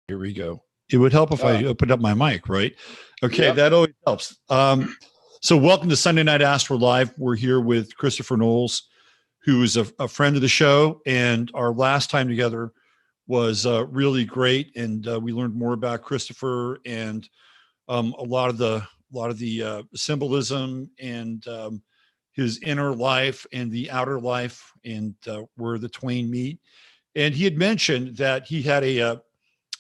Here we go. It would help if I opened up my mic, right? Okay, Yep. that always helps. So welcome to Sunday Night AstroLive. We're here with Christopher Knowles, who is a friend of the show, and our last time together was really great, and we learned more about Christopher and a lot of the symbolism and his inner life and the outer life, and where the twain meet. And he had mentioned that he had a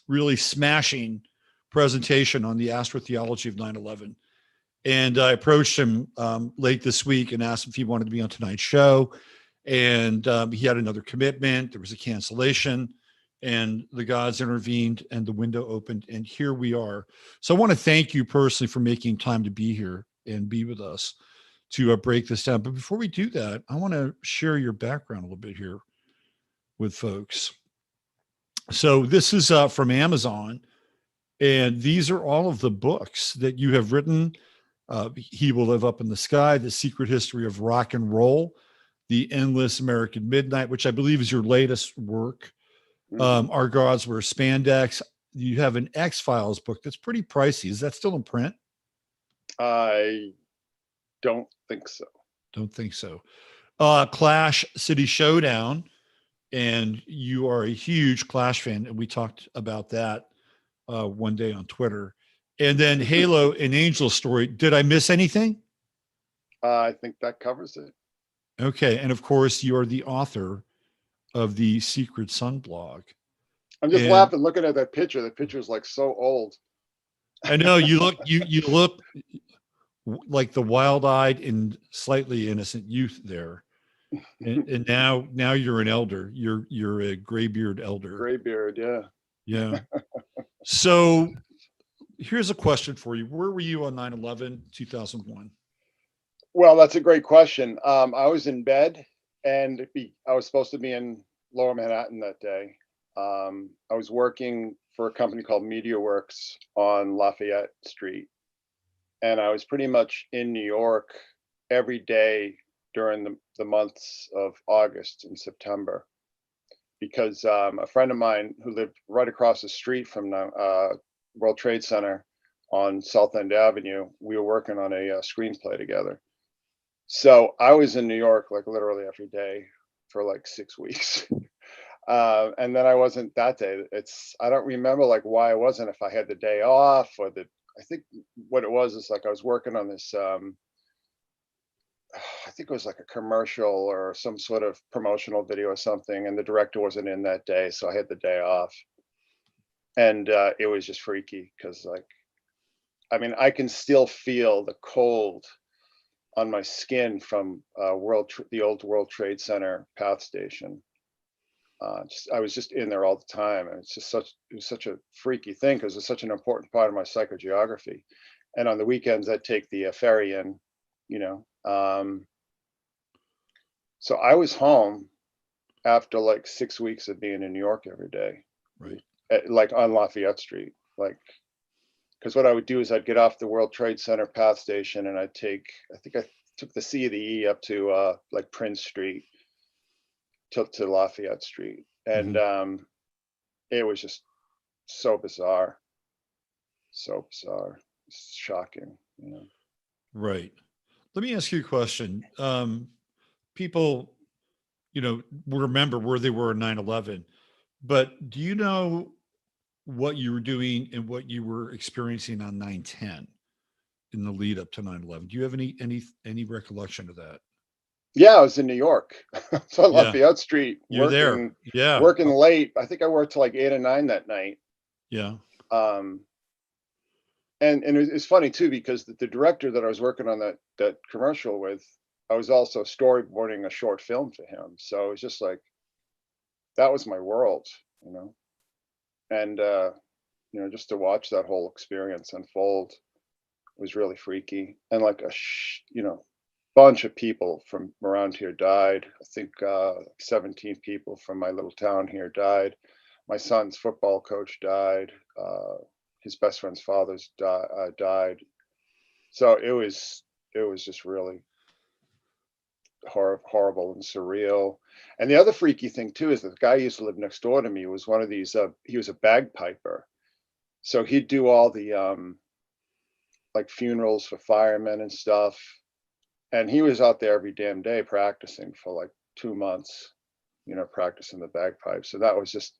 really smashing presentation on the astrotheology of 9/11. And I approached him late this week and asked him if he wanted to be on tonight's show. And he had another commitment. There was a cancellation, and the gods intervened and the window opened. And here we are. So I want to thank you personally for making time to be here and be with us to break this down. But before we do that, I want to share your background a little bit here with folks. So this is from Amazon, and these are all of the books that you have written. He Will Live Up in the Sky, The Secret History of Rock and Roll, The Endless American Midnight, which I believe is your latest work. Our Gods Wear Spandex. You have an X-Files book that's pretty pricey. Is that still in print? I don't think so. Don't think so. Clash City Showdown. And you are a huge Clash fan, and we talked about that one day on Twitter. And then Halo and Angel Story. Did I miss anything? I think that covers it. Okay, and of course, you are the author of the Secret Sun blog. I'm just laughing looking at that picture. The picture is like so old. I know you look like the wild-eyed and slightly innocent youth there. And now you're an elder. You're a graybeard elder. Graybeard, yeah. Yeah. So here's a question for you. Where were you on 9/11, 2001? Well, that's a great question. I was in bed, and I was supposed to be in Lower Manhattan that day. I was working for a company called MediaWorks on Lafayette Street, and I was pretty much in New York every day during the months of August and September, because a friend of mine who lived right across the street from the World Trade Center on South End Avenue, we were working on a screenplay together. So I was in New York like literally every day for like 6 weeks. And then I wasn't that day. I don't remember like why I wasn't, if I had the day off or I think what it was is like I was working on this I think it was like a commercial or some sort of promotional video or something, and the director wasn't in that day, so I had the day off. And it was just freaky because, like, I mean, I can still feel the cold on my skin from the old World Trade Center Path Station. I was just in there all the time, and it was such a freaky thing because it's such an important part of my psychogeography. And on the weekends, I'd take the ferry in, you know. So I was home after like 6 weeks of being in New York every day, right? Like on Lafayette Street, like, because what I would do is I'd get off the World Trade Center Path Station, and I think I took the C of the E up to like Prince Street, to Lafayette Street, and it was just so bizarre, it's shocking, you know. Right. Let me ask you a question. People, will remember where they were in 9/11, but do you know what you were doing and what you were experiencing on 9/10 in the lead up to 9/11? Do you have any recollection of that? Yeah, I was in New York. So on Yeah. Lafayette Street, You're working, there. Yeah. working late. I think I worked till like 8 or 9 that night. Yeah. And it's funny too, because the director that I was working on that commercial with, I was also storyboarding a short film for him. So it was just like, that was my world, you know. And just to watch that whole experience unfold was really freaky. And like bunch of people from around here died. I think 17 people from my little town here died. My son's football coach died. His best friend's father's died. So it was just really horrible and surreal. And the other freaky thing too is that the guy who used to live next door to me was one of these. He was a bagpiper, So he'd do all the like funerals for firemen and stuff. And he was out there every damn day practicing for like 2 months, practicing the bagpipes. So that was just,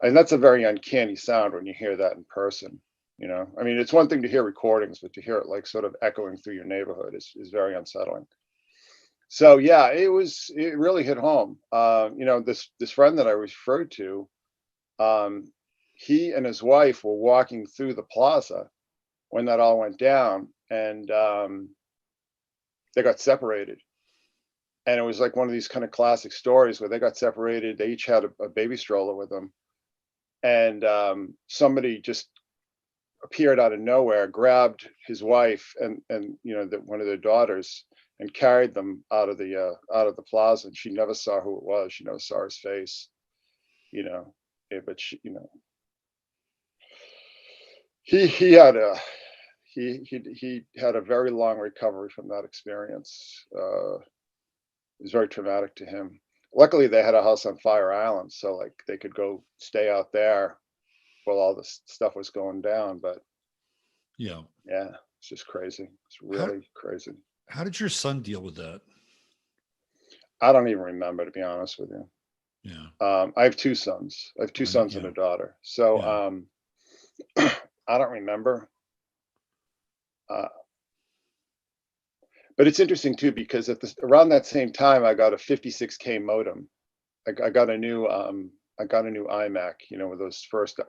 and that's a very uncanny sound when you hear that in person. I mean, it's one thing to hear recordings, but to hear it like sort of echoing through your neighborhood is very unsettling. So yeah, it really hit home. This friend that I referred to, he and his wife were walking through the plaza when that all went down, and they got separated. And it was like one of these kind of classic stories where they got separated. They each had a baby stroller with them, and somebody just appeared out of nowhere, grabbed his wife and one of their daughters, and carried them out of the plaza. And she never saw who it was. She never saw his face. But she, he had a very long recovery from that experience. It was very traumatic to him. Luckily, they had a house on Fire Island, so like they could go stay out there while all this stuff was going down. But yeah, it's just crazy. It's really crazy. How did your son deal with that? I don't even remember, to be honest with you. Yeah. I have two sons. I have two sons and a daughter. So I don't remember. But it's interesting too, because around that same time, I got a 56K modem. I got a new iMac, with those first,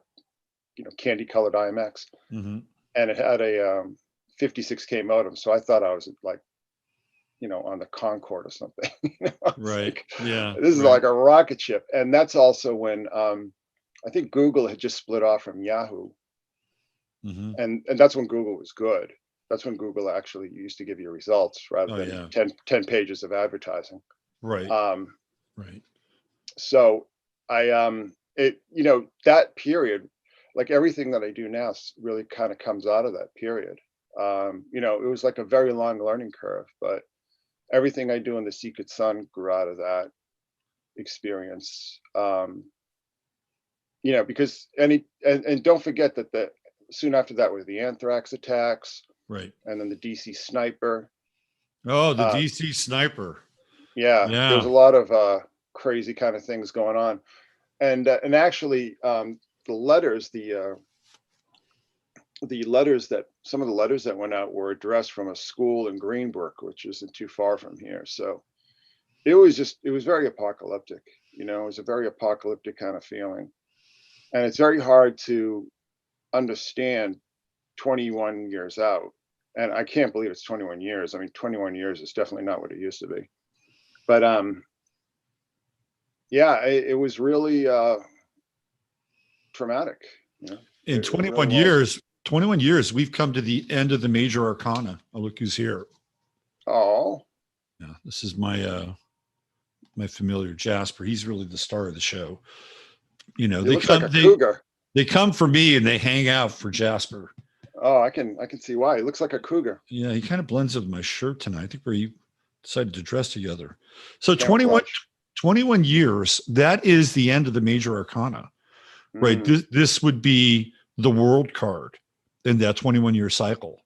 candy colored iMacs, mm-hmm. and it had a 56K modem. So I thought I was like, on the Concorde or something. Right. Like, yeah. This is like a rocket ship. And that's also when I think Google had just split off from Yahoo. Mm-hmm. And that's when Google was good. That's when Google actually used to give you results rather than 10 pages of advertising. Right. Right. So that period, like everything that I do now really kind of comes out of that period. It was like a very long learning curve, but everything I do in The Secret Sun grew out of that experience. Because and don't forget that soon after that were the anthrax attacks. Right. And then the DC sniper. Oh, the DC sniper. Yeah. There's a lot of crazy kind of things going on. And actually the letters some of the letters that went out were addressed from a school in Greenbrook, which isn't too far from here. So it was very apocalyptic. It was a very apocalyptic kind of feeling. And it's very hard to understand 21 years out. And I can't believe it's 21 years. I mean, 21 years is definitely not what it used to be. But it was really traumatic. In 21 years, 21 years, we've come to the end of the major arcana. Oh, look who's here. Oh. Yeah, this is my my familiar Jasper. He's really the star of the show. He looks like a cougar. They come for me and they hang out for Jasper. Oh, I can see why. He looks like a cougar. Yeah, he kind of blends with my shirt tonight. I think we decided to dress together. So 21 years, that is the end of the major arcana, right? This would be the world card in that 21-year cycle.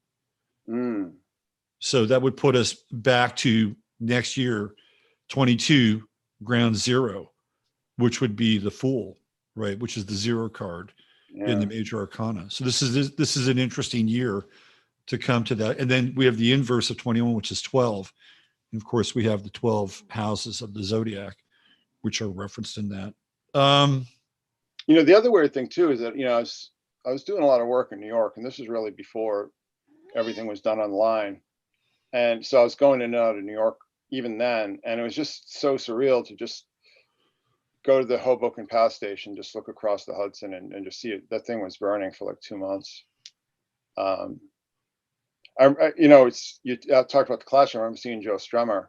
So that would put us back to next year, 22, ground zero, which would be the Fool, right? Which is the zero card. In the major arcana. So this is an interesting year to come to that. And then we have the inverse of 21, which is 12. And of course, we have the 12 houses of the zodiac, which are referenced in that. The other weird thing too is that, I was doing a lot of work in New York, and this was really before everything was done online. And so I was going in and out of New York even then. And it was just so surreal to just go to the Hoboken Pass Station, just look across the Hudson and just see it. That thing was burning for like 2 months. You talked about the Clash. I remember seeing Joe Strummer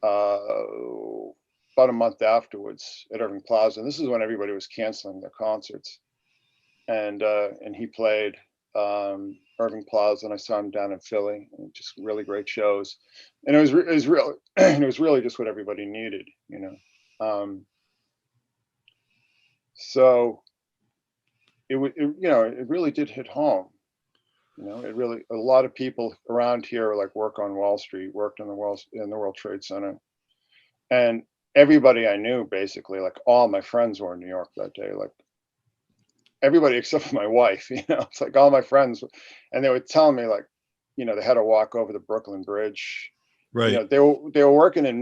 about a month afterwards at Irving Plaza. And this is when everybody was canceling their concerts. And he played Irving Plaza, and I saw him down in Philly, and just really great shows. And it was really it was really just what everybody needed, So it really did hit home. It really, a lot of people around here like work on Wall Street, worked in the World Trade Center, and everybody I knew, basically, like all my friends were in New York that day, like everybody except for my wife. It's like all my friends, and they would tell me like, they had to walk over the Brooklyn Bridge. Right. They were working in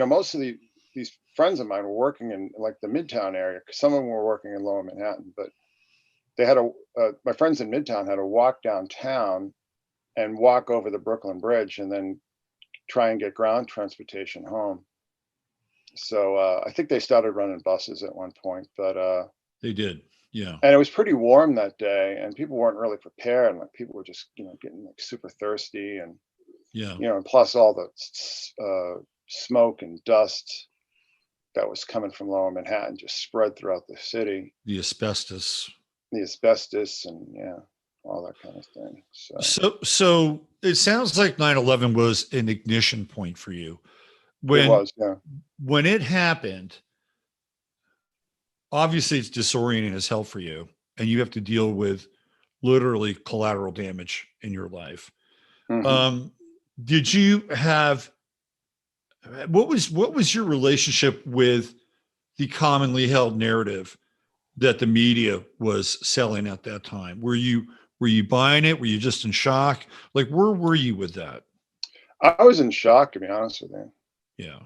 most of these friends of mine were working in like the Midtown area, because some of them were working in Lower Manhattan, but they had my friends in Midtown had to walk downtown and walk over the Brooklyn Bridge and then try and get ground transportation home. So I think they started running buses at one point, but they did. Yeah. And it was pretty warm that day, and people weren't really prepared, and like people were just getting like super thirsty, and Yeah. and plus all the smoke and dust that was coming from Lower Manhattan just spread throughout the city. The asbestos. And all that kind of thing. So it sounds like 9/11 was an ignition point for you. It was, yeah. When it happened, obviously it's disorienting as hell for you, and you have to deal with literally collateral damage in your life. Mm-hmm. Did you have, what was your relationship with the commonly held narrative that the media was selling at that time? Were you buying it? Were you just in shock? Like, where were you with that? I was in shock, to be honest with you. Yeah.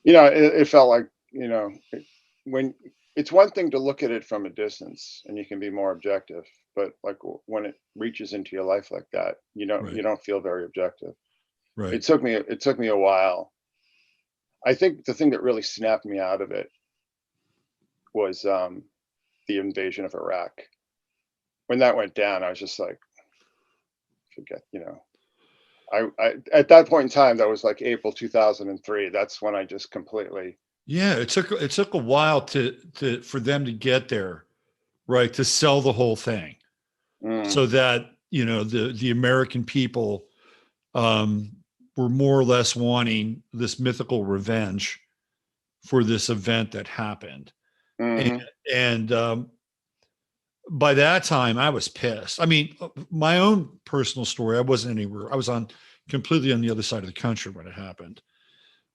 It felt like, when it's one thing to look at it from a distance and you can be more objective, but like when it reaches into your life like that, Right. you don't feel very objective. Right. It took me a while. I think the thing that really snapped me out of it was the invasion of Iraq. When that went down, I was just like, forget, I at that point in time, that was like April 2003. That's when I just completely. Yeah, it took a while for them to get there, right? To sell the whole thing, so that the American people were more or less wanting this mythical revenge for this event that happened. Mm-hmm. And by that time, I was pissed. I mean, my own personal story, I wasn't anywhere. I was completely on the other side of the country when it happened.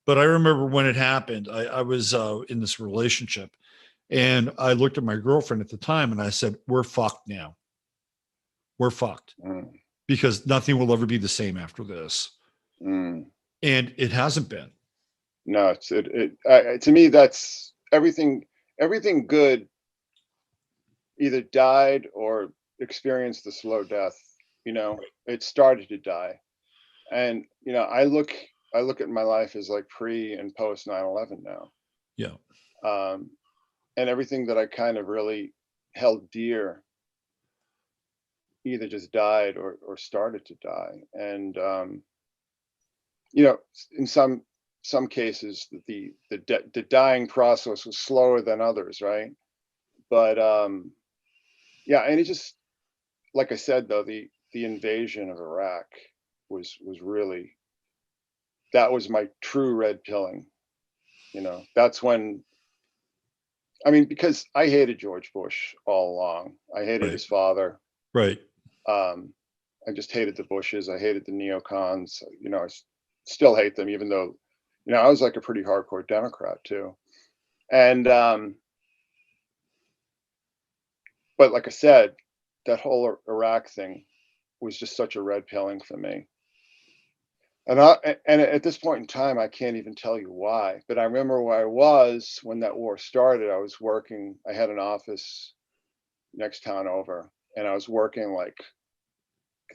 But I remember when it happened, I was in this relationship, and I looked at my girlfriend at the time and I said, "We're fucked now. We're fucked because nothing will ever be the same after this." And it hasn't been. No, to me, that's everything. Everything good either died or experienced a slow death. It started to die, and I look at my life as like pre and post 9/11 now. Yeah. And everything that I kind of really held dear either just died or started to die. And in some cases the dying process was slower than others, right? But and it just, like I said, though, the invasion of Iraq was really, that was my true red pilling. That's when, I mean, because I hated George Bush all along. I hated his father. Right. I just hated the Bushes. I hated the neocons. I still hate them, even though, I was like a pretty hardcore Democrat too. And but like I said, that whole Iraq thing was just such a red pilling for me. And at this point in time, I can't even tell you why. But I remember where I was when that war started. I was working. I had an office next town over, and I was working like,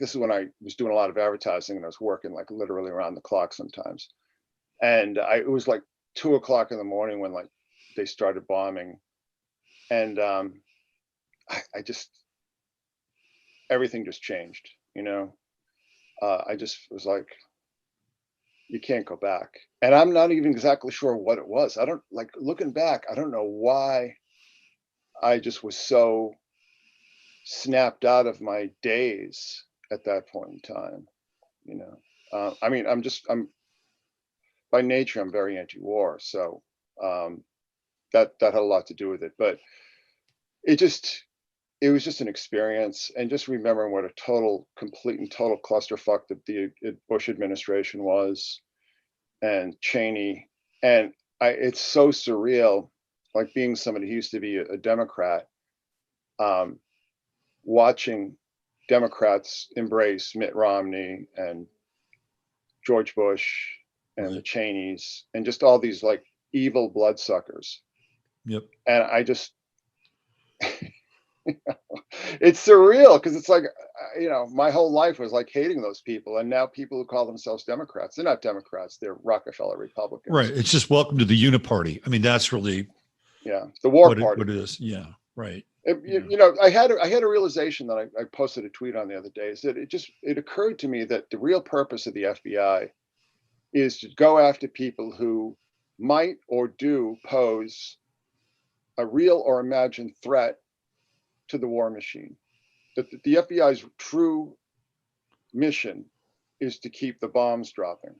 this is when I was doing a lot of advertising, and I was working like literally around the clock sometimes. And it was like 2:00 in the morning when like they started bombing, and I just, everything just changed. I just was like, you can't go back. And I'm not even exactly sure what it was. I don't, like, looking back, I don't know why I just was so snapped out of my days at that point in time. I mean, I'm by nature, I'm very anti-war. So that had a lot to do with it. But it was just an experience, and just remembering what a complete and total clusterfuck that the Bush administration was, and Cheney, and it's so surreal, like being somebody who used to be a Democrat, watching Democrats embrace Mitt Romney and George Bush and the Cheneys and just all these like evil bloodsuckers. Yep. And I just, it's surreal because it's like, my whole life was like hating those people. And now people who call themselves Democrats, they're not Democrats, they're Rockefeller Republicans. Right. It's just welcome to the uniparty. I mean, that's really the war party. What it is. Yeah. Right. I had a realization that I posted a tweet on the other day, is that it occurred to me that the real purpose of the FBI is to go after people who might or do pose a real or imagined threat to the war machine. That the FBI's true mission is to keep the bombs dropping.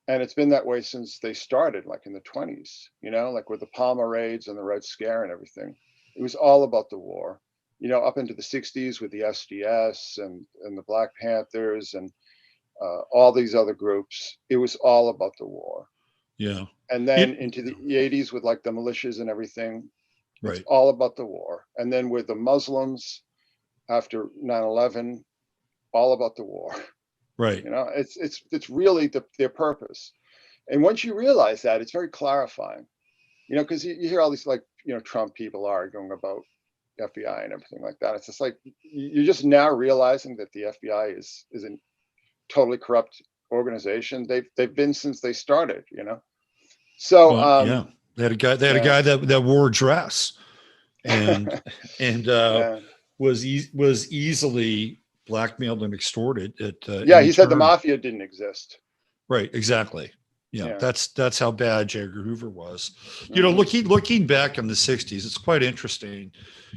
And it's been that way since they started, like in the 20s, like with the Palmer raids and the Red Scare and everything. It was all about the war, up into the 60s with the SDS and the Black Panthers and all these other groups. It was all about the war. Yeah. And then into the 80s with like the militias and everything. Right. It's all about the war. And then with the Muslims after 9/11, all about the war. Right. It's really their purpose. And once you realize that, it's very clarifying, because you hear all these like, Trump people arguing about FBI and everything like that. It's just like, you're just now realizing that the FBI is a totally corrupt organization. They've been since they started, So, they had a guy that wore a dress and was easily blackmailed and extorted he said the mafia didn't exist. Right. Exactly. Yeah. That's how bad J. Edgar Hoover was. Looking back in the 60s, it's quite interesting.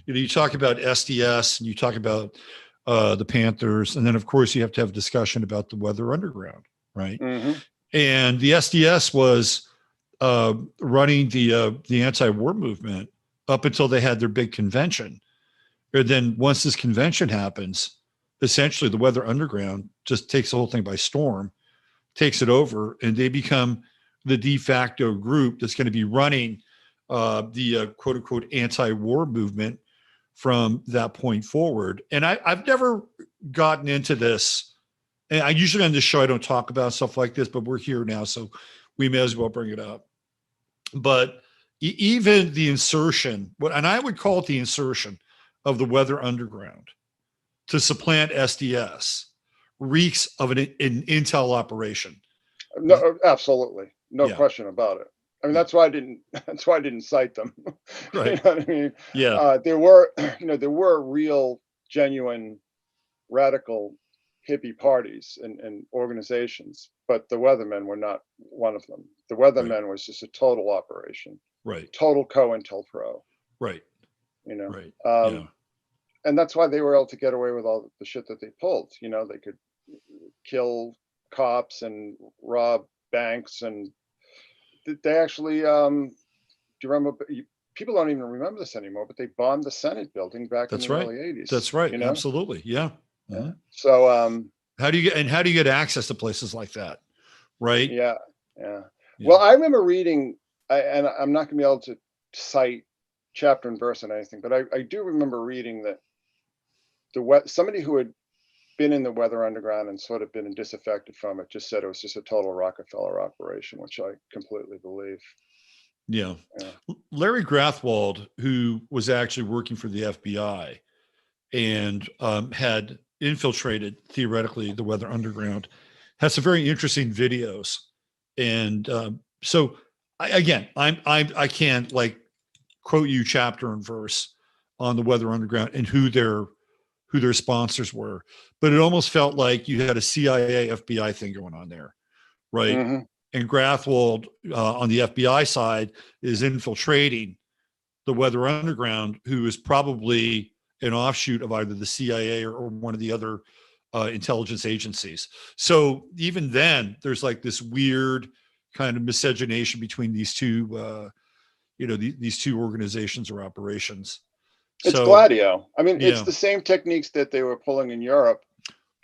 You talk about SDS and you talk about the Panthers, and then of course you have to have a discussion about the Weather Underground, right? Mm-hmm. And the SDS was running the anti-war movement up until they had their big convention. And then once this convention happens, essentially the Weather Underground just takes the whole thing by storm, takes it over, and they become the de facto group that's going to be running the quote unquote anti-war movement from that point forward. And I've never gotten into this. And I usually on this show, I don't talk about stuff like this, but we're here now, so we may as well bring it up. But even the insertion, and I would call it the insertion of the Weather Underground to supplant SDS, reeks of an intel operation. No, absolutely, no question about it. I mean, that's why I didn't cite them. Right. You know what I mean? Yeah. There were real, genuine, radical hippie parties and organizations, but the Weathermen were not one of them. The Weathermen was just a total operation. Right. Total COINTELPRO. Right. Right. And that's why they were able to get away with all the shit that they pulled. They could kill cops and rob banks, and they actually, do you remember, people don't even remember this anymore, but they bombed the Senate building back in the early 80s. That's right. Absolutely. Yeah. Uh-huh. So how do you get access to places like that? Right. Yeah. Well, I remember reading, and I'm not gonna be able to cite chapter and verse on anything, but I do remember reading that somebody who had been in the Weather Underground and sort of been disaffected from it just said it was just a total Rockefeller operation, which I completely believe. Yeah. Larry Grathwold, who was actually working for the FBI and had infiltrated theoretically the Weather Underground, has some very interesting videos. And so I can't like quote you chapter and verse on the Weather Underground and who their sponsors were, but it almost felt like you had a CIA FBI thing going on there, right? Mm-hmm. And Grathwold on the FBI side is infiltrating the Weather Underground, who is probably an offshoot of either the CIA or one of the other intelligence agencies. So even then, there's like this weird kind of miscegenation between these two, these two organizations or operations. It's So Gladio. I mean, it's yeah, the same techniques that they were pulling in Europe,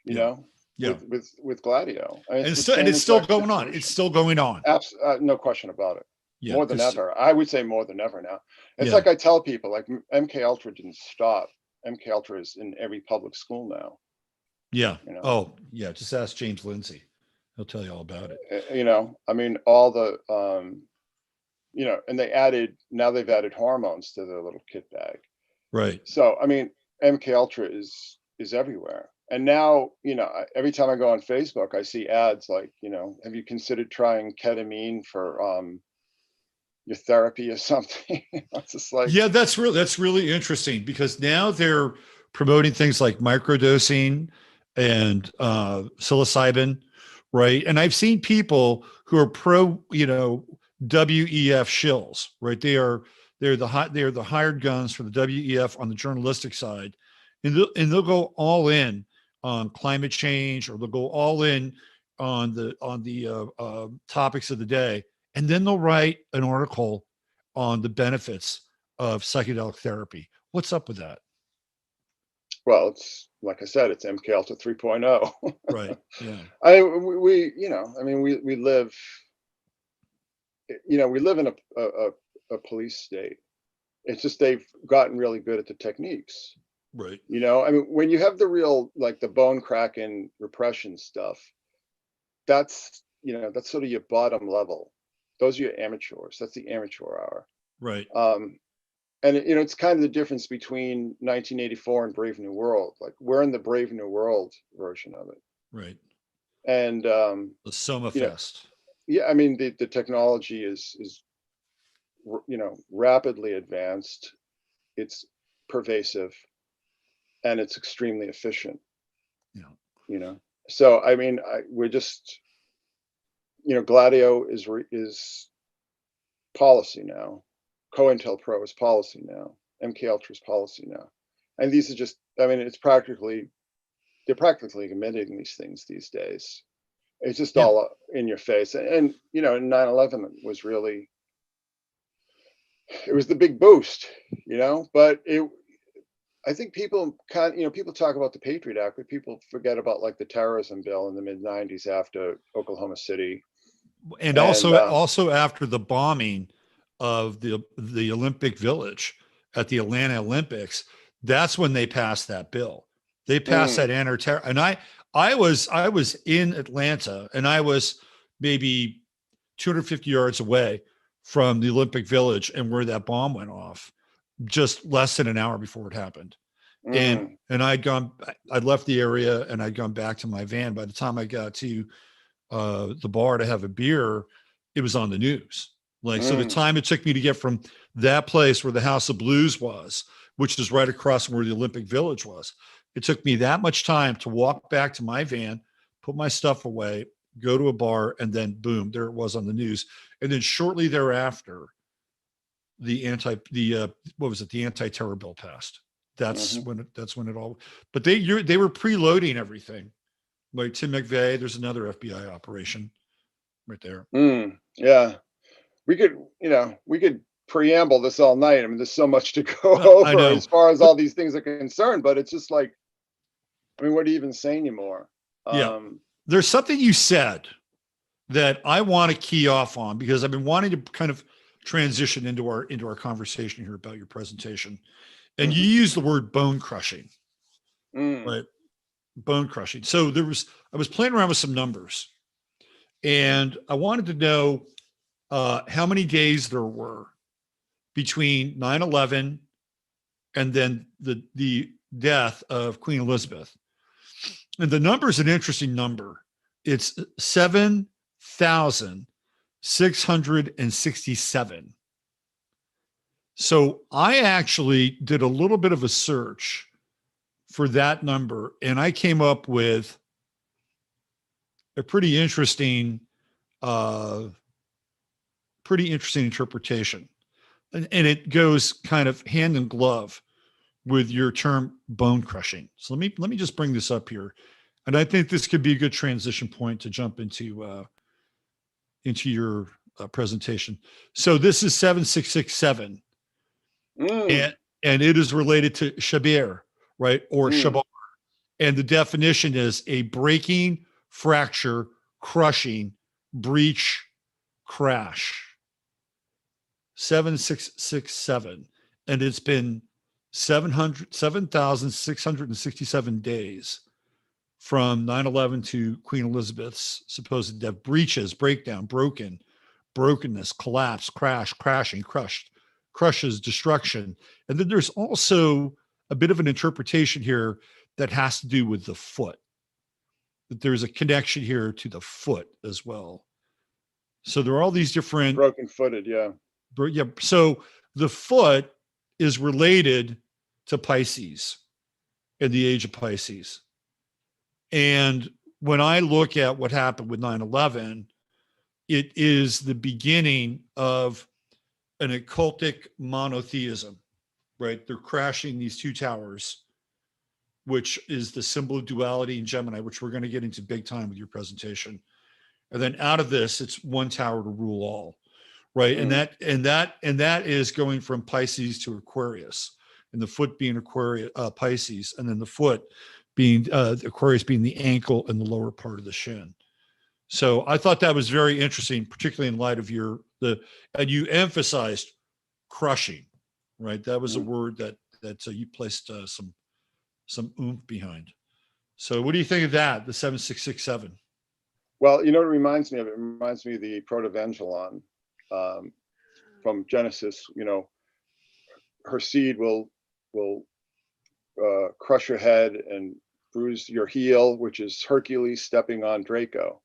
you yeah, know, yeah. with Gladio. I mean, And it's the it's same still exact going on. It's situation. still going on. No question about it. Yeah, More than ever. I would say more than ever now. It's yeah, like I tell people, like MK Ultra didn't stop. MK Ultra is in every public school now. yeah. You know, Oh, yeah. Just ask James Lindsay. He'll tell you all about it. I mean, all the and now they've added hormones to their little kit bag. Right. So I mean, MK Ultra is everywhere. And now, every time I go on Facebook, I see ads like, have you considered trying ketamine for your therapy or something? It's just like, Yeah, that's really interesting because now they're promoting things like microdosing and psilocybin, right? And I've seen people who are pro, WEF shills, right? They're the hired guns for the WEF on the journalistic side, and they'll go all in on climate change, or they'll go all in on the topics of the day, and then they'll write an article on the benefits of psychedelic therapy. What's up with that? well, it's like I said, it's MK Ultra 3.0. Right. Yeah. We live, we live in a police state. It's just they've gotten really good at the techniques. Right. When you have the real, like the bone cracking repression stuff, that's sort of your bottom level. Those are your amateurs. That's the amateur hour. Right. And it's kind of the difference between 1984 and Brave New World. Like, we're in the Brave New World version of it. Right. And The Soma Fest. yeah, I mean, the technology is rapidly advanced. It's pervasive, and it's extremely efficient. Yeah. So I mean, we're just, Gladio is policy now. COINTELPRO is policy now. MK Ultra is policy now. And these are just, I mean, they're practically admitting these things these days. It's just Yeah. all in your face. And 9/11 was really, it was the big boost, but I think people people talk about the Patriot Act, but people forget about like the terrorism bill in the mid-90s after Oklahoma City. And And also after the bombing of the Olympic Village at the Atlanta Olympics, that's when they passed that bill. They passed that anti-terror, and I was in Atlanta, and I was maybe 250 yards away from the Olympic Village and where that bomb went off, just less than an hour before it happened. And I'd left the area and I'd gone back to my van. By the time I got to the bar to have a beer, it was on the news. So the time it took me to get from that place where the House of Blues was, which is right across from where the Olympic Village was, it took me that much time to walk back to my van, put my stuff away, go to a bar, and then boom, there it was on the news. And then shortly thereafter, the anti-terror bill passed. That's when it all. But they were preloading everything. Like Tim McVeigh, there's another FBI operation right there. Yeah, we could preamble this all night. I mean, there's so much to go over as far as all these things are concerned, but it's just like, I mean, what do you even say anymore? Yeah. There's something you said that I want to key off on, because I've been wanting to kind of transition into our conversation here about your presentation. And you use the word bone crushing, right? Bone crushing. So I was playing around with some numbers, and I wanted to know how many days there were between 9/11 and then the death of Queen Elizabeth. And the number is an interesting number. It's 7,667. So I actually did a little bit of a search for that number, and I came up with a pretty interesting interpretation. And it goes kind of hand in glove with your term bone crushing. So let me just bring this up here. And I think this could be a good transition point to jump into your presentation. So this is 7667. And and it is related to Shabir, right? Or Shabar. And the definition is a breaking, fracture, crushing, breach, crash. 7667. And it's been 7,667 days from 9/11 to Queen Elizabeth's supposed death. Breaches, breakdown, broken, brokenness, collapse, crash, crashing, crushed, crushes, destruction. And then there's also a bit of an interpretation here that has to do with the foot, that there's a connection here to the foot as well. So there are all these different broken footed. Yeah. Yeah. So the foot is related to Pisces and the age of Pisces. And when I look at what happened with 9/11, it is the beginning of an occultic monotheism, right? They're crashing these two towers, which is the symbol of duality in Gemini, which we're going to get into big time with your presentation. And then out of this, it's one tower to rule all, right? And that is going from Pisces to Aquarius, and the foot being Aquarius, Pisces, and then the foot being Aquarius being the ankle and the lower part of the shin. So I thought that was very interesting, particularly in light of and you emphasized crushing, right? That was a word that you placed some oomph behind. So what do you think of that? The 7667. Well, you know what it reminds me of? It reminds me of the Protoevangelon from Genesis. You know, her seed will crush your head and bruise your heel, which is Hercules stepping on Draco.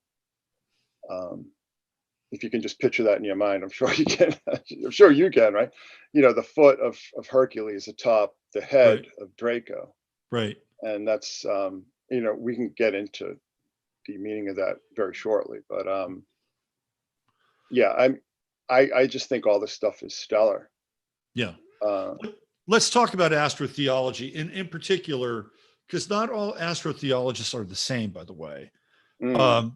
If you can just picture that in your mind, I'm sure you can. I'm sure you can, right? You know, the foot of Hercules atop the head of Draco. Right. And that's, you know, we can get into the meaning of that very shortly. But yeah, I just think all this stuff is stellar. Yeah. Let's talk about astrotheology in particular, because not all astrotheologists are the same, by the way.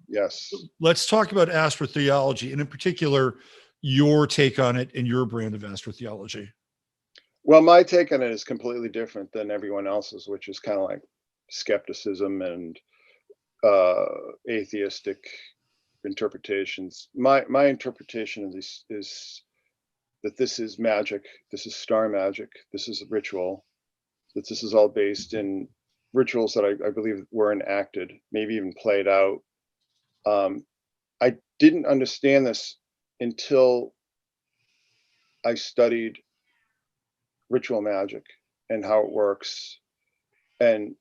Yes. Let's talk about astrotheology, and in particular, your take on it and your brand of astrotheology. Well, my take on it is completely different than everyone else's, which is kind of like skepticism and atheistic interpretations. My interpretation of this is that this is magic. This is star magic. This is a ritual. That this is all based in rituals that I believe were enacted, maybe even played out. I didn't understand this until I studied ritual magic and how it works, and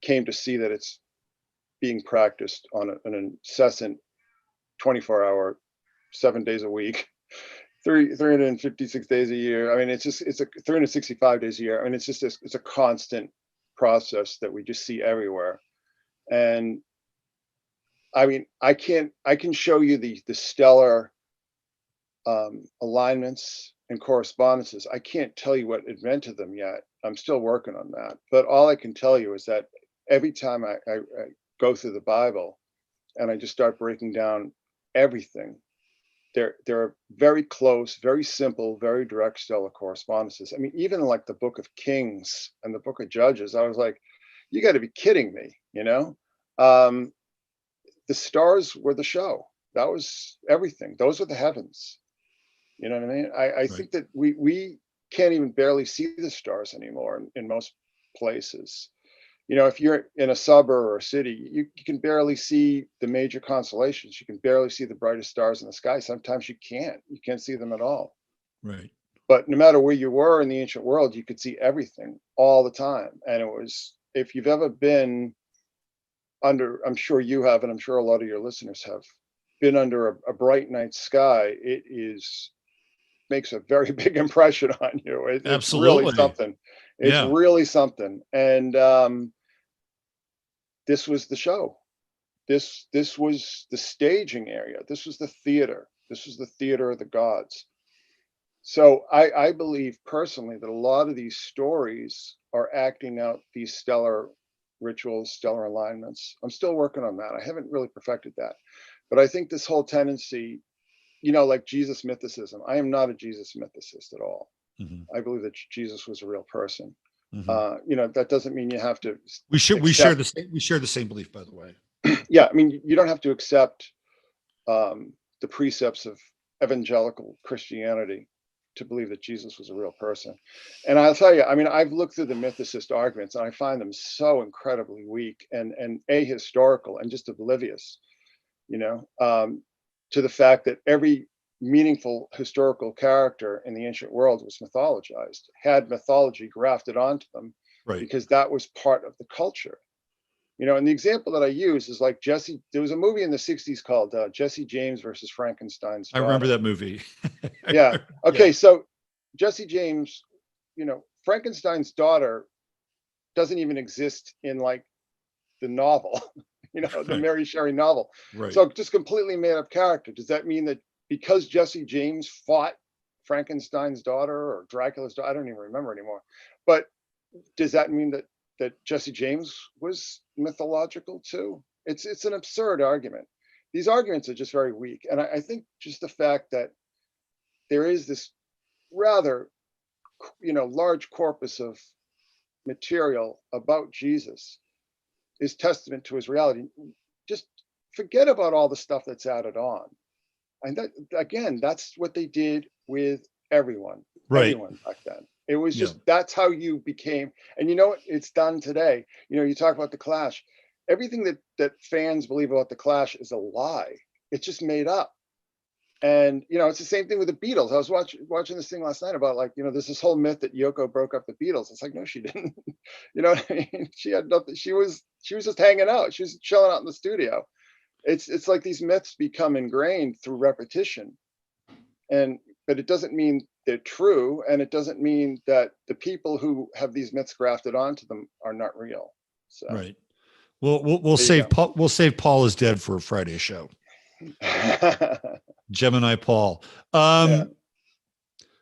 came to see that it's being practiced on an incessant 24-hour, 7 days a week, 356 days a year. I mean, it's a 365 days a year. I mean, it's a constant process that we just see everywhere. And I mean, I can show you the stellar alignments and correspondences. I can't tell you what invented them yet. I'm still working on that. But all I can tell you is that every time I go through the Bible and I just start breaking down everything, there are very close, very simple, very direct stellar correspondences. I mean, even like the Book of Kings and the Book of Judges, I was like, you got to be kidding me, you know? The stars were the show. That was everything. Those are the heavens. You know what I mean? I think that we can't even barely see the stars anymore in most places. You know, if you're in a suburb or a city, you can barely see the major constellations. You can barely see the brightest stars in the sky. Sometimes you can't see them at all. Right. But no matter where you were in the ancient world, you could see everything all the time. And it was, if you've ever been under, I'm sure you have, and I'm sure a lot of your listeners have been under a bright night sky, it makes a very big impression on you. It's really something. It's really something. And this was the show. This was the staging area. This was the theater. This was the theater of the gods. So I believe personally that a lot of these stories are acting out these stellar rituals, stellar alignments. I'm still working on that. I haven't really perfected that. But I think this whole tendency, you know, like Jesus mythicism. I am not a Jesus mythicist at all. I believe that Jesus was a real person. Mm-hmm. You know, that doesn't mean you have to. We share the same belief, by the way. Yeah, I mean, you don't have to accept the precepts of evangelical Christianity to believe that Jesus was a real person. And I'll tell you, I mean, I've looked through the mythicist arguments and I find them so incredibly weak and ahistorical and just oblivious, you know, to the fact that every meaningful historical character in the ancient world was mythologized, had mythology grafted onto them, Right. because that was part of the culture. You know, and the example that I use is like there was a movie in the 60s called Jesse James versus Frankenstein's I Daughter. remember that movie. Yeah. Okay. Yeah. So Jesse James, you know, Frankenstein's daughter doesn't even exist in like the novel, you know, the Mary Shelley novel. Right. So just completely made up character. Does that mean that because Jesse James fought Frankenstein's daughter or Dracula's daughter, I don't even remember anymore, but does that mean that Jesse James was mythological too? It's an absurd argument. These arguments are just very weak. And I think just the fact that there is this rather, you know, large corpus of material about Jesus is testament to his reality. Just forget about all the stuff that's added on. And that, again, that's what they did with everyone back then. It was just, that's how you became, and you know what, it's done today. You know, you talk about the Clash, everything that fans believe about the Clash is a lie. It's just made up. And, you know, it's the same thing with the Beatles. I was watching this thing last night about, like, you know, there's this whole myth that Yoko broke up the Beatles. It's like, no, she didn't. You know what I mean? She had nothing. She was just hanging out. She was chilling out in the studio. It's like these myths become ingrained through repetition. But it doesn't mean they're true, and it doesn't mean that the people who have these myths grafted onto them are not real. So, right. Well, we'll save Paul. We'll save Paul is Dead for a Friday show. Gemini Paul.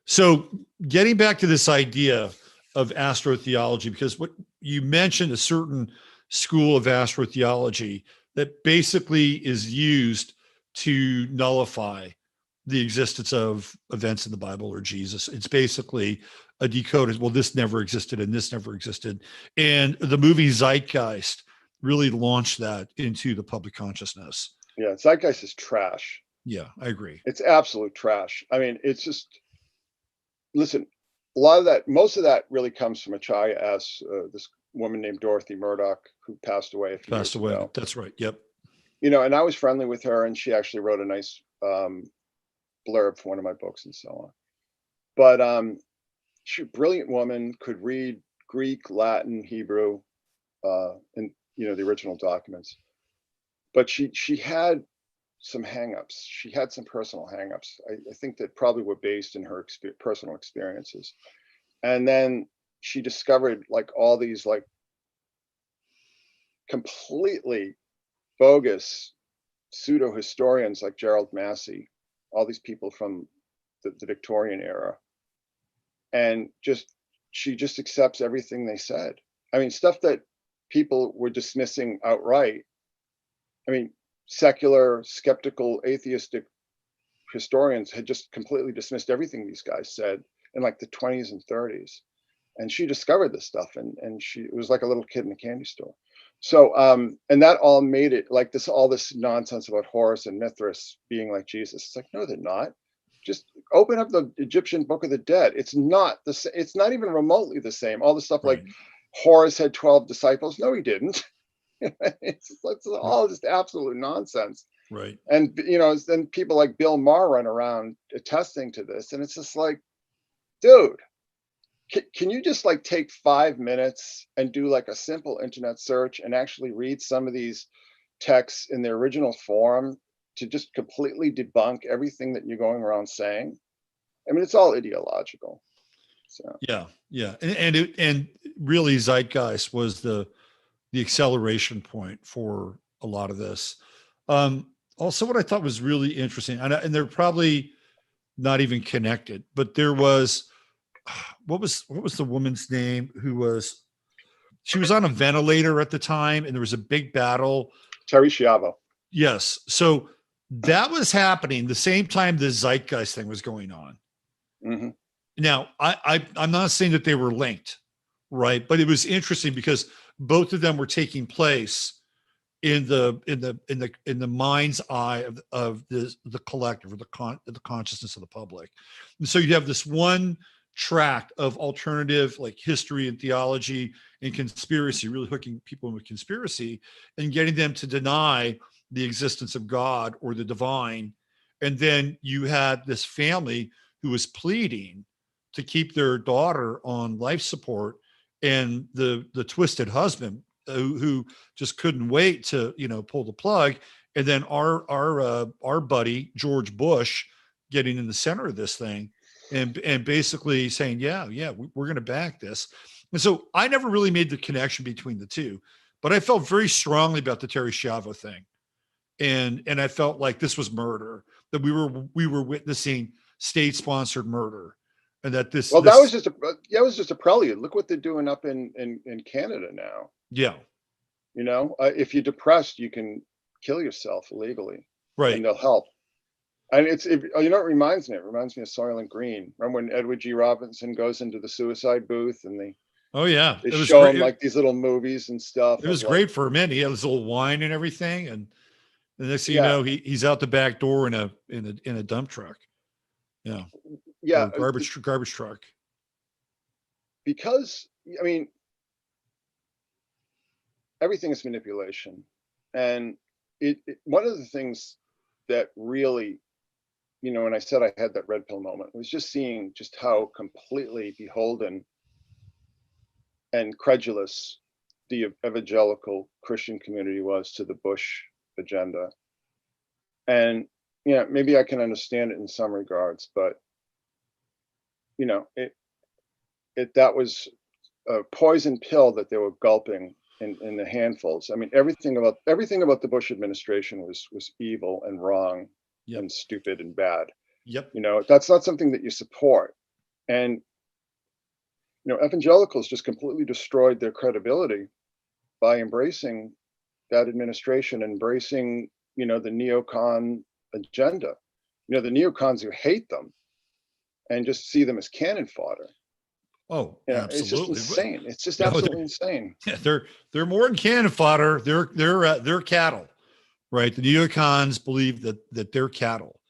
So getting back to this idea of astrotheology, because what you mentioned, a certain school of astrotheology that basically is used to nullify the existence of events in the Bible or Jesus. It's basically a decoded, well, this never existed and this never existed. And the movie Zeitgeist really launched that into the public consciousness. Yeah, Zeitgeist is trash. Yeah, I agree. It's absolute trash. I mean, it's just, listen, a lot of that, most of that really comes from Achaya S., this woman named Dorothy Murdoch, who passed away a few years ago. That's right. Yep. You know, and I was friendly with her, and she actually wrote a nice blurb for one of my books and so on. But she, brilliant woman, could read Greek, Latin, Hebrew, and, you know, the original documents. But she had some hangups. She had some personal hangups. I think that probably were based in her personal experiences. And then she discovered like all these like completely bogus pseudo historians like Gerald Massey, all these people from the Victorian era, and she just accepts everything they said. I mean, stuff that people were dismissing outright. I mean, secular, skeptical, atheistic historians had just completely dismissed everything these guys said in like the 20s and 30s. And she discovered this stuff, and it was like a little kid in a candy store. So, and that all made it like this, all this nonsense about Horus and Mithras being like Jesus. It's like, no, they're not. Just open up the Egyptian Book of the Dead. It's not it's not even remotely the same. All the stuff like Horus had 12 disciples. No, he didn't. it's all just absolute nonsense. Right. And, you know, then people like Bill Maher run around attesting to this. And it's just like, dude, can you just like take 5 minutes and do like a simple internet search and actually read some of these texts in their original form to just completely debunk everything that you're going around saying? I mean, it's all ideological. So yeah. And really Zeitgeist was the acceleration point for a lot of this. Also, what I thought was really interesting, and they're probably not even connected, but there was, what was the woman's name she was on a ventilator at the time, and there was a big battle. Terry Schiavo. Yes. So that was happening the same time the Zeitgeist thing was going on. Mm-hmm. Now, I'm not saying that they were linked, right? But it was interesting because both of them were taking place in the mind's eye of the collective, or the consciousness of the public. And so you have this one tract of alternative, like history and theology and conspiracy, really hooking people in with conspiracy and getting them to deny the existence of God or the divine. And then you had this family who was pleading to keep their daughter on life support, and the twisted husband who just couldn't wait to, pull the plug. And then our buddy George Bush getting in the center of this thing and basically saying, yeah, we're going to back this. And so I never really made the connection between the two, but I felt very strongly about the Terry Schiavo thing. And I felt like this was murder, that we were witnessing state-sponsored murder. And that that was just a prelude. Look what they're doing up in Canada now. Yeah. If you're depressed, you can kill yourself illegally, right? And they'll help. And it reminds me? It reminds me of Soylent Green. Remember when Edward G. Robinson goes into the suicide booth and they show him like these little movies and stuff. It was great for a minute. He had his little wine and everything, and the next thing you know, he's out the back door in a dump truck. Yeah. Yeah. Garbage truck. Because everything is manipulation. And one of the things that really, when I said I had that red pill moment, was just seeing just how completely beholden and credulous the evangelical Christian community was to the Bush agenda. And, maybe I can understand it in some regards, but, that was a poison pill that they were gulping in the handfuls. Everything about the Bush administration was evil and wrong. Yep. And stupid and bad. Yep. That's not something that you support. And, evangelicals just completely destroyed their credibility by embracing that administration, embracing, the neocon agenda. The neocons who hate them and just see them as cannon fodder. Oh, absolutely. It's just insane. It's just absolutely insane. Yeah, they're more than cannon fodder. They're cattle, right? The neocons believe that they're cattle,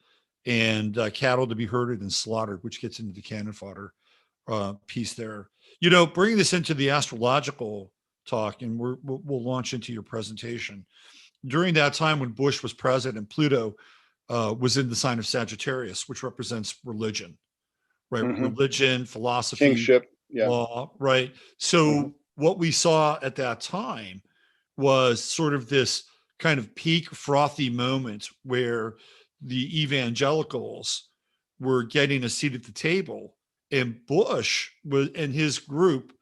and cattle to be herded and slaughtered, which gets into the cannon fodder piece there. Bringing this into the astrological talk, and we'll launch into your presentation. During that time when Bush was president, Pluto was in the sign of Sagittarius, which represents religion. Right. Mm-hmm. Religion, philosophy, kingship, law. Right. So what we saw at that time was sort of this kind of peak frothy moment where the evangelicals were getting a seat at the table, and Bush and his group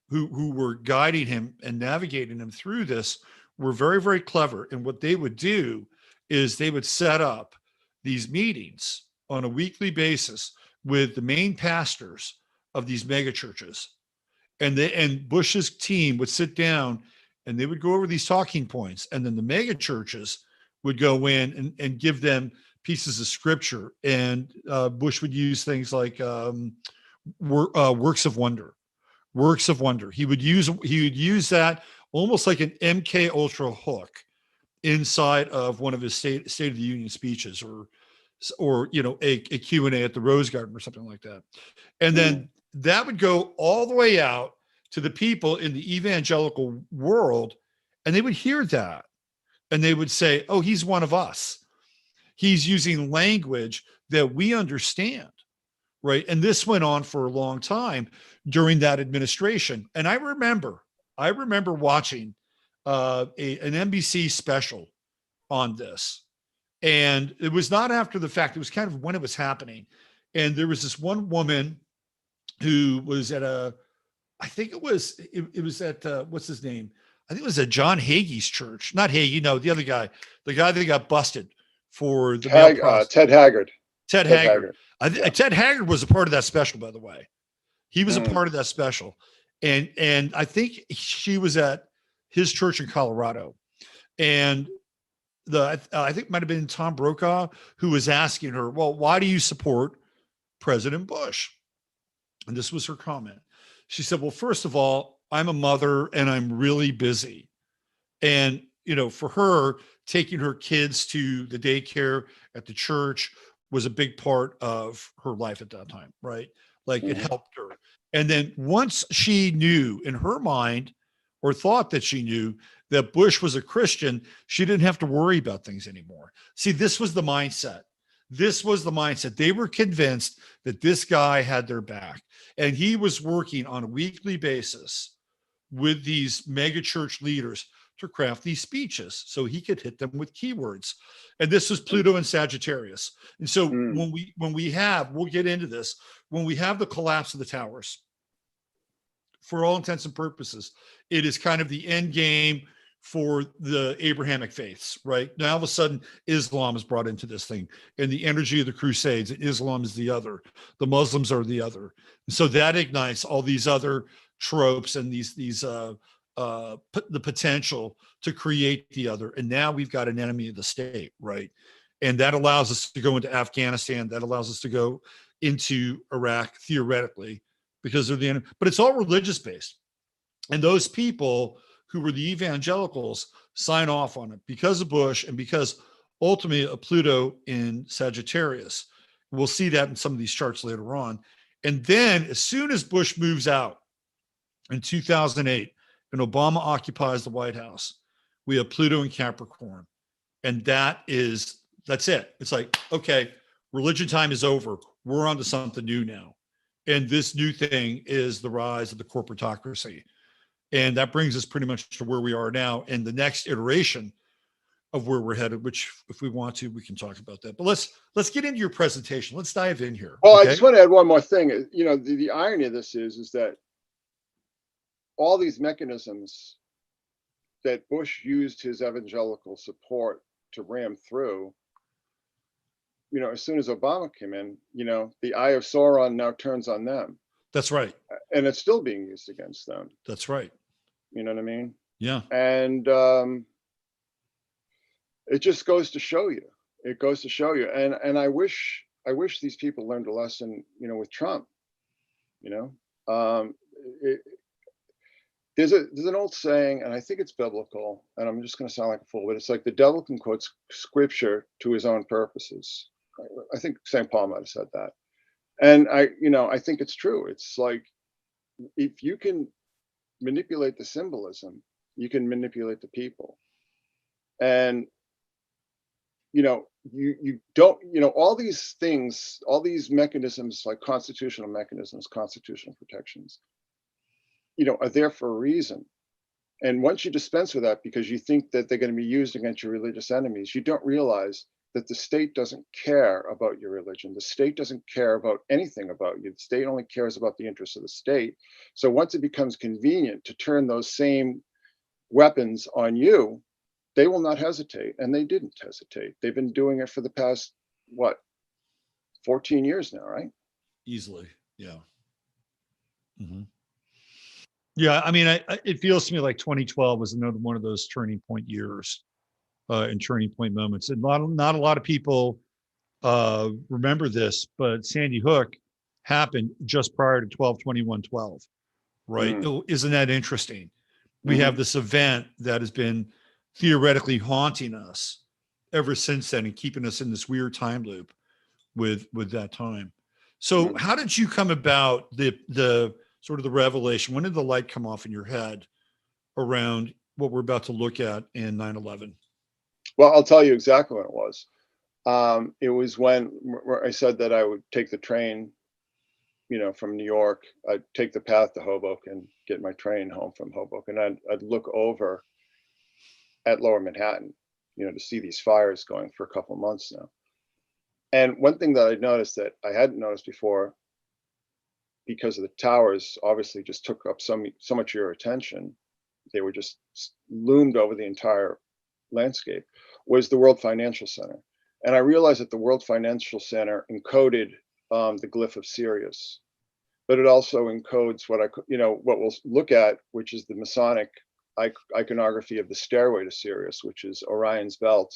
who were guiding him and navigating him through this were very, very clever. And what they would do is they would set up these meetings on a weekly basis with the main pastors of these mega churches. And Bush's team would sit down and they would go over these talking points. And then the mega churches would go in and give them pieces of scripture. And Bush would use things like works of wonder. He would use that almost like an MK Ultra hook inside of one of his State of the Union speeches, or a Q&A at the Rose Garden or something like that. And then that would go all the way out to the people in the evangelical world, and they would hear that and they would say, oh, he's one of us. He's using language that we understand, right? And this went on for a long time during that administration. And I remember watching an NBC special on this. And it was not after the fact. It was kind of when it was happening. And there was this one woman who was at I think it was at, what's his name? I think it was at John Hagee's church. Not Hagee, no, the other guy. The guy that got busted for the Ted Haggard. Ted Haggard. Ted Haggard was a part of that special, by the way. He was a part of that special. And I think she was at his church in Colorado. And I think it might have been Tom Brokaw who was asking her, well, why do you support President Bush? And this was her comment. She said, well, first of all, I'm a mother and I'm really busy. And, for her, taking her kids to the daycare at the church was a big part of her life at that time, right? Like it helped her. And then once she knew in her mind, or thought that she knew, that Bush was a Christian, she didn't have to worry about things anymore. See, this was the mindset. This was the mindset. They were convinced that this guy had their back, and he was working on a weekly basis with these mega church leaders to craft these speeches so he could hit them with keywords. And this was Pluto and Sagittarius. And so when we have, we'll get into this, when we have the collapse of the towers, for all intents and purposes, it is kind of the end game for the Abrahamic faiths, right? Now, all of a sudden, Islam is brought into this thing, and the energy of the Crusades, and Islam is the other. The Muslims are the other. And so that ignites all these other tropes and the potential to create the other. And now we've got an enemy of the state, right? And that allows us to go into Afghanistan. That allows us to go into Iraq, theoretically, because they're the enemy. But it's all religious based. And those people who were the evangelicals sign off on it because of Bush and because ultimately of Pluto in Sagittarius. We'll see that in some of these charts later on. And then as soon as Bush moves out in 2008 and Obama occupies the White House, we have Pluto in Capricorn. And that's it. It's like, okay, religion time is over. We're on to something new now. And this new thing is the rise of the corporatocracy. And that brings us pretty much to where we are now and the next iteration of where we're headed, which if we want to, we can talk about that. But let's get into your presentation. Let's dive in here. Well, okay? I just want to add one more thing. The irony of this is that all these mechanisms that Bush used his evangelical support to ram through, as soon as Obama came in, the eye of Sauron now turns on them. That's right. And it's still being used against them. That's right. You know what I mean? Yeah. And it just goes to show you. It goes to show you. And I wish these people learned a lesson, with Trump. There's an old saying, and I think it's biblical, and I'm just going to sound like a fool, but it's like the devil can quote scripture to his own purposes. I think St. Paul might have said that. And I think it's true. It's like, if you can manipulate the symbolism, you can manipulate the people. And, you don't, all these things, all these mechanisms, like constitutional mechanisms, constitutional protections, are there for a reason. And once you dispense with that because you think that they're going to be used against your religious enemies, you don't realize that the state doesn't care about your religion. The state doesn't care about anything about you. The state only cares about the interests of the state. So once it becomes convenient to turn those same weapons on you, they will not hesitate. And they didn't hesitate. They've been doing it for the past, 14 years now, right? Easily. Yeah. Mm-hmm. Yeah. I mean, it feels to me like 2012 was another one of those turning point years and turning point moments. And not a lot of people remember this, but Sandy Hook happened just prior to 12/21/12, right? Isn't that interesting? We have this event that has been theoretically haunting us ever since then and keeping us in this weird time loop with that time. So how did you come about the sort of the revelation? When did the light come off in your head around what we're about to look at in 9/11? Well, I'll tell you exactly when it was. It was when I said that I would take the train, from New York. I'd take the path to Hoboken, get my train home from Hoboken. I'd look over at Lower Manhattan, to see these fires going for a couple of months now. And one thing that I noticed that I hadn't noticed before, because of the towers obviously just took up so much of your attention, they were just loomed over the entire landscape, was the World Financial Center. And I realized that the World Financial Center encoded the glyph of Sirius, but it also encodes what we'll look at, which is the Masonic iconography of the Stairway to Sirius, which is Orion's belt.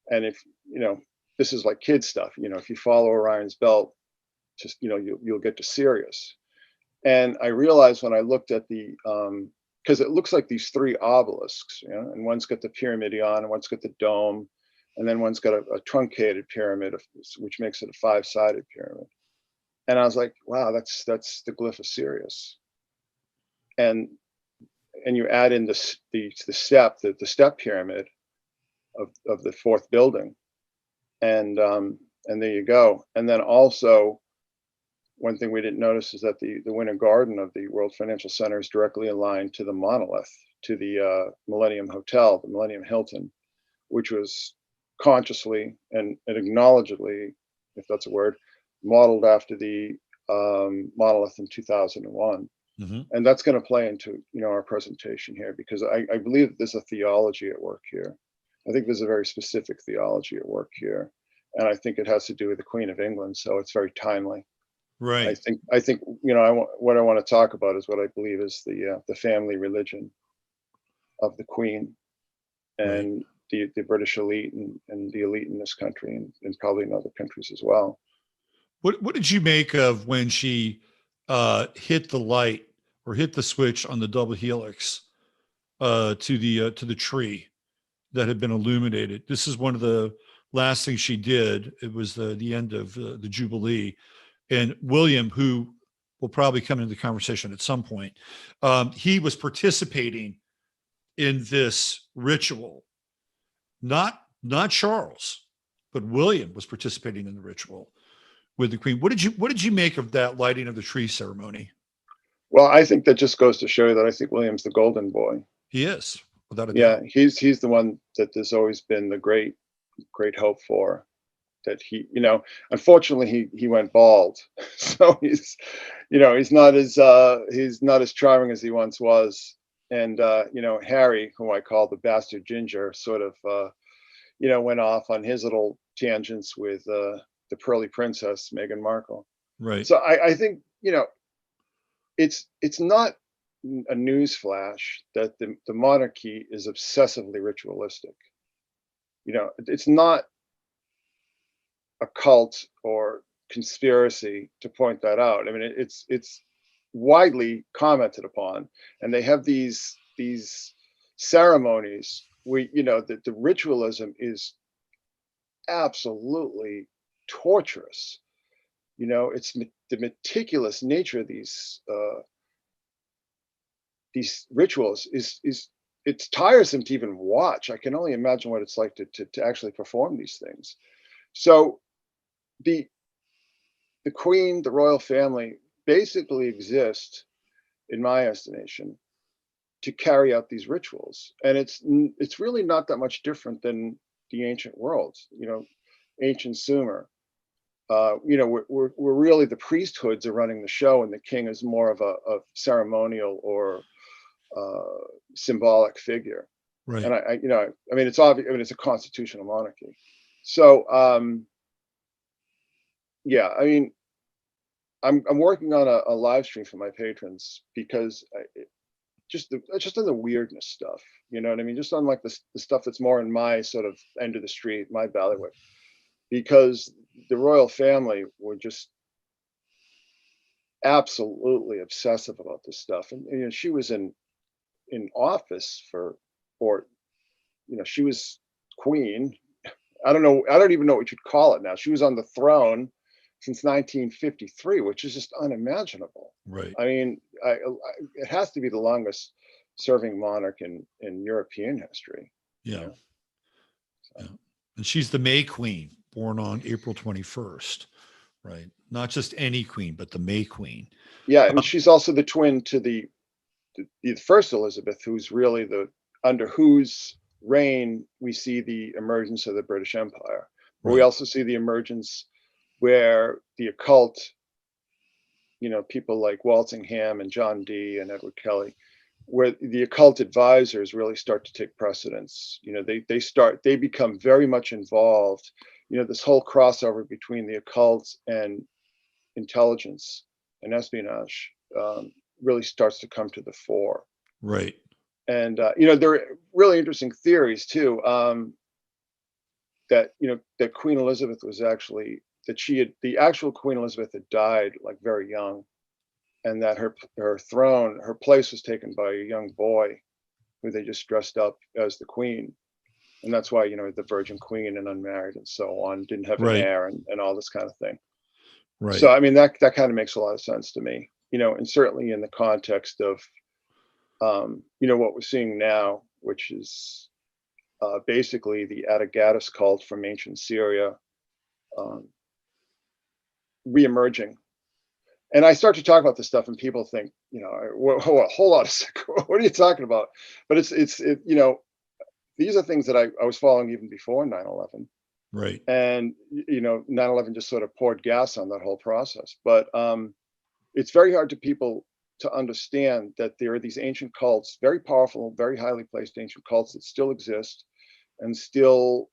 And if, this is like kid stuff, if you follow Orion's belt, just, you'll get to Sirius. And I realized when I looked at the, because it looks like these three obelisks, you know, and one's got the pyramidion, and one's got the dome, and then one's got a truncated pyramid, which makes it a five-sided pyramid. And I was like, wow, that's the glyph of Sirius. And you add in the step pyramid of the fourth building, and there you go. And then also, one thing we didn't notice is that the Winter Garden of the World Financial Center is directly aligned to the monolith, to the Millennium Hotel, the Millennium Hilton, which was consciously and acknowledgedly, if that's a word, modeled after the monolith in 2001. Mm-hmm. And that's going to play into, you know, our presentation here, because I believe that there's a theology at work here. I think there's a very specific theology at work here, and I think it has to do with the Queen of England. So it's very timely. Right. I think you know, what I want to talk about is what I believe is the family religion of the Queen and the British elite and the elite in this country and probably in other countries as well. What did you make of when she hit the light or hit the switch on the double helix to the tree that had been illuminated? This is one of the last things she did. It was the end of the Jubilee. And William, who will probably come into the conversation at some point, he was participating in this ritual. Not Charles, but William was participating in the ritual with the Queen. What did you make of that lighting of the tree ceremony? Well, I think that just goes to show you that I think William's the golden boy. He is, without a Yeah, doubt. he's the one that there's always been the great hope for. That he, you know, unfortunately he went bald, so he's, you know, he's not as charming as he once was. And you know, Harry, who I call the bastard ginger, sort of you know, went off on his little tangents with the pearly princess Meghan Markle. Right. So I think, you know, it's not a news flash that the monarchy is obsessively ritualistic. You know, it's not a cult or conspiracy to point that out. I mean, it's widely commented upon, and they have these ceremonies where, you know, that the ritualism is absolutely torturous. You know, it's the meticulous nature of these rituals is it's tiresome to even watch. I can only imagine what it's like to actually perform these things. So the Queen, the royal family, basically exist, in my estimation, to carry out these rituals, and it's really not that much different than the ancient world. You know, ancient Sumer. You know, we're really, the priesthoods are running the show, and the king is more of a ceremonial or symbolic figure. Right. And I you know, I mean, it's obvious. I mean, it's a constitutional monarchy. So yeah, I mean, I'm working on a live stream for my patrons, because just on the weirdness stuff, you know what I mean? Just on like the stuff that's more in my sort of end of the street, my bailiwick, because the royal family were just absolutely obsessive about this stuff. And you know, she was in office or you know, she was queen. I don't even know what you'd call it now. She was on the throne since 1953, which is just unimaginable. Right. I mean, it has to be the longest serving monarch in European history. Yeah. You know? So. Yeah. And she's the May Queen, born on April 21st, right? Not just any queen, but the May Queen. Yeah, and she's also the twin to the first Elizabeth, who's really under whose reign we see the emergence of the British Empire. But we also see the emergence where the occult, you know, people like Walsingham and John Dee and Edward Kelly, where the occult advisors really start to take precedence. You know, they become very much involved. You know, this whole crossover between the occult and intelligence and espionage really starts to come to the fore. Right. And you know, there are really interesting theories too, that, you know, that Queen Elizabeth was actually, that the actual Queen Elizabeth had died like very young, and that her throne, her place was taken by a young boy who they just dressed up as the queen. And that's why, the Virgin Queen and unmarried and so on, didn't have an heir and all this kind of thing. Right. So, I mean, that kind of makes a lot of sense to me, and certainly in the context of, what we're seeing now, which is basically the Atagatis cult from ancient Syria reemerging. And I start to talk about this stuff and people think, hold on a second, what are you talking about? But it's these are things that I was following even before 9/11. Right. And, 9/11 just sort of poured gas on that whole process. But it's very hard to people to understand that there are these ancient cults, very powerful, very highly placed ancient cults that still exist and still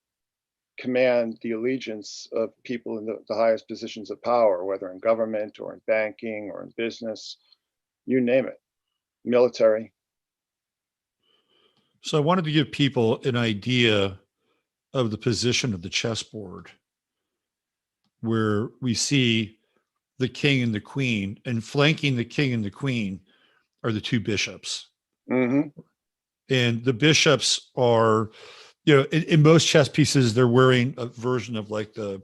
command the allegiance of people in the highest positions of power, whether in government or in banking or in business, you name it, military. So I wanted to give people an idea of the position of the chessboard, where we see the king and the queen, and flanking the king and the queen are the two bishops. Mm-hmm. And the bishops are, in most chess pieces, they're wearing a version of like the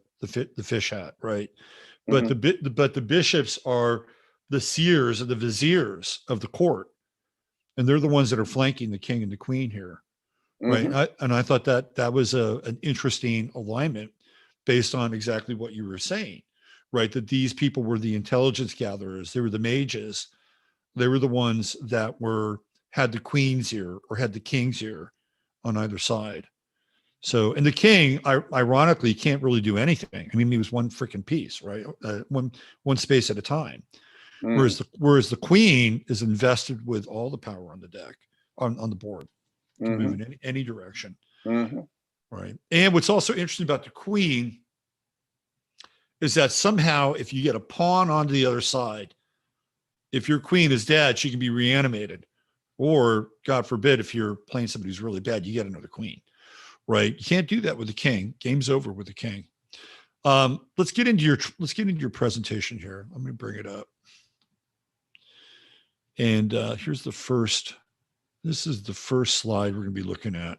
fish hat, right? But Mm-hmm. the bishops are the seers and the viziers of the court, and they're the ones that are flanking the king and the queen here, right? Mm-hmm. And I thought that was an interesting alignment based on exactly what you were saying, right? That these people were the intelligence gatherers, they were the mages, they were the ones that had the queen's ear or had the king's ear on either side. So, and the king, ironically, can't really do anything. I mean, he was one freaking piece, right? One space at a time. Mm-hmm. Whereas the queen is invested with all the power on the deck, on the board, can move in any direction, right? And what's also interesting about the queen is that somehow, if you get a pawn onto the other side, if your queen is dead, she can be reanimated, or God forbid, if you're playing somebody who's really bad, you get another queen. Right, you can't do that with the king. Game's over with the king. Let's get into your presentation here. I'm going to bring it up, and here's the first. This is the first slide we're going to be looking at.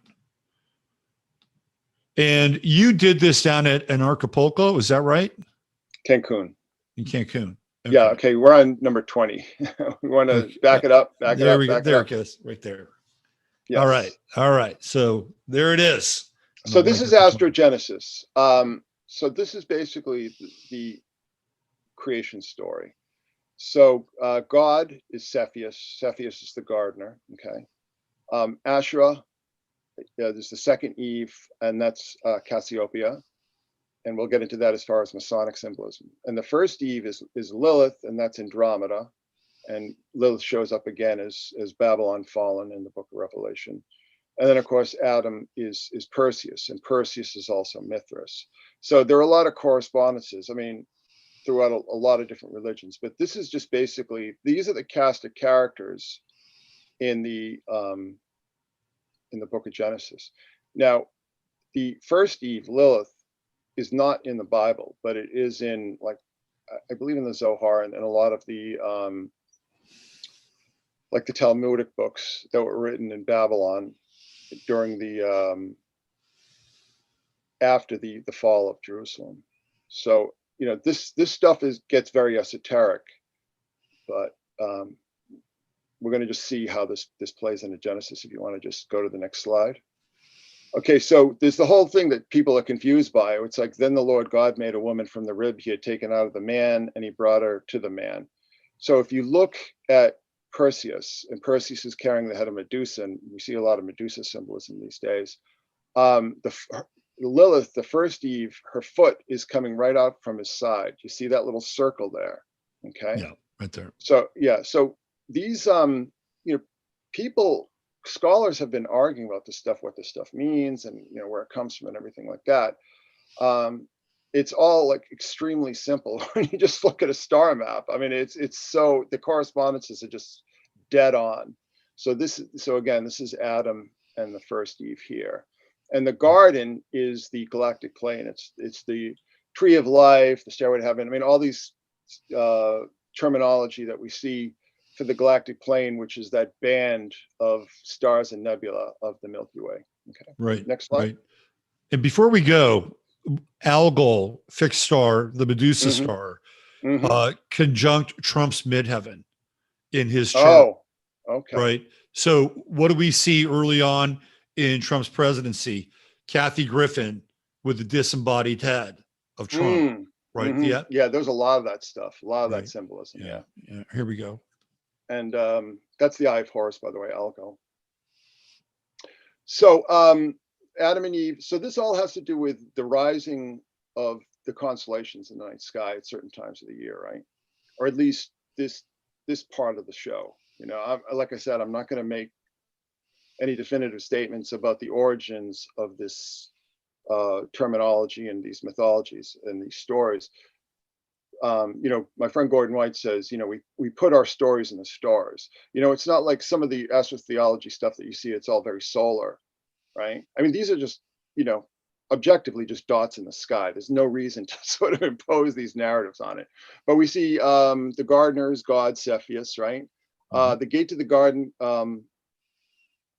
And you did this down at Acapulco, is that right? Cancun. In Cancun. Okay. Yeah. Okay. We're on number 20. We want to back it up. There we go. There it goes. Right there. Yes. All right. So there it is. So this is astrogenesis. So this is basically the creation story. So God is Cepheus. Cepheus is the gardener. Okay. Asherah, there's the second Eve, and that's Cassiopeia. And we'll get into that as far as Masonic symbolism. And the first Eve is Lilith, and that's Andromeda. And Lilith shows up again as Babylon fallen in the book of Revelation. And then, of course, Adam is Perseus, and Perseus is also Mithras. So there are a lot of correspondences, I mean, throughout a lot of different religions. But this is just basically, these are the cast of characters in the book of Genesis. Now, the first Eve, Lilith, is not in the Bible, but it is in, like, I believe in the Zohar and a lot of the like the Talmudic books that were written in Babylon during the after the fall of Jerusalem. So this stuff gets very esoteric, but we're going to just see how this plays into Genesis. If you want to just go to the next slide. Okay, so there's the whole thing that people are confused by. It's like, then the Lord God made a woman from the rib he had taken out of the man, and he brought her to the man. So if you look at Perseus, and Perseus is carrying the head of Medusa, and we see a lot of Medusa symbolism these days. Lilith, the first Eve, her foot is coming right out from his side. You see that little circle there? Okay. Yeah, right there. So yeah, so these people, scholars have been arguing about this stuff, what this stuff means, and where it comes from and everything like that. It's all like extremely simple when you just look at a star map. I mean, it's so, the correspondences are just dead on. So again, this is Adam and the first Eve here. And the garden is the galactic plane. It's the tree of life, the stairway to heaven. I mean, all these terminology that we see for the galactic plane, which is that band of stars and nebula of the Milky Way. Okay. Right. Next slide. Right. And before we go, Algol, fixed star, the Medusa star, conjunct Trump's midheaven in his chart. Oh, okay. Right. So what do we see early on in Trump's presidency? Kathy Griffin with the disembodied head of Trump. Right. Yeah. Yeah, there's a lot of that stuff, a lot of that Right. symbolism. Yeah. Here we go. And that's the Eye of Horus, by the way, Algol. So Adam and Eve, so this all has to do with the rising of the constellations in the night sky at certain times of the year, right? Or at least this part of the show. You know, like I said, I'm not going to make any definitive statements about the origins of this terminology and these mythologies and these stories. You know, my friend Gordon White says, you know, we put our stories in the stars. You know, it's not like some of the astrotheology stuff that you see, it's all very solar, right? I mean, these are just, you know, objectively just dots in the sky. There's no reason to sort of impose these narratives on it. But we see the gardener's god, Cepheus, right? The gate to the garden,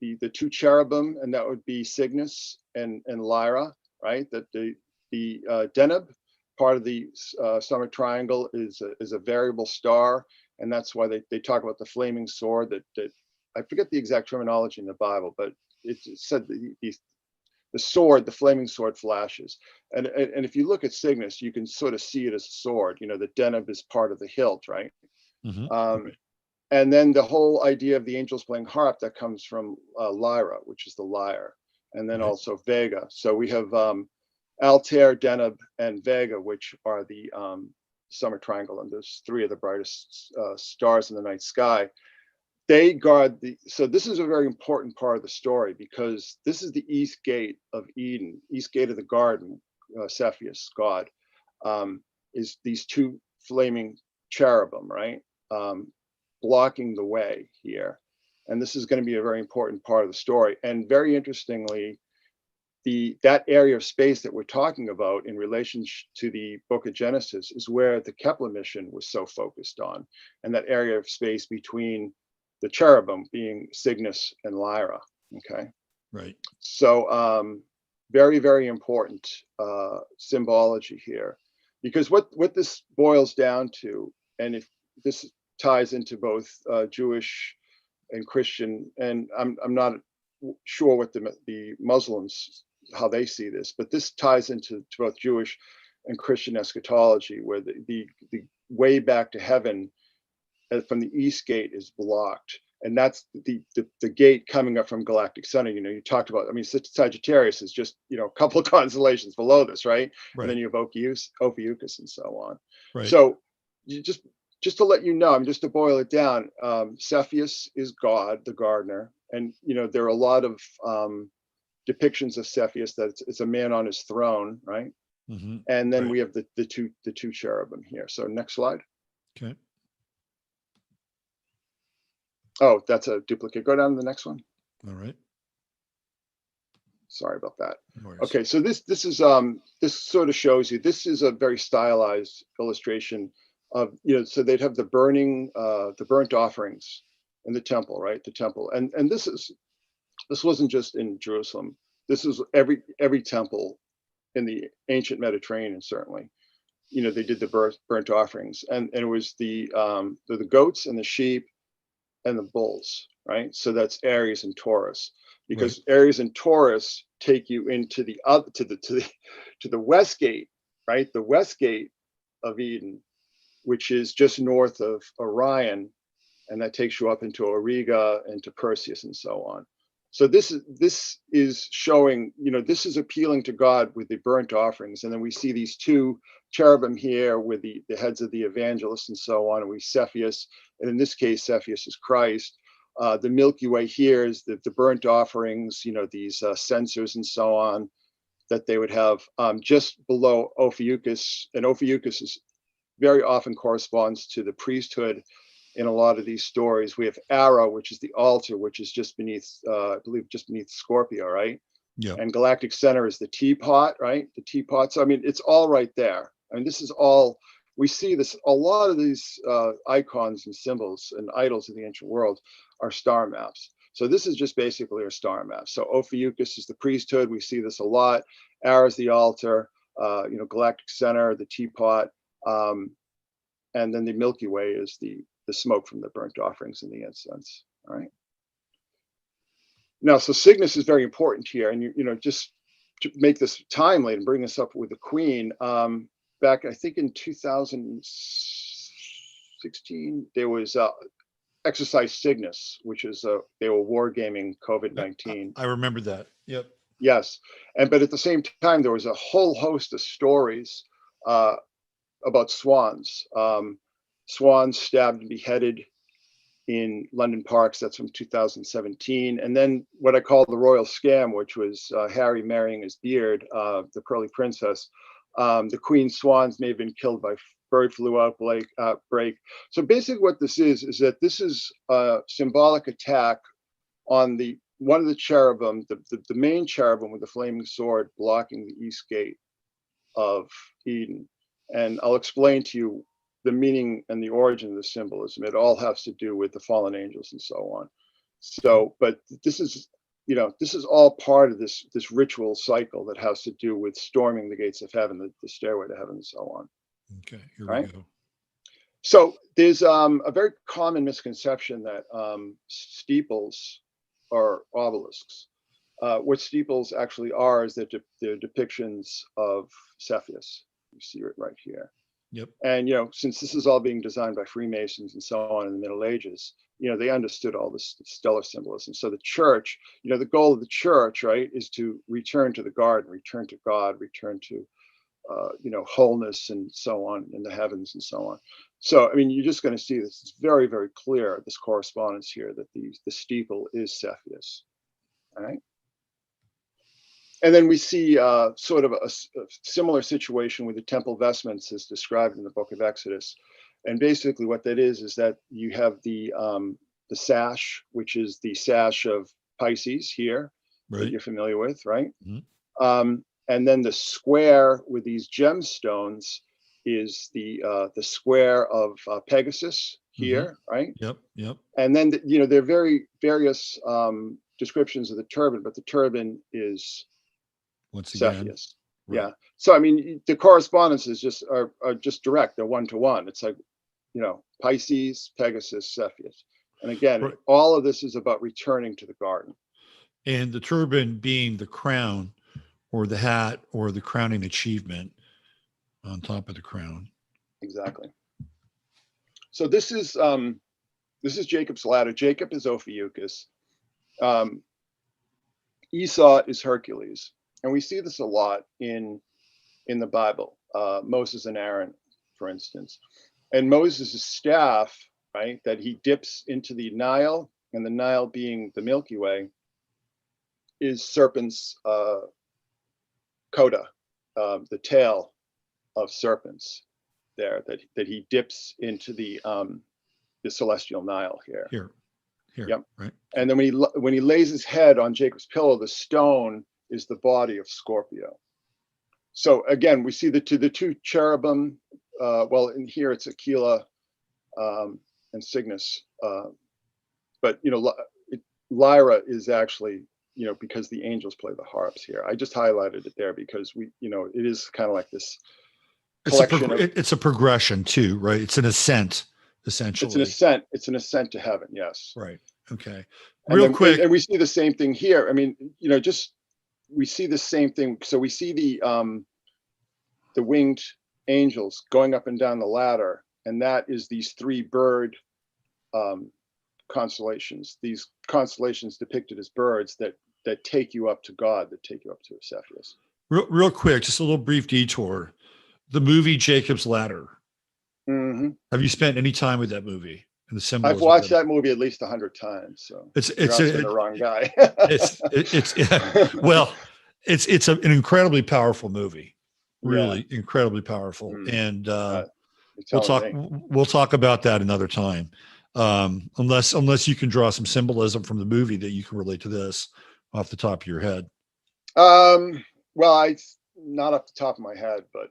the two cherubim, and that would be Cygnus and Lyra, right? That the Deneb, part of the summer triangle, is a variable star, and that's why they talk about the flaming sword. That I forget the exact terminology in the Bible, but it said the sword, the flaming sword, flashes. And if you look at Cygnus, you can sort of see it as a sword. You know, the Deneb is part of the hilt, right? And then the whole idea of the angels playing harp, that comes from Lyra, which is the lyre, and then also Vega. So we have Altair, Deneb, and Vega, which are the summer triangle, and there's three of the brightest stars in the night sky. They guard so this is a very important part of the story, because this is the east gate of Eden, east gate of the garden. Cepheus, God, is these two flaming cherubim, right? Blocking the way here. And this is going to be a very important part of the story. And very interestingly, that area of space that we're talking about in relation to the book of Genesis is where the Kepler mission was so focused on, and that area of space between the cherubim being Cygnus and Lyra. Okay. Right. So very, very important symbology here, because what this boils down to, and if this ties into both Jewish and Christian, and I'm not sure what the Muslims, how they see this, but this ties into both Jewish and Christian eschatology, where the way back to heaven from the east gate is blocked, and that's the gate coming up from galactic center. You know, you talked about, I mean, Sagittarius is just, you know, a couple of constellations below this, right? And then you have Ophiuchus and so on. So you just to let you know, just to boil it down, Cepheus is God, the gardener, and you know there are a lot of depictions of Cepheus that it's a man on his throne, right? And then we have the two cherubim here. So next slide. Okay. Oh, that's a duplicate. Go down to the next one. All right. Sorry about that. Okay, so this is this sort of shows you, this is a very stylized illustration of, you know, so they'd have the burnt offerings in the temple, right? The temple, and this wasn't just in Jerusalem. This is every temple in the ancient Mediterranean, certainly. You know, they did the burnt offerings, and it was the goats and the sheep and the bulls, right? So that's Aries and Taurus, because Aries and Taurus take you into the to the west gate, right? The west gate of Eden, which is just north of Orion, and that takes you up into Auriga and to Perseus and so on. So this is showing, you know, this is appealing to God with the burnt offerings. And then we see these two cherubim here with the heads of the evangelists and so on, and we Cepheus, and in this case, Cepheus is Christ. The Milky Way here is the burnt offerings, you know, these censers and so on, that they would have just below Ophiuchus, and Ophiuchus is very often corresponds to the priesthood in a lot of these stories. We have Ara, which is the altar, which is just beneath, I believe, just beneath Scorpio, right? Yeah. And galactic center is the teapot, right? The teapot. So I mean, it's all right there. I mean, this is all we see this, a lot of these icons and symbols and idols of the ancient world are star maps. So this is just basically a star map. So Ophiuchus is the priesthood. We see this a lot. Ara is the altar, galactic center, the teapot, and then the Milky Way is the smoke from the burnt offerings and the incense. All right. Now, so Cygnus is very important here, and just to make this timely and bring this up with the Queen, back I think in 2016 there was Exercise Cygnus, which is they were wargaming COVID-19. I remember that. Yep. Yes, but at the same time there was a whole host of stories about swans. Swans stabbed and beheaded in London parks. That's from 2017. And then what I call the royal scam, which was Harry marrying his beard, the pearly princess. The queen swans may have been killed by bird flu outbreak. So basically what this is that this is a symbolic attack on one of the cherubim, the main cherubim with the flaming sword blocking the east gate of Eden. And I'll explain to you the meaning and the origin of the symbolism. It all has to do with the fallen angels and so on. So, but this is all part of this ritual cycle that has to do with storming the gates of heaven, the stairway to heaven and so on. Okay, here right? we go. So there's a very common misconception that steeples are obelisks. What steeples actually are is that they're depictions of Cepheus. You see it right here. Yep. And since this is all being designed by Freemasons and so on in the Middle Ages, they understood all this stellar symbolism. So the church, the goal of the church, right, is to return to the garden, return to God, return to wholeness and so on in the heavens and so on. So I mean, you're just going to see this. It's very, very clear, this correspondence here, that the steeple is Cepheus. All right. And then we see sort of a similar situation with the temple vestments as described in the book of Exodus. And basically what that is that you have the sash, which is the sash of Pisces here, right, that you're familiar with, right? Mm-hmm. And then the square with these gemstones is the square of Pegasus here, mm-hmm. right? Yep, yep. And then, there are very various descriptions of the turban, but the turban is once again Cepheus. Right. Yeah. So I mean, the correspondences are just direct. They're one-to-one. It's like, Pisces, Pegasus, Cepheus. And again, right. All of this is about returning to the garden. And the turban being the crown or the hat or the crowning achievement on top of the crown. Exactly. So this is Jacob's ladder. Jacob is Ophiuchus. Esau is Hercules. And we see this a lot in the Bible, Moses and Aaron, for instance. And Moses' staff, right, that he dips into the Nile, and the Nile being the Milky Way, is serpent's coda, the tail of serpents there that he dips into the celestial Nile here. Here, yep. Right. And then when he lays his head on Jacob's pillow, the stone is the body of Scorpio. So again, we see the two cherubim. Well, in here it's Aquila and Cygnus, but Lyra is actually because the angels play the harps here. I just highlighted it there because it is kind of like this. It's a progression too, right? It's an ascent, essentially. It's an ascent to heaven. Yes. Right. Okay. Real quick, and we see the same thing here. I mean, we see the same thing. So we see the winged angels going up and down the ladder, and that is these three bird constellations. These constellations depicted as birds that take you up to God, that take you up to Cepheus. Real quick, just a little brief detour. The movie Jacob's Ladder. Mm-hmm. Have you spent any time with that movie? And the symbolism? I've watched that movie at least 100 times. So it's the wrong guy. it's an incredibly powerful movie. Really incredibly powerful. And we'll talk about that another time. Unless you can draw some symbolism from the movie that you can relate to this off the top of your head. Well, not off the top of my head, but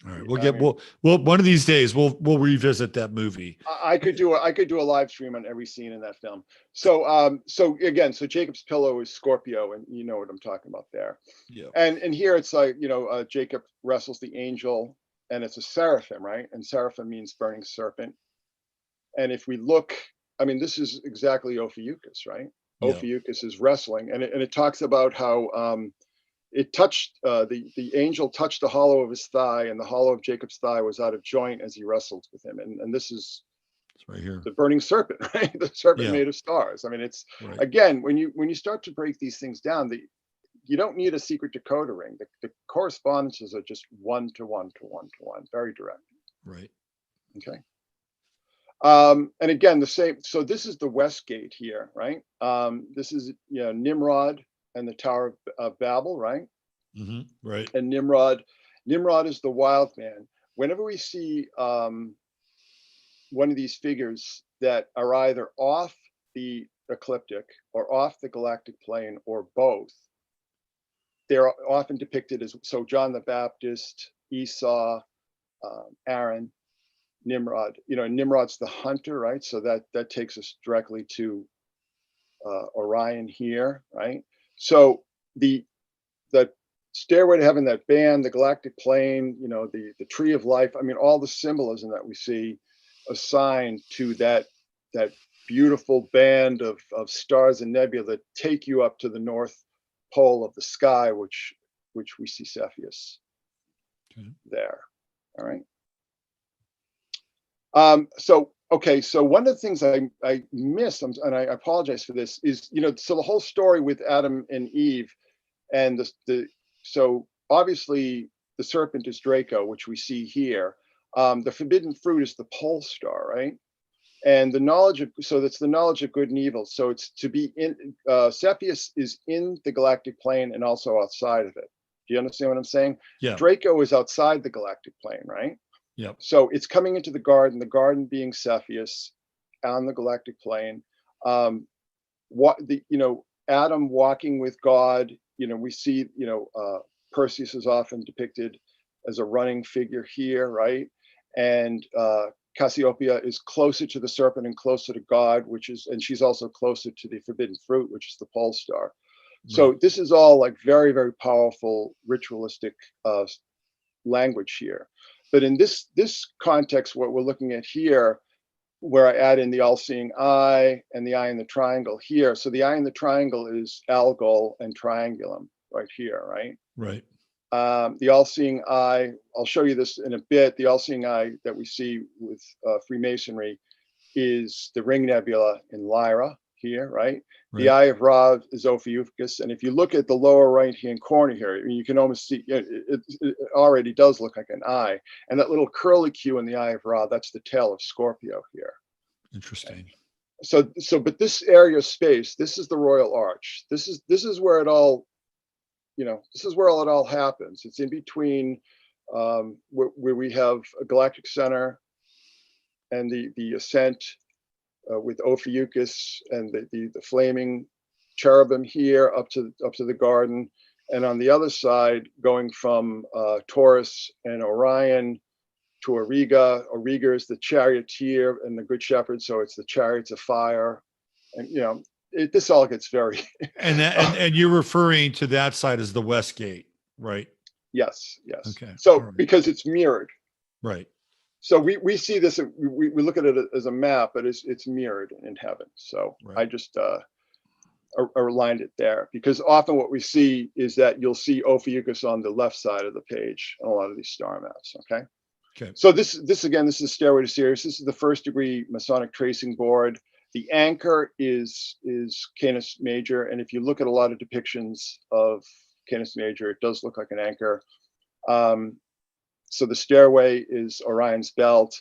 All right. I mean, we'll one of these days we'll revisit that movie. I could do a live stream on every scene in that film. So so Jacob's pillow is Scorpio, and you know what I'm talking about there. Yeah. And here it's like, Jacob wrestles the angel, and it's a seraphim, right? And seraphim means burning serpent. And if we look, I mean, this is exactly Ophiuchus, right? Yeah. Ophiuchus is wrestling, and it talks about how it touched the angel touched the hollow of his thigh, and the hollow of Jacob's thigh was out of joint as he wrestled with him. And this is It's right here. the burning serpent, right? The serpent Yeah. made of stars. I mean, it's Right. again, when you start to break these things down, you don't need a secret decoder ring. The correspondences are just one to one to one to one, very direct. Right. Okay. And again, the same. So this is the West Gate here, right? This is Nimrod and the Tower of Babel, right? Mm-hmm. Right. And Nimrod is the wild man. Whenever we see one of these figures that are either off the ecliptic or off the galactic plane or both, they're often depicted as, so John the Baptist, Esau, Aaron, Nimrod. Nimrod's the hunter, right? So that takes us directly to Orion here, right? So the Stairway to Heaven, that band, the galactic plane, the tree of life. I mean, all the symbolism that we see assigned to that beautiful band of stars and nebula that take you up to the north pole of the sky, which we see Cepheus there. All right. So one of the things I missed, and I apologize for this, is so the whole story with Adam and Eve, and so obviously the serpent is Draco, which we see here. The forbidden fruit is the pole star, right? And that's the knowledge of good and evil. So it's to be in Cepheus is in the galactic plane and also outside of it. Do you understand what I'm saying? Yeah. Draco is outside the galactic plane, right? Yep. So it's coming into the garden being Cepheus on the galactic plane. Adam walking with God, we see, Perseus is often depicted as a running figure here, right? And Cassiopeia is closer to the serpent and closer to God, and she's also closer to the forbidden fruit, which is the pole star. Right. So this is all like very, very powerful ritualistic language here. But in this context, what we're looking at here, where I add in the all-seeing eye and the eye in the triangle here. So the eye in the triangle is Algol and Triangulum right here, right? Right. The all-seeing eye, I'll show you this in a bit. The all-seeing eye that we see with Freemasonry is the Ring Nebula in Lyra here, right? The eye of Ra is Ophiuchus. And if you look at the lower right-hand corner here, you can almost see, it already does look like an eye. And that little curlicue in the eye of Ra, that's the tail of Scorpio here. Interesting. But this area of space, this is the Royal Arch. This is where it all, this is where it all happens. It's in between where we have a galactic center and the ascent with Ophiuchus and the flaming cherubim here up to the garden, and on the other side going from Taurus and Orion to Auriga. Auriga is the charioteer and the good shepherd, so it's the chariots of fire, and this all gets very and you're referring to that side as the West Gate, right? Yes. Okay. So right. Because it's mirrored, right? So we see this, we look at it as a map, but it's mirrored in heaven. So right. I just aligned it there, because often what we see is that you'll see Ophiuchus on the left side of the page on a lot of these star maps. Okay. So this is Stairway to Sirius. This is the first degree Masonic tracing board. The anchor is Canis Major, and if you look at a lot of depictions of Canis Major, it does look like an anchor. So the stairway is Orion's belt.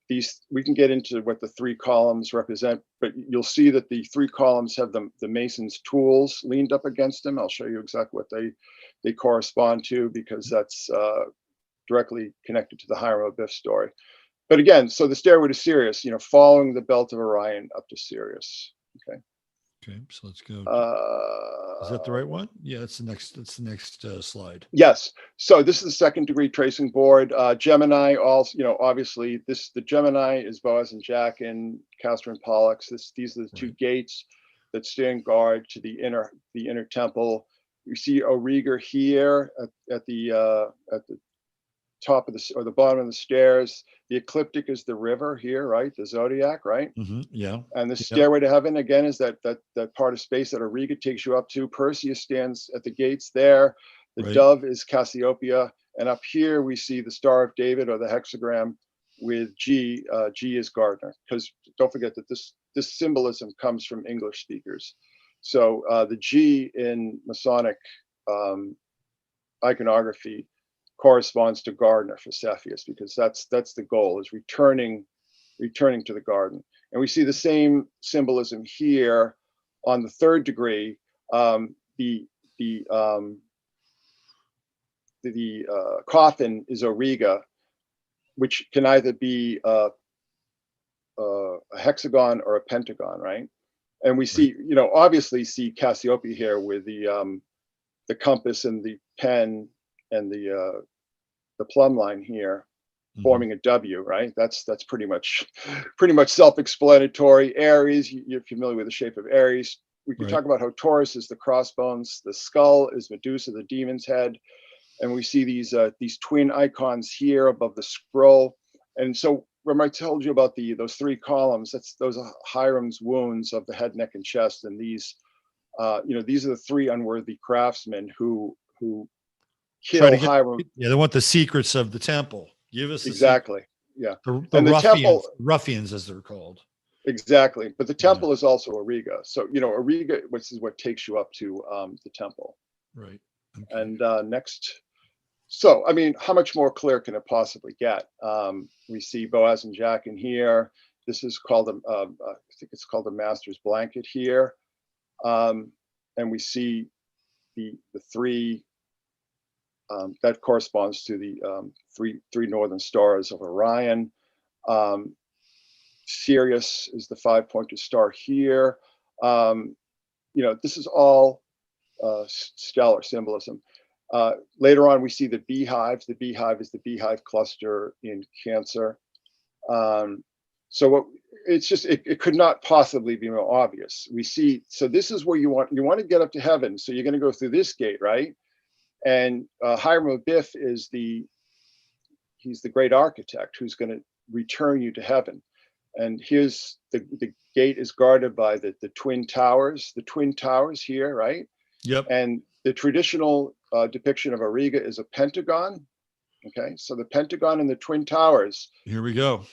We can get into what the three columns represent, but you'll see that the three columns have the mason's tools leaned up against them. I'll show you exactly what they correspond to, because that's directly connected to the Hiram Abiff story. But again, so the Stairway to Sirius, following the belt of Orion up to Sirius. Okay. Okay, so let's go. Is that the Uh, right one? Yeah, that's the next. That's the next slide. yes. So this is the second degree tracing board. Gemini also, obviously the Gemini is Boaz and Jack and Castor and Pollux. These are the two Right. gates that stand guard to the inner temple. You see Auriga here at the top of the bottom of the stairs. The ecliptic is the river here, right? The zodiac, right? Yeah. And the Yep. stairway to heaven again is that part of space that Auriga takes you up to. Perseus stands at the gates there. The Right. dove is Cassiopeia, and up here we see the Star of David or the hexagram with G. G is Gardner, because don't forget that this symbolism comes from English speakers. So the G in Masonic iconography corresponds to Gardner for Cepheus, because that's the goal, is returning to the garden. And we see the same symbolism here on the third degree. The coffin is Auriga, which can either be a hexagon or a pentagon, right? And we see, obviously see Cassiopeia here with the compass and the pen and the plumb line here, forming a W, right? That's pretty much self-explanatory. Aries, you're familiar with the shape of Aries. We can talk about how Taurus is the crossbones, the skull is Medusa, the demon's head, and we see these twin icons here above the scroll. And so remember I told you about those three columns, those are Hiram's wounds of the head, neck, and chest. And these these are the three unworthy craftsmen who kill Hiram. Yeah, they want the secrets of the temple. Give us exactly. Yeah. The and ruffians, the temple, ruffians as they're called. Exactly. But the temple is also Auriga. So, Auriga, which is what takes you up to the temple. Right. Okay. And next. So, I mean, how much more clear can it possibly get? We see Boaz and Jack in here. This is called, I think it's called the Master's Blanket here. And we see the three, that corresponds to the three northern stars of Orion. Sirius is the 5-pointed star here. This is all stellar symbolism. Later on, we see the beehives. The beehive is the beehive cluster in Cancer. So it could not possibly be more obvious. We see, so this is where you want to get up to heaven. So you're going to go through this gate, right? And Hiram Abiff he's the great architect who's going to return you to heaven. And here's the gate is guarded by the twin towers here, right? Yep. And the traditional depiction of Auriga is a pentagon. Okay, so the pentagon and the twin towers. Here we go.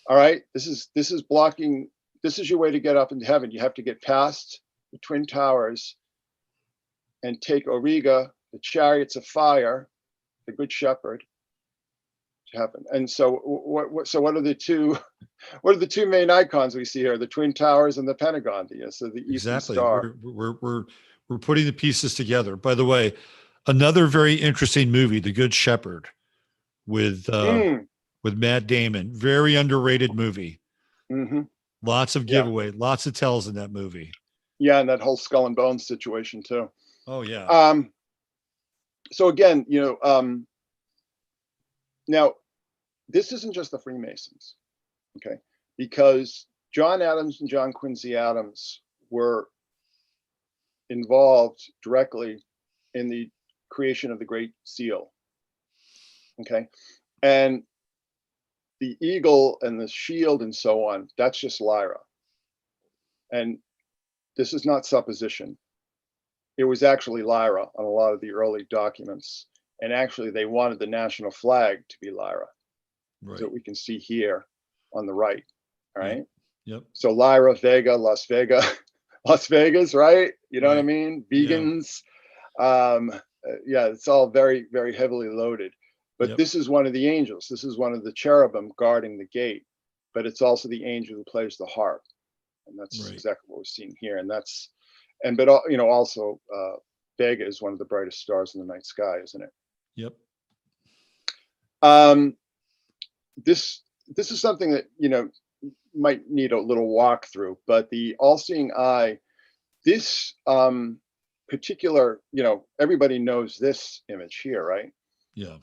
All right, this is blocking. This is your way to get up into heaven. You have to get past the twin towers and take Auriga, the chariots of fire, the good shepherd, to heaven. And so what are the two main icons we see here? The twin towers and the pentagon. So the Eastern Star. We're putting the pieces together. By the way, another very interesting movie, The Good Shepherd, with Matt Damon. Very underrated movie. Mm-hmm. Lots of giveaway, lots of tells in that movie. Yeah, and that whole skull and bones situation too. Oh yeah. So again, now this isn't just the Freemasons, okay? Because John Adams and John Quincy Adams were involved directly in the creation of the Great Seal, okay? And the eagle and the shield and so on, that's just Lyra. And this is not supposition. It was actually Lyra on a lot of the early documents. And actually they wanted the national flag to be Lyra. Right. So we can see here on the right, all right? Yep. So Lyra, Vega, Las Vegas, right? You know what I mean? Vegans. Yeah, it's all very, very heavily loaded. But this is one of the angels. This is one of the cherubim guarding the gate. But it's also the angel who plays the harp. And that's exactly what we're seeing here. And also Vega is one of the brightest stars in the night sky, isn't it? Yep. This is something that might need a little walkthrough, but the all-seeing eye, this particular, everybody knows this image here, right? Yeah.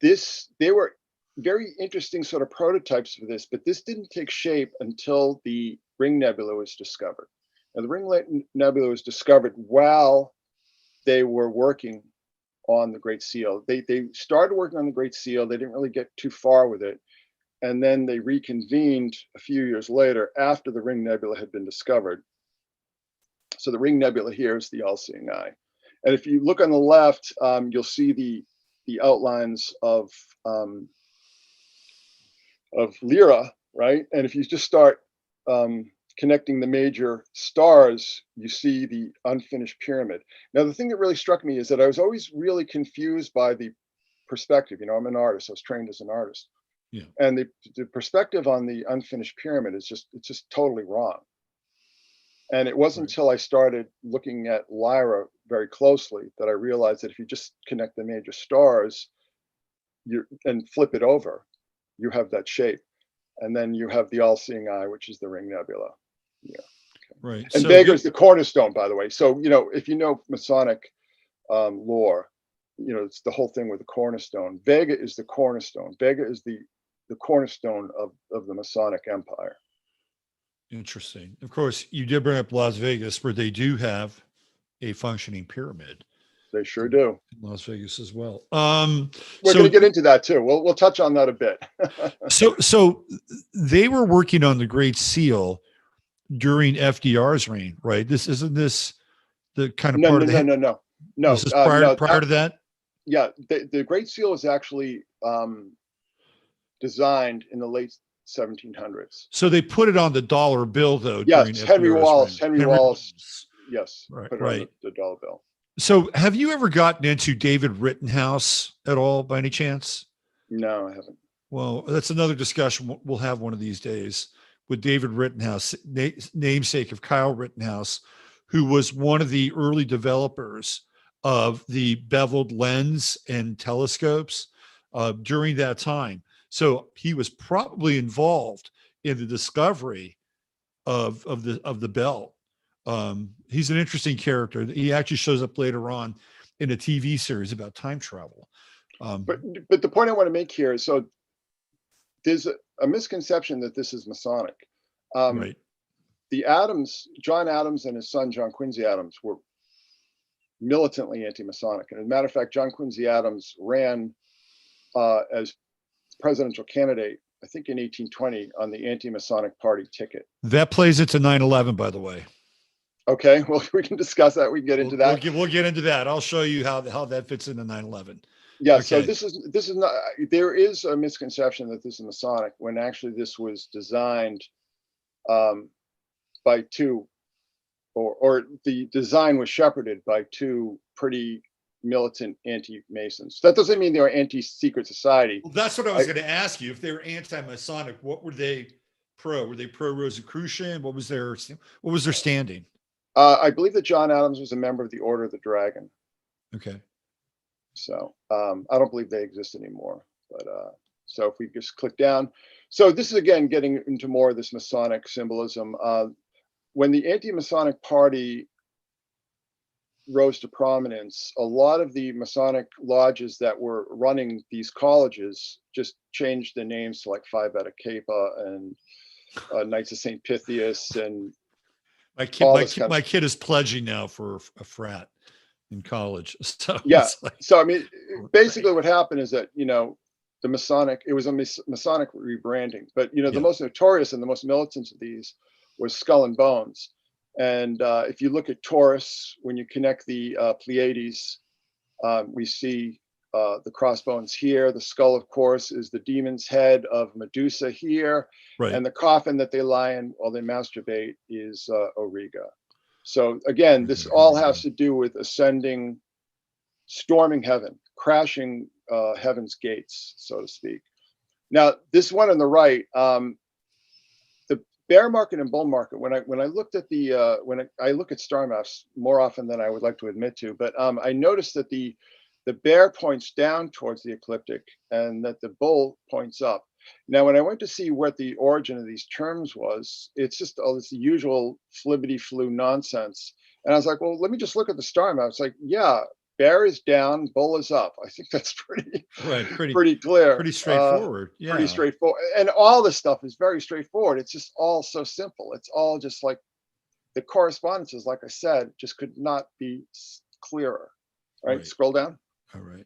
They were very interesting sort of prototypes for this, but this didn't take shape until the Ring Nebula was discovered. Now, the Ring Nebula was discovered while they were working on the Great Seal. They started working on the Great Seal. They didn't really get too far with it. And then they reconvened a few years later after the Ring Nebula had been discovered. So the Ring Nebula here is the all-seeing eye. And if you look on the left, you'll see the outlines of Lyra, right? And if you just start connecting the major stars, you see the unfinished pyramid. Now, the thing that really struck me is that I was always really confused by the perspective. I'm an artist. I was trained as an artist. Yeah. And the perspective on the unfinished pyramid is just totally wrong. And it wasn't until I started looking at Lyra very closely that I realized that if you just connect the major stars and flip it over, you have that shape. And then you have the all-seeing eye, which is the Ring Nebula. Yeah. Okay. Right. And So Vega is the cornerstone, by the way. So, if you know Masonic lore, it's the whole thing with the cornerstone. Vega is the cornerstone. Vega is the cornerstone of the Masonic empire. Interesting. Of course, you did bring up Las Vegas, where they do have a functioning pyramid. They sure do. In Las Vegas as well. We're going to get into that too. We'll touch on that a bit. So they were working on the Great Seal during FDR's reign, right? This isn't this the kind of part of the no. This is prior to that. Yeah, the Great Seal was actually designed in the late 1700s. So they put it on the dollar bill, though. Yes, Henry Wallace. Henry Wallace. Yes, right, put it on the dollar bill. So have you ever gotten into David Rittenhouse at all, by any chance? No, I haven't. Well, that's another discussion we'll have one of these days with David Rittenhouse, namesake of Kyle Rittenhouse, who was one of the early developers of the beveled lens and telescopes during that time. So he was probably involved in the discovery of the belt. He's an interesting character. He actually shows up later on in a TV series about time travel. But the point I want to make here is, so there's a misconception that this is Masonic. Right. The Adams, John Adams and his son, John Quincy Adams, were militantly anti-Masonic. And as a matter of fact, John Quincy Adams ran as presidential candidate, I think in 1820, on the anti-Masonic party ticket. That plays into 9/11, by the way. Okay, well, we can discuss that. We can get into that. We'll get into that. I'll show you how that fits into 9/11. Yeah, okay. So this is not, there is a misconception that this is Masonic, when actually this was designed by two, or the design was shepherded by two pretty militant anti-Masons. That doesn't mean they were anti-secret society. Well, that's what I was going to ask you. If they were anti-Masonic, what were they pro? Were they pro-Rosicrucian? What was their standing? I believe that John Adams was a member of the Order of the Dragon. Okay. So I don't believe they exist anymore. But so if we just click down. So this is, again, getting into more of this Masonic symbolism. When the anti-Masonic party rose to prominence, a lot of the Masonic lodges that were running these colleges just changed their names to like Phi Beta Kappa and Knights of St. Pythias. And my kid is pledging now for a in college. So yeah. So I mean, basically what happened is that, the Masonic, it was a Masonic rebranding, but the most notorious and the most militant of these was Skull and Bones. And if you look at Taurus, when you connect the Pleiades, we see the crossbones here. The skull, of course, is the demon's head of Medusa here. Right. And the coffin that they lie in while they masturbate is Auriga. So again, this all has to do with ascending, storming heaven, crashing heaven's gates, so to speak. Now, this one on the right, the bear market and bull market, when I looked at the I look at star maps more often than I would like to admit to, but I noticed that the bear points down towards the ecliptic and that the bull points up. Now, when I went to see what the origin of these terms was, it's just all this usual flibbity flu nonsense. And I was like, well, let me just look at the star map. It's like, yeah, bear is down, bull is up. I think that's Right. pretty clear. Pretty straightforward. Yeah. Pretty straightforward. And all this stuff is very straightforward. It's just all so simple. It's all just like the correspondences, like I said, just could not be clearer. Right? Scroll down. All right.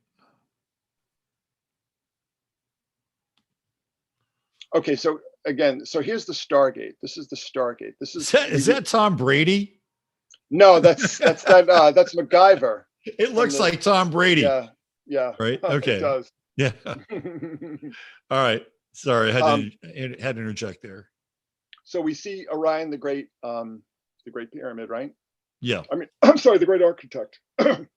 Okay, so again, so here's the Stargate. This is the Stargate. This Is that Tom Brady? No, that's MacGyver. It looks like Tom Brady. Yeah. Right. Okay. It does. Yeah. All right. Sorry, I had to interject there. So we see Orion, the Great Pyramid, right? Yeah. I mean, I'm sorry, the Great Architect. The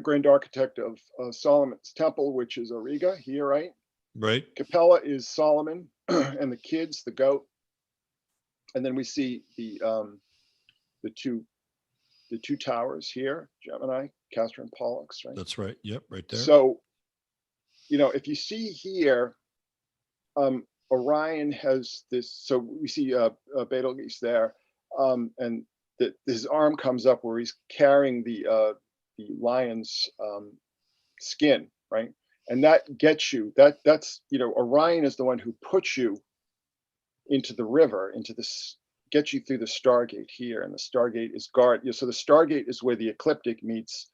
Grand Architect of Solomon's Temple, which is Auriga here, right? Right. Capella is Solomon and the kids, the goat. And then we see the two towers here, Gemini, Castor and Pollux, right? That's right. Yep, right there. So, if you see here, Orion has this, so we see Betelgeuse there, and his arm comes up where he's carrying the lion's skin, right? And that gets you, that's Orion is the one who puts you into the river, into this, gets you through the Stargate here, and the Stargate is so the Stargate is where the ecliptic meets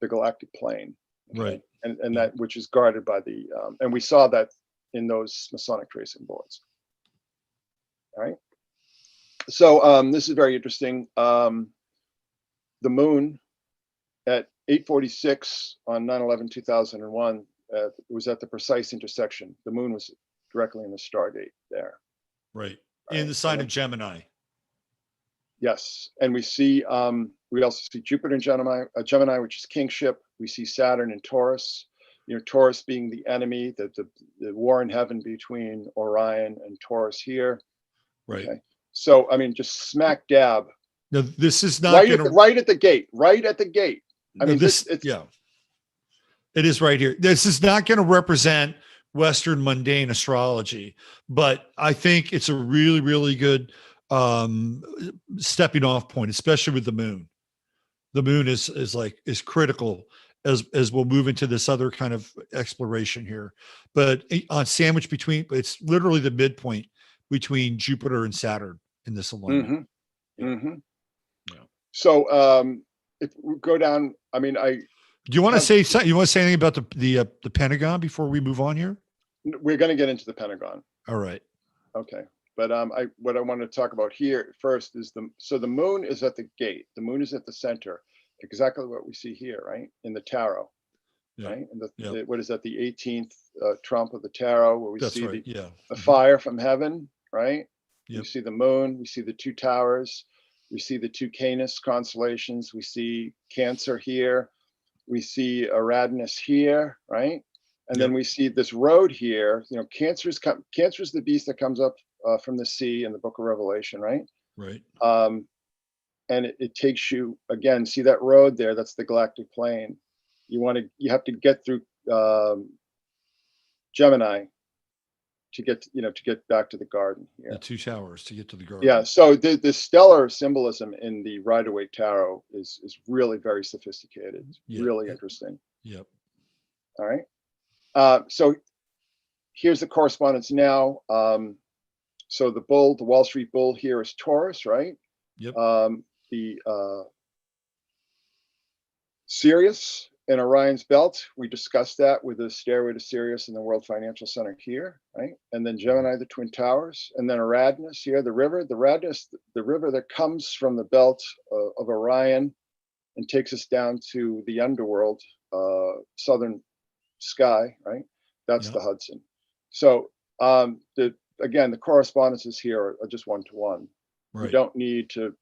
the galactic plane, okay? Right? And that which is guarded by the and we saw that in those Masonic tracing boards. All right. So this is very interesting. The moon at 8:46 on 9/11/2001 was at the precise intersection. The moon was directly in the Stargate there. Right. In the sign of Gemini. Yes, and we see we also see Jupiter in Gemini, which is kingship. We see Saturn in Taurus. Taurus being the enemy, the war in heaven between Orion and Taurus here. Right. Okay. So I mean, just smack dab. No, this is not right at the gate. Right at the gate. I mean, yeah. It is right here. This is not going to represent Western mundane astrology, but I think it's a really, really good stepping off point, especially with the moon. The moon is critical as we'll move into this other kind of exploration here. But on sandwich between, it's literally the midpoint between Jupiter and Saturn in this alignment. Mm-hmm. Mm-hmm. Yeah. So if we go down, I mean, do you want to say something? You want to say anything about the Pentagon before we move on here? We're going to get into the Pentagon. All right. Okay. But what I want to talk about here first is the moon is at the gate. The moon is at the center, exactly what we see here, right? In the tarot, right? And what is that? The 18th trump of the tarot, where we see the fire from heaven, right? Yep. We see the moon. We see the two towers. We see the two Canis constellations. We see Cancer here. We see Uranus here, right? And then we see this road here. Cancer is the beast that comes up from the sea in the book of Revelation, right? Right. And it takes you, again, see that road there? That's the galactic plane. You have to get through Gemini to get back to the garden here. The two towers to get to the garden. Yeah. So the stellar symbolism in the Rider-Waite Tarot is really very sophisticated. It's really interesting. Yep. All right. So here's the correspondence now. So the Wall Street bull here is Taurus, right? Yep. The Sirius in Orion's belt, we discussed that with the Stairway to Sirius in the World Financial Center here, right? And then Gemini, the Twin Towers, and then Uranus here, the river. The Uranus, the river that comes from the belt of Orion and takes us down to the underworld, southern sky, right? That's the Hudson. So the correspondences here are just one-to-one. Right. You don't need to,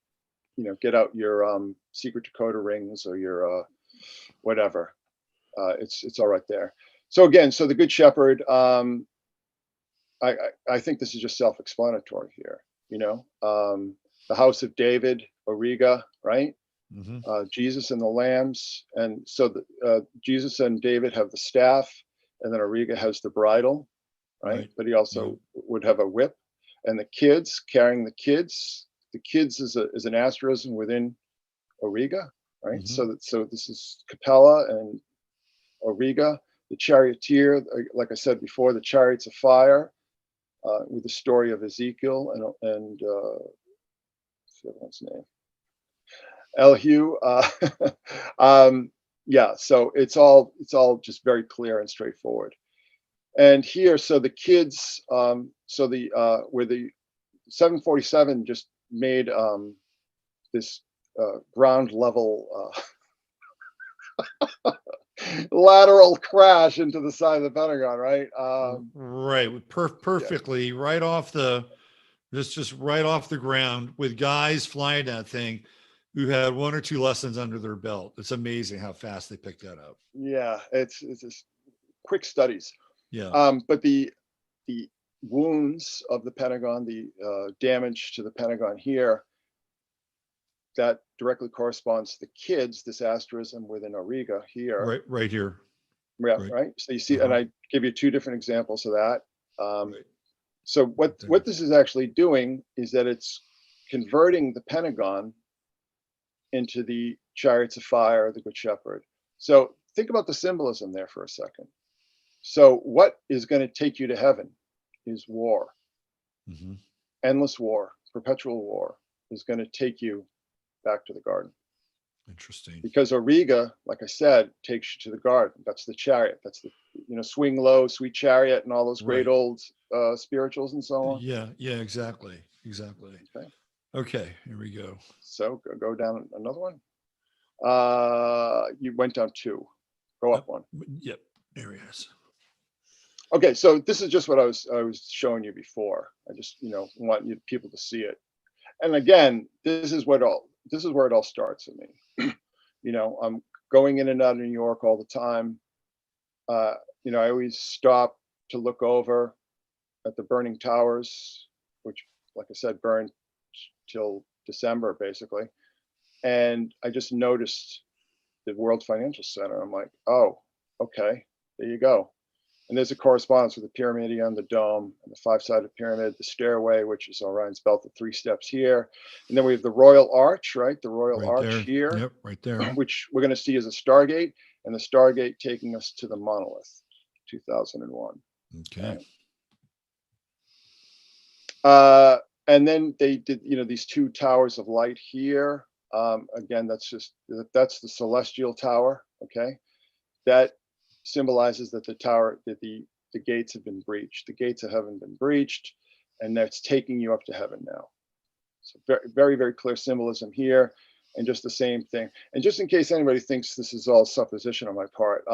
get out your secret decoder rings or your whatever. It's all right there. So again, the Good Shepherd. I think this is just self-explanatory here. The House of David, Auriga, right? Mm-hmm. Jesus and the lambs, and so Jesus and David have the staff, and then Auriga has the bridle, right? But he also would have a whip, and the kids carrying the the kids is an asterism within Auriga, right? Mm-hmm. So this is Capella and Auriga. The charioteer, like I said before, the chariots of fire, with the story of Ezekiel and what's the other one's name? Elihu. Yeah, so it's all just very clear and straightforward. And here, so the kids, so the where the 747 just made this ground level lateral crash into the side of the Pentagon, right? Right, perfectly right off the just right off the ground with guys flying that thing who had 1 or 2 lessons under their belt. It's amazing how fast they picked that up. Yeah, it's just quick studies. Yeah. But the wounds of the Pentagon, the damage to the Pentagon here, that directly corresponds to the kids, this asterism within Auriga here. Right here. Yeah, right. So you see, and I give you 2 different examples of that. Right. So what this is actually doing is that it's converting the Pentagon into the chariots of fire, the Good Shepherd. So think about the symbolism there for a second. So what is going to take you to heaven is war. Mm-hmm. Endless war, perpetual war is going to take you back to the garden. Interesting. Because Auriga, like I said, takes you to the garden. That's the chariot. That's the, swing low, sweet chariot, and all those great old spirituals and so on. Yeah, exactly. Okay, here we go. So go down another one. You went down 2. Go up 1. Yep, there he is. Okay, so this is just what I was showing you before. I just want you people to see it. And again, this is where it all starts with me. I'm going in and out of New York all the time. I always stop to look over at the burning towers, which, like I said, burned till December basically. And I just noticed the World Financial Center. I'm like, oh, okay, there you go. And there's a correspondence with the Pyramidion, the dome, and the 5-sided pyramid, the stairway, which is Orion's belt, the 3 steps here. And then we have the Royal Arch, right? The Royal Arch there. Here. Yep, right there. Which we're going to see as a Stargate, and the Stargate taking us to the monolith, 2001. Okay. Right? And then they did, these 2 towers of light here. Again, that's the celestial tower, okay? That symbolizes that the gates have been breached. The gates of heaven have been breached, and that's taking you up to heaven now. So very, very, very clear symbolism here, and just the same thing. And just in case anybody thinks this is all supposition on my part,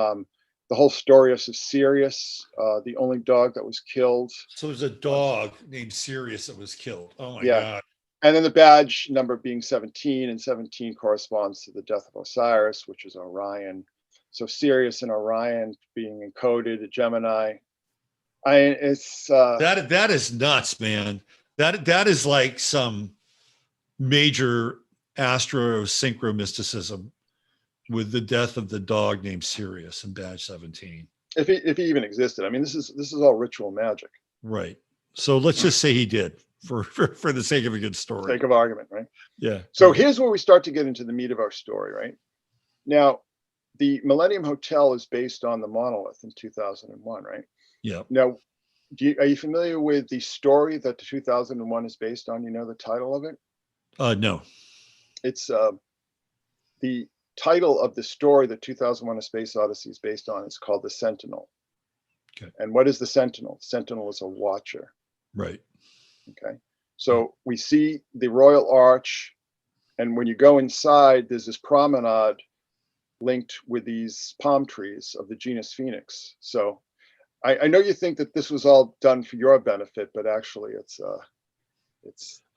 the whole story of Sirius, the only dog that was killed. So there's a dog named Sirius that was killed. Oh my God. And then the badge number being 17, and 17 corresponds to the death of Osiris, which is Orion. So Sirius and Orion being encoded, a Gemini. It's that is nuts, man. That is like some major astro synchromysticism with the death of the dog named Sirius and badge 17. If he even existed. I mean, this is all ritual magic. Right. So let's just say he did for the sake of a good story. Sake of argument, right? Yeah. So here's where we start to get into the meat of our story, right? Now, the Millennium Hotel is based on the monolith in 2001, right? Yeah. Now, are you familiar with the story that the 2001 is based on? You know the title of it? No. It's the title of the story that 2001: A Space Odyssey is based on is called The Sentinel. Okay. And what is the Sentinel? The Sentinel is a watcher. Right. Okay. So we see the Royal Arch, and when you go inside, there's this promenade linked with these palm trees of the genus Phoenix. So I know you think that this was all done for your benefit, but actually it's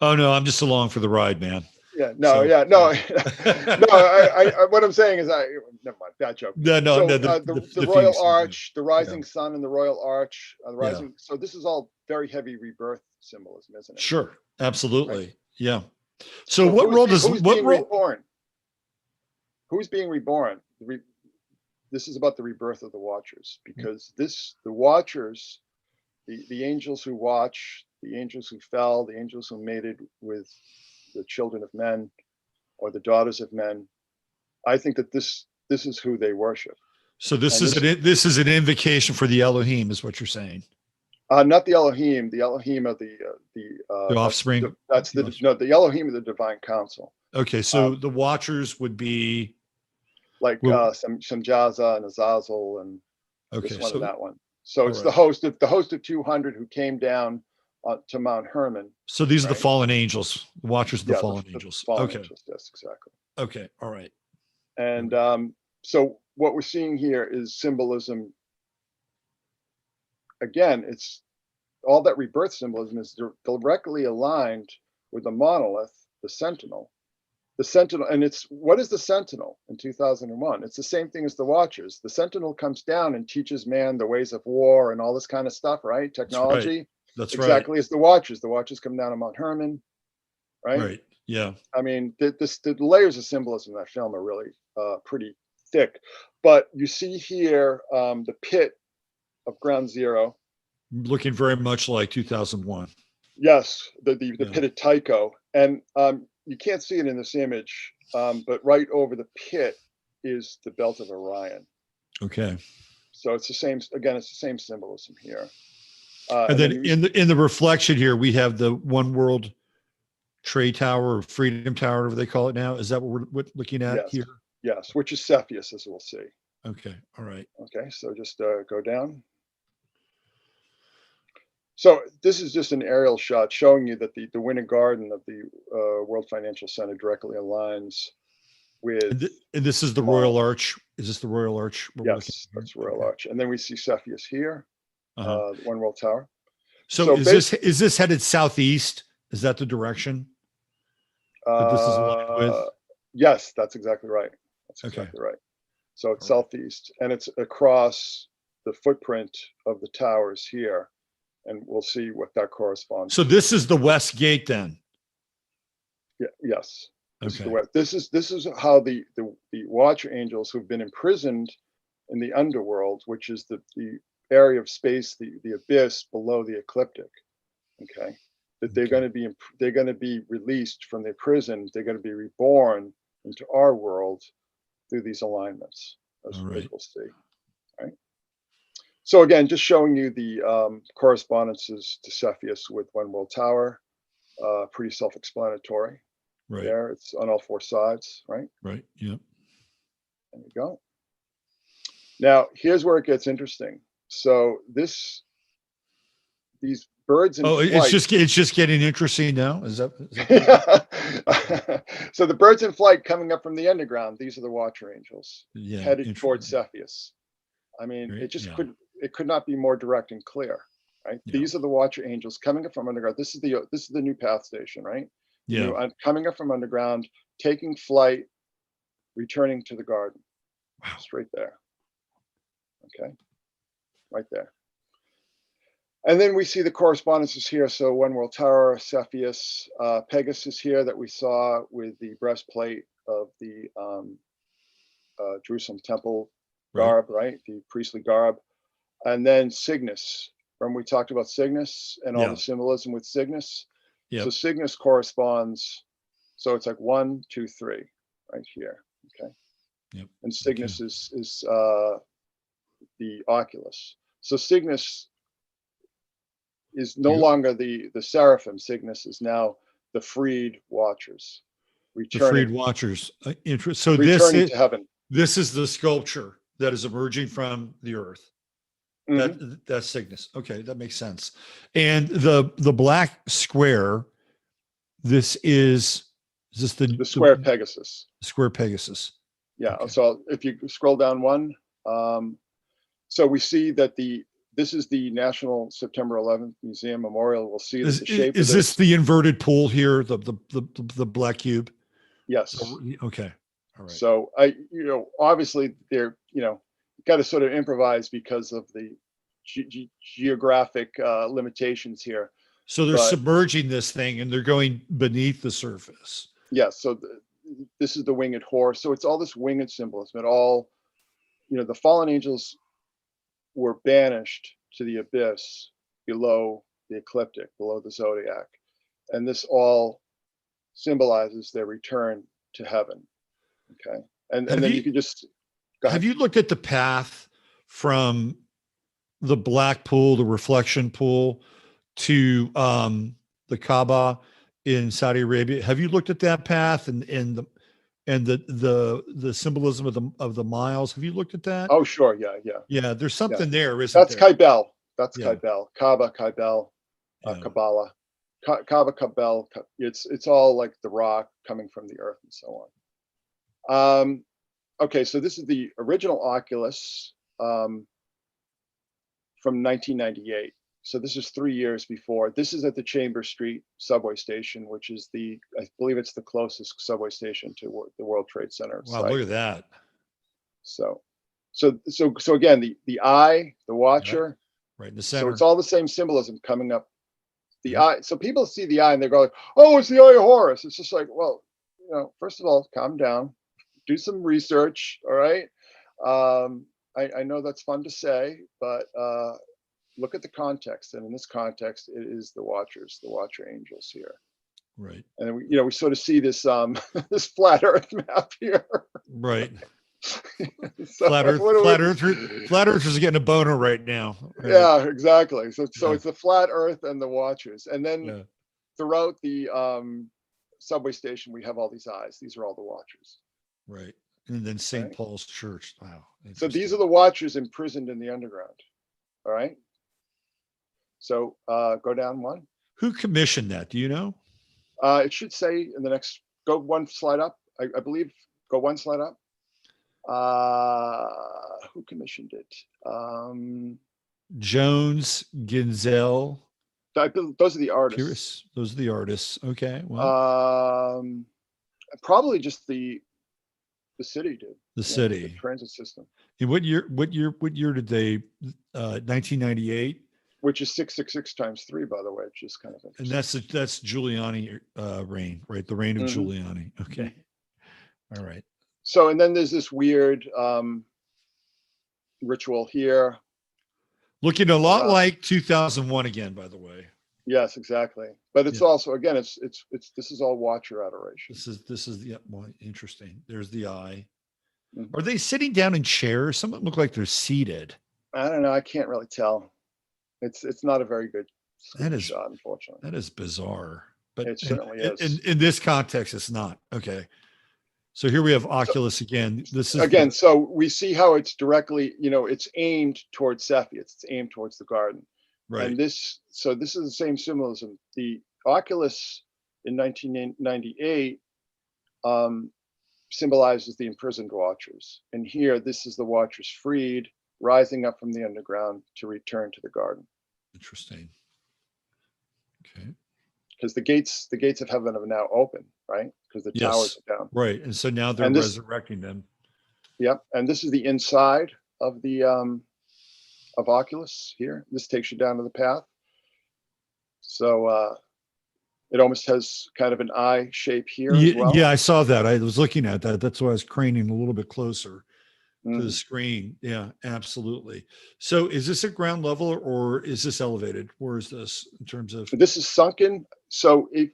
oh no, I'm just along for the ride, man. Yeah, no, what I'm saying is never mind, bad joke. The Royal Arch, the rising sun and the Royal Arch, the rising. So this is all very heavy rebirth symbolism, isn't it? Sure, absolutely. Right? Yeah. So what role does who's being reborn? Who's being reborn? This is about the rebirth of the Watchers, because the Watchers, the angels who watch, the angels who fell, the angels who mated with the children of men or the daughters of men. I think that this is who they worship. So this is an invocation for the Elohim, is what you're saying. Not the Elohim. The Elohim of the offspring. The Elohim of the divine council. Okay, so the watchers would be like some Jaza and Azazel and this one and that one. So it's the host of 200 who came down to Mount Hermon. So these are the fallen angels, the watchers of the fallen angels. Angels, yes, exactly. Okay, all right. And so what we're seeing here is symbolism. Again, it's all that rebirth symbolism is directly aligned with the monolith, the sentinel. The sentinel, and what is the sentinel in 2001? It's the same thing as the watchers. The sentinel comes down and teaches man the ways of war and all this kind of stuff, right? Technology. That's exactly as the watchers. The watchers come down to Mount Hermon, right? Right. Yeah. I mean, the layers of symbolism in that film are really pretty thick. But you see here the pit of Ground Zero, looking very much like 2001. Yes, the pit of Tycho, and you can't see it in this image, but right over the pit is the belt of Orion. Okay. So it's the same. Again, it's the same symbolism here. And then in the reflection here, we have the One World Trade Tower or Freedom Tower, whatever they call it now. Is that what we're looking at here? Yes, which is Cepheus, as we'll see. Okay. All right. Okay. So just go down. So this is just an aerial shot showing you that the Winter Garden of the World Financial Center directly aligns with. And this is the Royal Arch. Is this the Royal Arch? Yes, that's Royal Arch. And then we see Cepheus here, the One World Tower. So is this headed southeast? Is that the direction that this is aligned with? Yes, that's exactly right. That's exactly right. So it's southeast, and it's across the footprint of the towers here. And we'll see what that corresponds to. So this is the West Gate then? Yeah, yes. Okay. This is how the Watcher Angels who've been imprisoned in the underworld, which is the area of space, the abyss below the ecliptic. Okay. That they're going to be released from their prison. They're going to be reborn into our world through these alignments, as we'll see. Right. So again, just showing you the correspondences to Cepheus with One World Tower, pretty self-explanatory. Right there, it's on all four sides, right? Right. Yep. There you go. Now here's where it gets interesting. So these birds in flight, it's just getting interesting now. Is that so the birds in flight coming up from the underground? These are the Watcher Angels headed towards Cepheus. I mean, it could not be more direct and clear, right? Yeah. These are the Watcher Angels coming up from underground. This is the new path station, right? Yeah. Coming up from underground, taking flight, returning to the garden. Wow. Straight there. Okay. Right there. And then we see the correspondences here. So One World Tower, Cepheus, Pegasus here that we saw with the breastplate of the Jerusalem temple garb, right? The priestly garb. And then Cygnus. Remember we talked about Cygnus and all the symbolism with Cygnus? Yep. So Cygnus corresponds. So it's like 1, 2, 3 right here. Okay. Yep. And Cygnus is the oculus. So Cygnus is no longer the seraphim. Cygnus is now the freed watchers. The freed watchers. So returning to heaven. This is the sculpture that is emerging from the earth. Mm-hmm. That's Cygnus. Okay, that makes sense. And the black square, this is this the square Pegasus. Square Pegasus. Yeah. Okay. So if you scroll down one, so we see that this is the National September 11th Museum Memorial. We'll see the shape. Is this the inverted pool here, the black cube? Yes. Okay. All right. So obviously they're, got to sort of improvise because of the geographic limitations here. So they're submerging this thing and they're going beneath the surface. Yes. So this is the winged horse. So it's all this winged symbolism. It all, the fallen angels were banished to the abyss below the ecliptic, below the zodiac. And this all symbolizes their return to heaven. Okay, and then you can just go ahead. Have you looked at the path from the black pool, the reflection pool, to the Kaaba in Saudi Arabia? Have you looked at that path and the symbolism of the miles? Have you looked at that? Oh, sure, yeah. Yeah, there's something there, isn't That's there? Kaibel. That's Yeah. Kaibel. Kaaba, Kaibel, Yeah. Kabbalah. Kaaba, Kabel. It's all like the rock coming from the earth and so on. Okay, so this is the original Oculus from 1998. So this is 3 years before. This is at the Chambers Street subway station, which is I believe it's the closest subway station to the World Trade Center Wow, site. look at that. So again, the eye, the watcher, right in the center. So it's all the same symbolism coming up. The eye. So people see the eye and they go like, "Oh, it's the eye of Horus." It's just like, well, first of all, calm down, do some research. All right. I know that's fun to say, but look at the context. And in this context, it is the watchers, the watcher angels here. Right. And we sort of see this this flat Earth map here. Right. So flat Earthers are getting a boner right now. Right? Yeah, exactly. So it's the flat Earth and the watchers, and then throughout the subway station, we have all these eyes. These are all the watchers. Right. And then St. Paul's Church. Wow. So these are the watchers imprisoned in the underground. All right. So go down one. Who commissioned that? Do you know? It should say in the next, go one slide up. I believe, go one slide up. Who commissioned it? Jones, Ginzel. Those are the artists. Pierce. Those are the artists. Okay. Well, probably just the city did. The city. The transit system. In what year did they? 1998. Which is 666 times 3, by the way, which is kind of interesting. And that's Giuliani reign, right? The reign of Giuliani. Okay. All right. So, and then there's this weird ritual here. Looking a lot like 2001 again, by the way. Yes, exactly. But it's also, again, it's this is all watcher adoration. This is interesting. There's the eye. Are they sitting down in chairs? Some of them look like they're seated. I don't know. I can't really tell. It's not a very good shot, unfortunately. That is bizarre. But it certainly is. In this context, it's not. Okay. So here we have Oculus again. This is again. So we see how it's directly, it's aimed towards Cepheus. It's aimed towards the garden. Right. And this is the same symbolism. The Oculus in 1998 symbolizes the imprisoned watchers. And here, this is the watchers freed, rising up from the underground to return to the garden. Interesting. Okay. Because the gates of heaven are now open, right? Because the towers are down. Right. And so now they're resurrecting them. Yep. And this is the inside of the of Oculus here. This takes you down to the path. So it almost has kind of an eye shape here as well. Yeah, I saw that. I was looking at that. That's why I was craning a little bit closer to the screen. Yeah, absolutely. So is this at ground level or is this elevated? Where is this in terms of? This is sunken. So you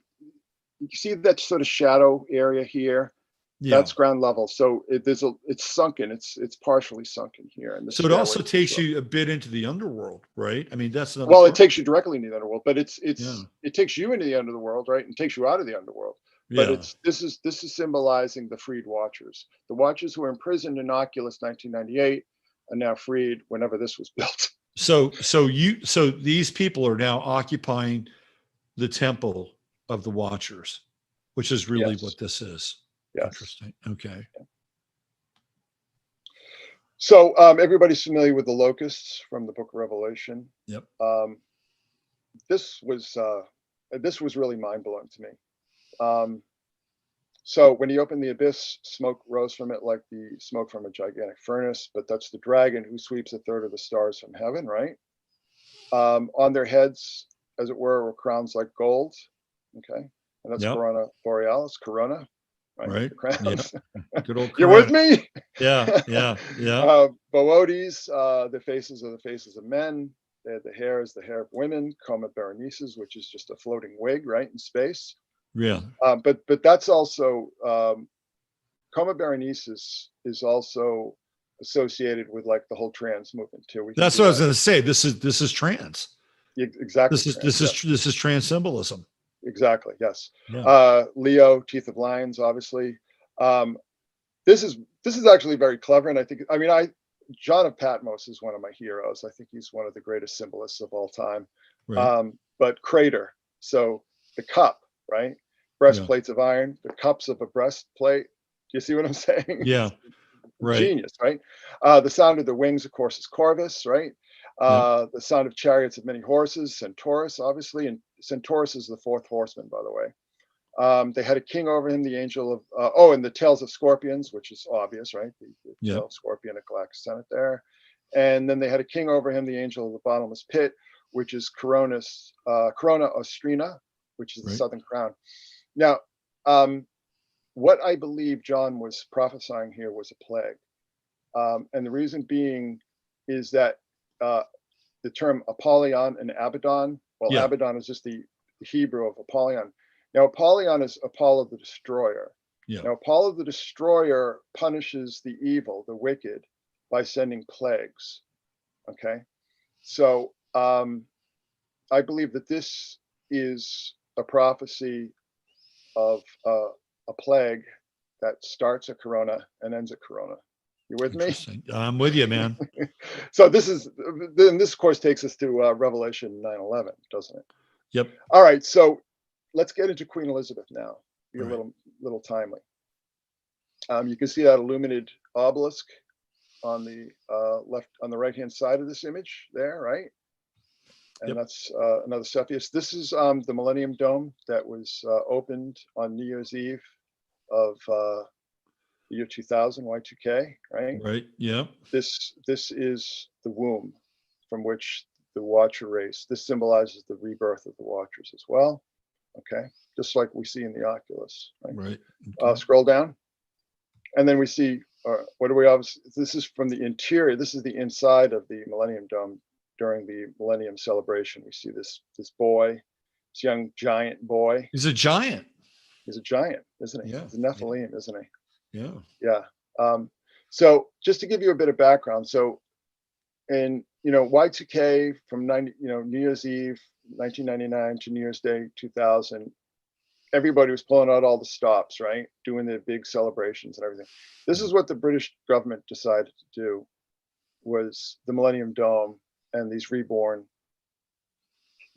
see that sort of shadow area here? Yeah. That's ground level. So it's sunken. It's partially sunken here. And so it also takes you a bit into the underworld, right? I mean, that's well, it takes you directly into the underworld, but it takes you into the underworld, right? And takes you out of the underworld. But this is symbolizing the freed watchers. The watchers who were imprisoned in Oculus 1998 are now freed whenever this was built. So these people are now occupying the temple of the watchers, which is really what this is. Yes. Interesting. Okay. So everybody's familiar with the locusts from the Book of Revelation. Yep. This was really mind blowing to me. So when he opened the abyss, smoke rose from it like the smoke from a gigantic furnace. But that's the dragon who sweeps a third of the stars from heaven, right? On their heads, as it were crowns like gold. Okay, and that's Corona Borealis, Corona. Right. Crowns. Yeah. Good old. You're with me? Yeah. Boötes, the faces are the faces of men. The hair is the hair of women. Coma Berenices, which is just a floating wig, right, in space. Yeah. But that's also Coma Berenices is also associated with like the whole trans movement too. We can That's do what I was that. going to say. This is trans. Exactly. This is trans symbolism. Exactly. Yes. Yeah. Leo, Teeth of Lions, obviously. Um, this is actually very clever, and I mean, John of Patmos is one of my heroes. I think he's one of the greatest symbolists of all time. Right. But crater, so the cup, right? Yeah. Breastplates of iron, the cups of a breastplate. Do you see what I'm saying? Yeah. Right. Genius, right? The sound of the wings, of course, is Corvus, right? Yeah. The sound of chariots of many horses, Centaurus, obviously, and Centaurus is the fourth horseman, by the way. They had a king over him, the angel of, and the tails of scorpions, which is obvious, right? The Yeah. tail of scorpion, a galactic senate there. And then they had a king over him, the angel of the bottomless pit, which is Corona Ostrina, which is the Right. southern crown. Now, what I believe John was prophesying here was a plague. And the reason being is that the term Apollyon and Abaddon, well, Yeah. Abaddon is just the Hebrew of Apollyon. Now, Apollyon is Apollo the Destroyer. Yeah. Now, Apollo the Destroyer punishes the evil, the wicked, by sending plagues. Okay. So I believe that this is a prophecy of a plague that starts at Corona and ends at Corona. You with me? Interesting. I'm with you, man. So this of course takes us to Revelation 9:11, doesn't it? Yep. All right, so let's get into Queen Elizabeth now. Be a Right. little timely. You can see that illuminated obelisk on the right hand side of this image there, right? And Yep. that's another Cepheus. This is the Millennium Dome that was opened on New Year's Eve of the year 2000, Y2K, right? Right. Yeah. This is the womb from which the Watcher race. This symbolizes the rebirth of the Watchers as well. Okay, just like we see in the Oculus. Right. Right. Okay. Scroll down, and then we see what do we obviously? This is from the interior. This is the inside of the Millennium Dome during the Millennium celebration. We see this boy, this young giant boy. He's a giant. He's a giant, isn't he? Yeah. He's a Nephilim, isn't he? Yeah. Yeah. So just to give you a bit of background, so in Y2K from New Year's Eve 1999 to New Year's Day 2000, everybody was pulling out all the stops, right? Doing the big celebrations and everything. This is what the British government decided to do, was the Millennium Dome and these reborn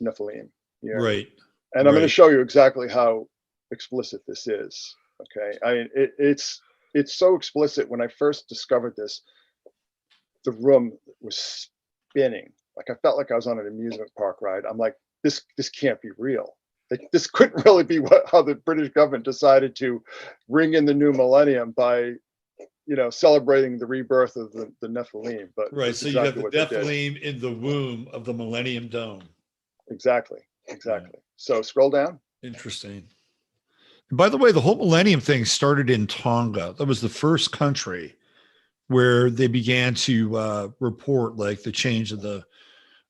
Nephilim here. Right. And I'm going to show you exactly how explicit this is. Okay. I mean, it's so explicit. When I first discovered this, the room was spinning. Like I felt like I was on an amusement park ride. I'm like, this can't be real. Like, this couldn't really be how the British government decided to ring in the new millennium by, celebrating the rebirth of the Nephilim. But right. So exactly you have the Nephilim in the womb of the Millennium Dome. Exactly. Yeah. So scroll down. Interesting. And by the way, the whole Millennium thing started in Tonga. That was the first country where they began to report like the change of the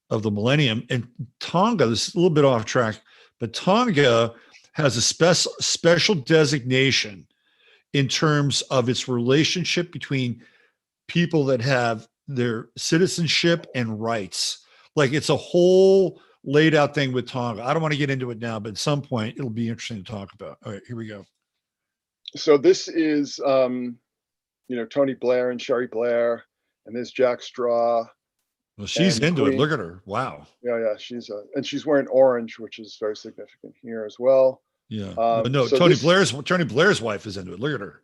millennium. And Tonga, this is a little bit off track, but Tonga has a special designation in terms of its relationship between people that have their citizenship and rights. Like, it's a whole laid out thing with Tonga. I don't want to get into it now, but at some point it'll be interesting to talk about. All right, here we go. So this is Tony Blair and Sherry Blair, and there's Jack Straw. Well, she's into it. Look at her. Wow. Yeah. She's wearing orange, which is very significant here as well. Yeah. No, so Tony Blair's wife is into it. Look at her.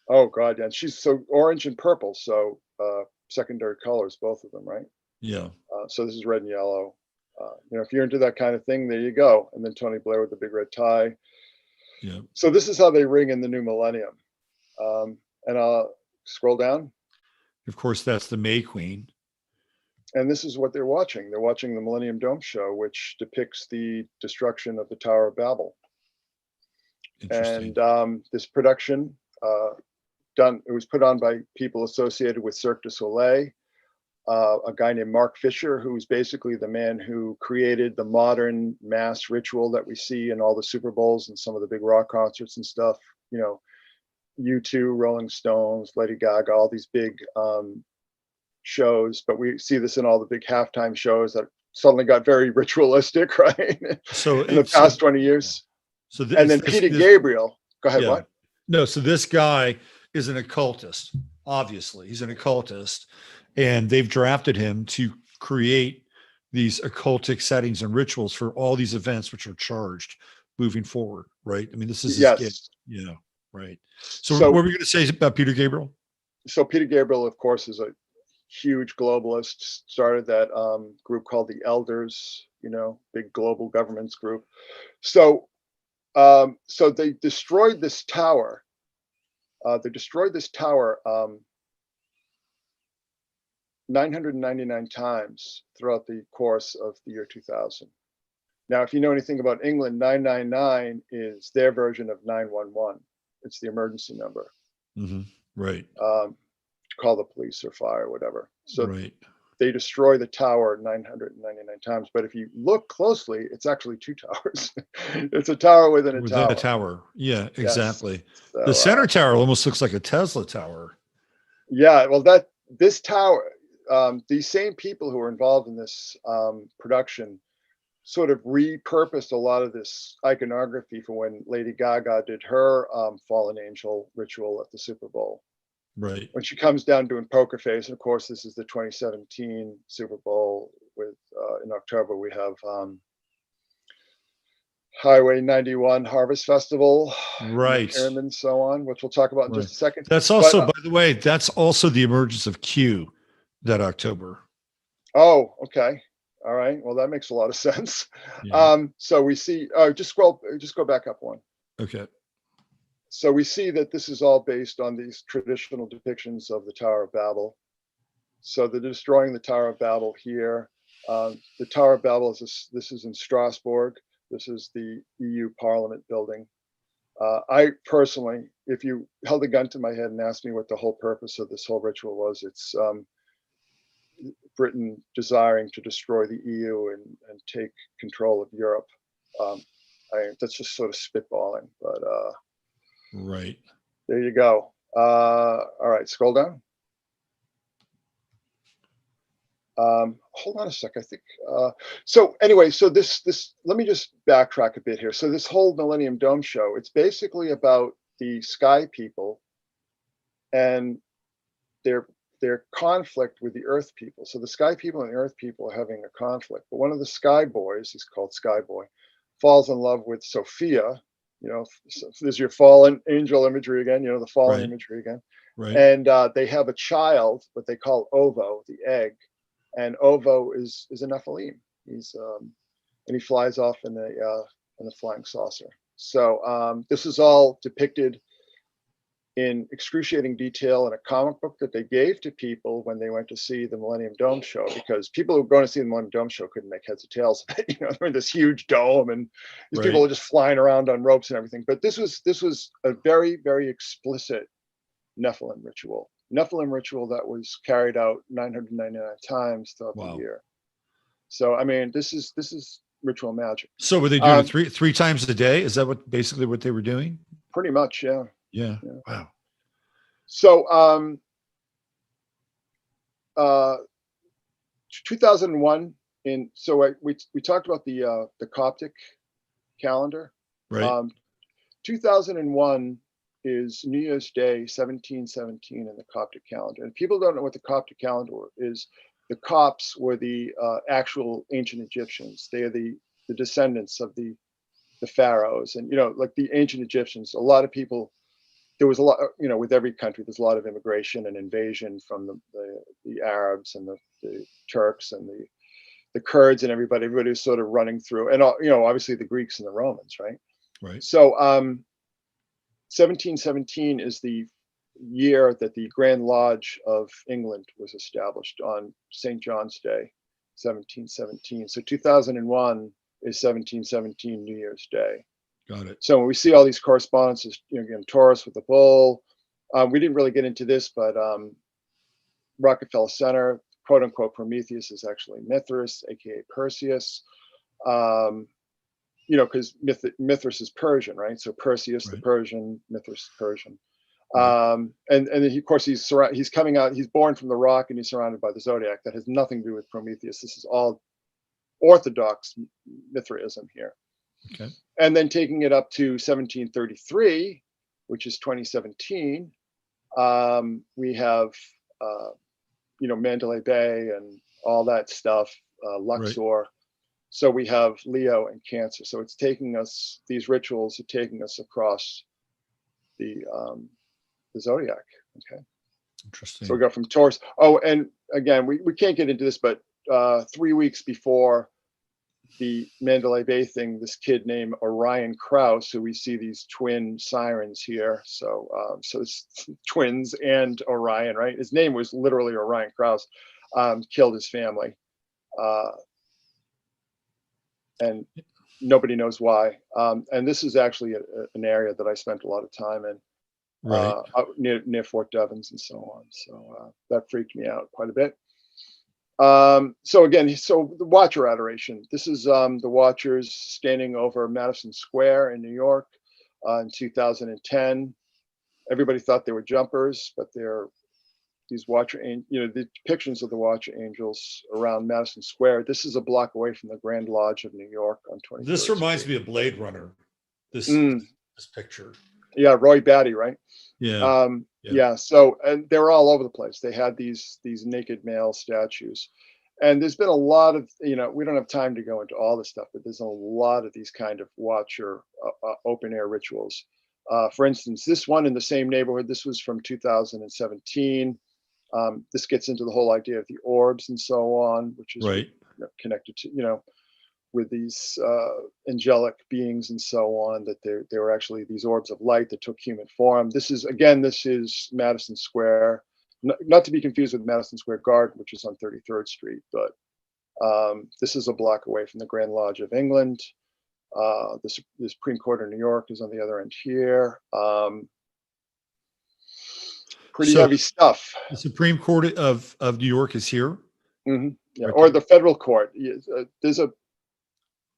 Oh God, yeah. And she's so orange and purple. So secondary colors, both of them, right? Yeah. So this is red and yellow. If you're into that kind of thing, there you go. And then Tony Blair with the big red tie. Yeah. So this is how they ring in the new millennium. And I'll scroll down. Of course, that's the May Queen. And this is what they're watching. They're watching the Millennium Dome show, which depicts the destruction of the Tower of Babel. Interesting. And this production, it was put on by people associated with Cirque du Soleil. a guy named Mark Fisher, who's basically the man who created the modern mass ritual that we see in all the Super Bowls and some of the big rock concerts and stuff. You know, U2, Rolling Stones, Lady Gaga, all these big shows. But we see this in all the big halftime shows that suddenly got very ritualistic, right? So in the past 20 years. So and then Peter Gabriel. Go ahead. What? No. So this guy is an occultist. Obviously, he's an occultist, and they've drafted him to create these occultic settings and rituals for all these events, which are charged moving forward. Right. I mean, this is his gift. Yeah. Right. So what were we going to say about Peter Gabriel? So Peter Gabriel, of course, is a huge globalist. Started that group called the Elders. You know, big global governance group. So they destroyed this tower. 999 times throughout the course of the year 2000. Now, if you know anything about England, 999 is their version of 911. It's the emergency number. Mm-hmm. Right. Call the police or fire or whatever. So right. They destroy the tower 999 times. But if you look closely, it's actually two towers. It's a tower within a tower. Within a tower. Yeah, exactly. Yes. So, the center tower almost looks like a Tesla tower. Yeah, well, this tower, these same people who were involved in this production sort of repurposed a lot of this iconography for when Lady Gaga did her fallen angel ritual at the Super Bowl. Right. When she comes down doing Poker Face, and of course, this is the 2017 Super Bowl with in October, we have Highway 91 Harvest Festival, right, and so on, which we'll talk about in just a second. That's also, by the way, that's also the emergence of Q that October. Oh, okay. All right. Well, that makes a lot of sense. Yeah. So we see, just go back up one. Okay. So we see that this is all based on these traditional depictions of the Tower of Babel. So they're destroying the Tower of Babel here. The Tower of Babel this is in Strasbourg. This is the EU Parliament building. I personally, if you held a gun to my head and asked me what the whole purpose of this whole ritual was, it's Britain desiring to destroy the EU and take control of Europe. That's just sort of spitballing, but right. There you go. All right, scroll down. Hold on a sec. I think so. Anyway, so this let me just backtrack a bit here. So this whole Millennium Dome show, it's basically about the sky people and their conflict with the Earth people. So the sky people and the Earth people are having a conflict. But one of the sky boys, he's called Sky Boy, falls in love with Sophia. You know, so there's your fallen angel imagery again. You know, the fallen imagery again. Right. And they have a child, what they call Ovo, the egg. And Ovo is a Nephilim. He's and he flies off in a flying saucer. So this is all depicted in excruciating detail in a comic book that they gave to people when they went to see the Millennium Dome show, because people who were going to see the Millennium Dome show couldn't make heads or tails of it. You know, they're in this huge dome and these people are just flying around on ropes and everything. But this was a very, very explicit Nephilim ritual that was carried out 999 times throughout the year. So, I mean, this is ritual magic. So were they doing it three times a day? Is that basically what they were doing? Pretty much, yeah. Yeah. Wow. So 2001 we talked about the Coptic calendar. Right. 2001 is New Year's Day 1717 in the Coptic calendar. And people don't know what the Coptic calendar is. The Copts were the actual ancient Egyptians. They are the descendants of the pharaohs, and like the ancient Egyptians. A lot of people. There was a lot, with every country, there's a lot of immigration and invasion from the Arabs and the Turks and the Kurds and everybody. Everybody was sort of running through, and obviously the Greeks and the Romans, right? Right. So 1717 is the year that the Grand Lodge of England was established on St. John's Day, 1717. So 2001 is 1717 New Year's Day. Got it. So when we see all these correspondences, again, Taurus with the bull, we didn't really get into this, but Rockefeller Center, quote unquote Prometheus is actually Mithras, aka Perseus. Because Mithras is Persian, right? So Perseus, the Persian, Mithras, Persian. And then of course he's coming out. He's born from the rock, and he's surrounded by the zodiac. That has nothing to do with Prometheus. This is all Orthodox Mithraism here. Okay. And then taking it up to 1733, which is 2017, we have Mandalay Bay and all that stuff, Luxor. Right. So we have Leo and Cancer. So it's taking us, these rituals are taking us across the zodiac. Okay. Interesting. So we go from Taurus. Oh, and again, we can't get into this, but 3 weeks before the Mandalay Bay thing, this kid named Orion Krause, who we see these twin sirens here. So it's twins and Orion, right? His name was literally Orion Krause, killed his family. And nobody knows why. And this is actually an area that I spent a lot of time in, out near Fort Devens and so on. So that freaked me out quite a bit. So the Watcher adoration. This is the Watchers standing over Madison Square in New York in 2010. Everybody thought they were jumpers, but they're these the depictions of the Watcher angels around Madison Square. This is a block away from the Grand Lodge of New York on 23rd This reminds Street. me of Blade Runner. This picture. Yeah, Roy Batty, right? Yeah. Yeah. So, and they were all over the place. They had these naked male statues, and there's been a lot of, we don't have time to go into all this stuff, but there's a lot of these kind of Watcher open air rituals. For instance, this one in the same neighborhood, this was from 2017. This gets into the whole idea of the orbs and so on, which is connected to, with these angelic beings and so on, that they were actually these orbs of light that took human form. This is Madison Square, not to be confused with Madison Square Garden, which is on 33rd Street, but this is a block away from the Grand Lodge of England. The Supreme Court of New York is on the other end here. Pretty heavy stuff. The Supreme Court of New York is here. Mm-hmm. Yeah, or the federal court. There's a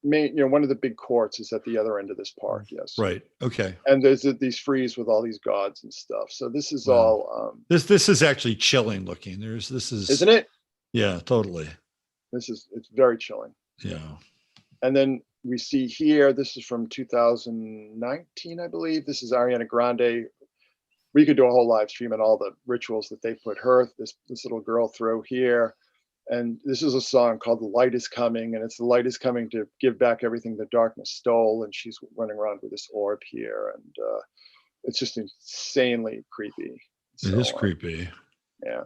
main, one of the big courts is at the other end of this park. Yes. Right. Okay. And there's these frieze with all these gods and stuff. So this is all. This is actually chilling looking. Isn't it? Yeah, totally. It's very chilling. Yeah. And then we see here, this is from 2019, I believe. This is Ariana Grande. We could do a whole live stream on all the rituals that they put this little girl through here. And this is a song called The Light Is Coming, and it's the light is coming to give back everything the darkness stole. And she's running around with this orb here. And it's just insanely creepy. It is creepy. Yeah.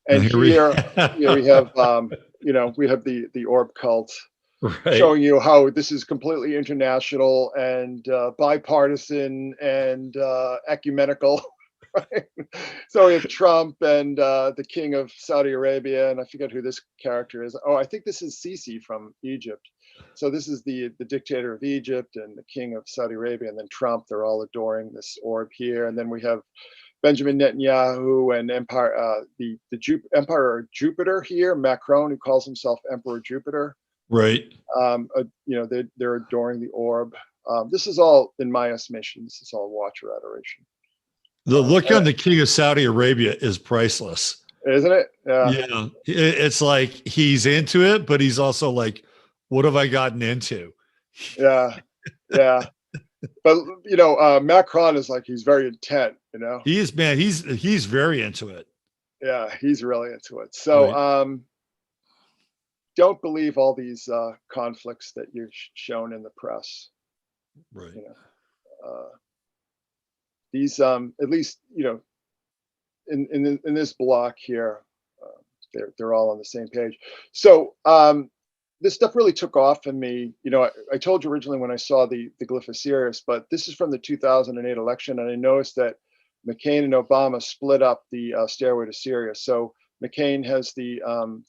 And here we have, we have the orb cult. Right. Showing you how this is completely international and bipartisan and ecumenical. Right? So we have Trump and the king of Saudi Arabia, and I forget who this character is. Oh, I think this is Sisi from Egypt. So this is the dictator of Egypt and the king of Saudi Arabia, and then Trump. They're all adoring this orb here, and then we have Benjamin Netanyahu and Emperor Jupiter here, Macron, who calls himself Emperor Jupiter. Right. They're adoring the orb. This is all, in my estimation, this is all Watcher adoration. The look on the king of Saudi Arabia is priceless, isn't it? Yeah. It's like he's into it, but he's also like, "What have I gotten into?" Yeah. But Macron is like, he's very intent. He is, man. He's very into it. Yeah, he's really into it. So, don't believe all these conflicts that you're shown in the press. Right. These, at least, in this block here, they're all on the same page. So this stuff really took off in me. I told you originally when I saw the glyph of Sirius, but this is from the 2008 election, and I noticed that McCain and Obama split up the Stairway to Sirius. So McCain has the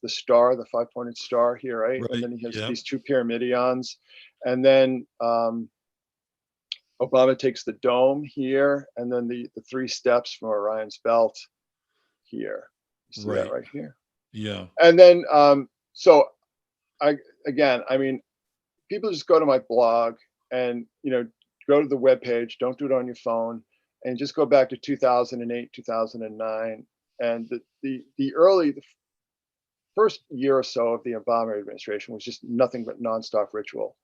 star, the 5-pointed star here, right? And then he has these two pyramidions, and then Obama takes the dome here, and then the 3 steps from Orion's belt here. You see that right here? Yeah. And then, so I mean, people just go to my blog and, go to the webpage, don't do it on your phone, and just go back to 2008, 2009. And the first year or so of the Obama administration was just nothing but nonstop ritual.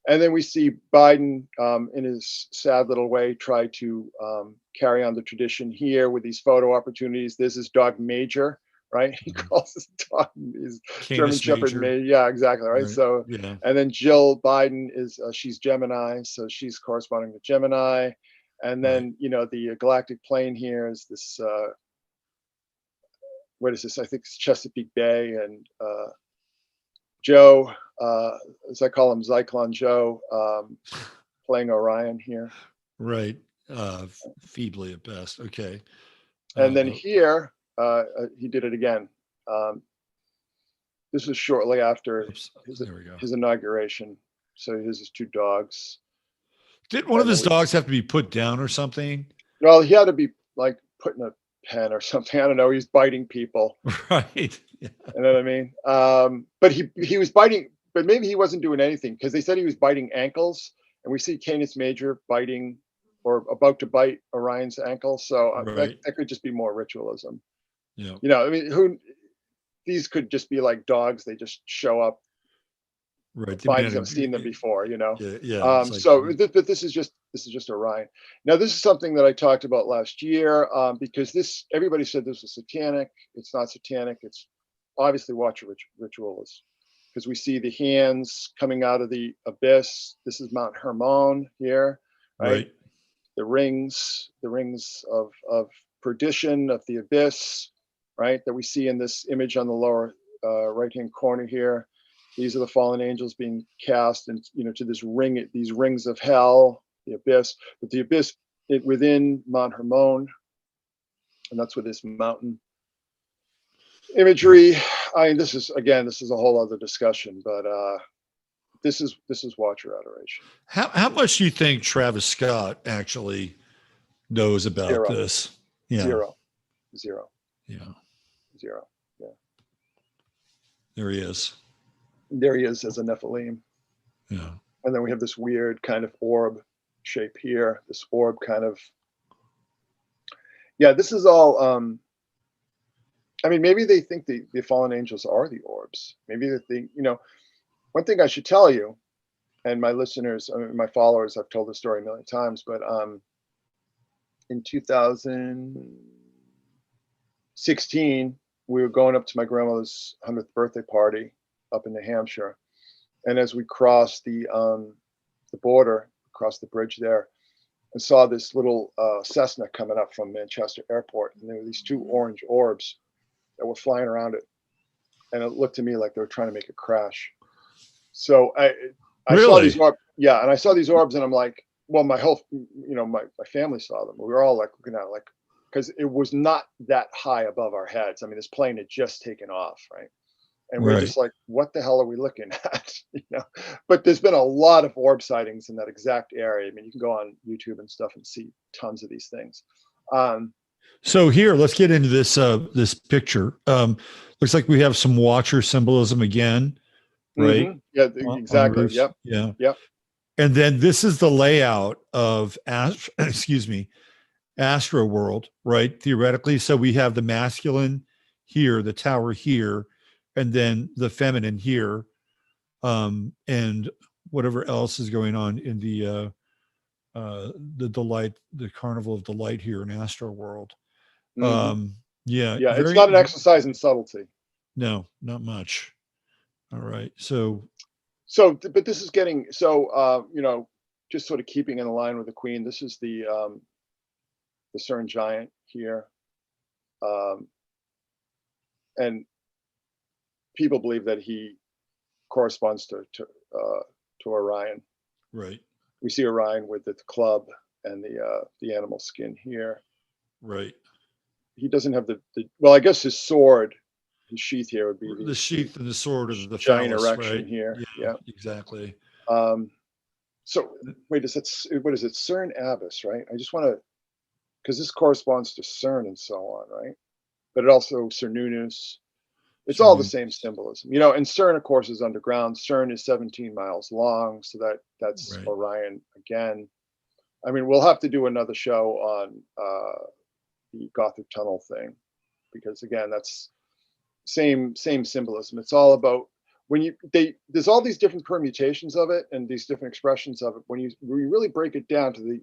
And then we see Biden, in his sad little way, try to carry on the tradition here with these photo opportunities. This is dog Major, right? He calls his dog his German Canis Shepherd Major. Major. Yeah, exactly. Right. Right. So, Yeah. and then Jill Biden is she's Gemini, so she's corresponding to Gemini. And then the galactic plane here is this. What is this? I think it's Chesapeake Bay, and Joe, as I call him, Zyklon Joe, playing Orion here. Right. Feebly at best. Okay. And then here, he did it again. This was shortly after his inauguration. So here's his two dogs. Did one of his dogs have to be put down or something? Well, he had to be like put in a pen or something. I don't know. He's biting people. Right. Yeah. You know what I mean? But he was biting, but maybe he wasn't doing anything, because they said he was biting ankles, and we see Canis Major biting or about to bite Orion's ankle. So that could just be more ritualism. Yeah. I mean, these could just be like dogs. They just show up. Right. Biden's have seen them before, Yeah. Yeah. But this is just Orion. Now, this is something that I talked about last year, because everybody said this was satanic. It's not satanic. It's obviously Watcher rituals, because we see the hands coming out of the abyss. This is Mount Hermon here, right? The rings of perdition, of the abyss, right? That we see in this image on the lower right-hand corner here. These are the fallen angels being cast, and to these rings of hell, the abyss. But the abyss within Mount Hermon, and that's with this mountain imagery. I mean, this is a whole other discussion, but this is Watcher adoration. How much do you think Travis Scott actually knows about this? Yeah. Zero. Yeah. Zero. Yeah. There he is. There he is as a Nephilim. Yeah. And then we have this weird kind of orb shape here. This orb kind of. Yeah, this is all. I mean, maybe they think the fallen angels are the orbs. Maybe they think, one thing I should tell you, and my listeners, my followers, I've told the story a million times, but in 2016, we were going up to my grandmother's 100th birthday party up in New Hampshire, and as we crossed the border, across the bridge there, I saw this little Cessna coming up from Manchester Airport, and there were these two orange orbs that were flying around it, and it looked to me like they were trying to make it crash. So I saw these orbs, yeah, and I saw these orbs, and I'm like, well, my whole, my family saw them. We were all like looking at it, like, because it was not that high above our heads. I mean, this plane had just taken off, right? And we're just like, what the hell are we looking at? But there's been a lot of orb sightings in that exact area. I mean, you can go on YouTube and stuff and see tons of these things. So here, let's get into this this picture. Looks like we have some Watcher symbolism again, right? Mm-hmm. Yeah, exactly. Yep. Yeah. Yep. And then this is the layout of Astro World, right? Theoretically. So we have the masculine here, the tower here, and then the feminine here, and whatever else is going on in the delight, the carnival of delight here in Astro World. Mm-hmm. Yeah. It's not an exercise in subtlety. No, not much. All right. So, but this is getting, just sort of keeping in line with the Queen. This is the CERN giant here. And people believe that he corresponds to Orion. Right. We see Orion with the club and the animal skin here. Right. He doesn't have well, I guess his sword, his sheath here would be the sheath and the sword of the giant phallus, erection right? here. Yeah, exactly. So wait, what is it? CERN Abyss, right? I just want to, because this corresponds to CERN and so on, right? But it also Cernunnos. It's all the same symbolism, you know. And CERN, of course, is underground. CERN is 17 miles long, so that's Right. Orion again. I mean, we'll have to do another show on the Gothic tunnel thing, because again, that's same symbolism. It's all about when there's all these different permutations of it and these different expressions of it. When you really break it down to the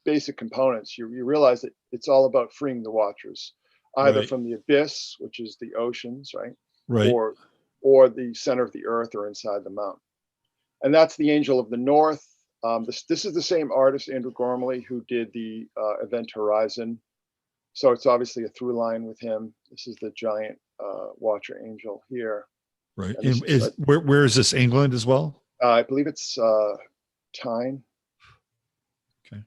basic components, you realize that it's all about freeing the watchers, either from the abyss, which is the oceans, right? Right. Or the center of the earth, or inside the mountain. And that's the Angel of the North. This is the same artist, Andrew Gormley, who did the Event Horizon. So it's obviously a through line with him. This is the giant watcher angel here. Right. And where is this? England as well? I believe it's Tyne. Okay.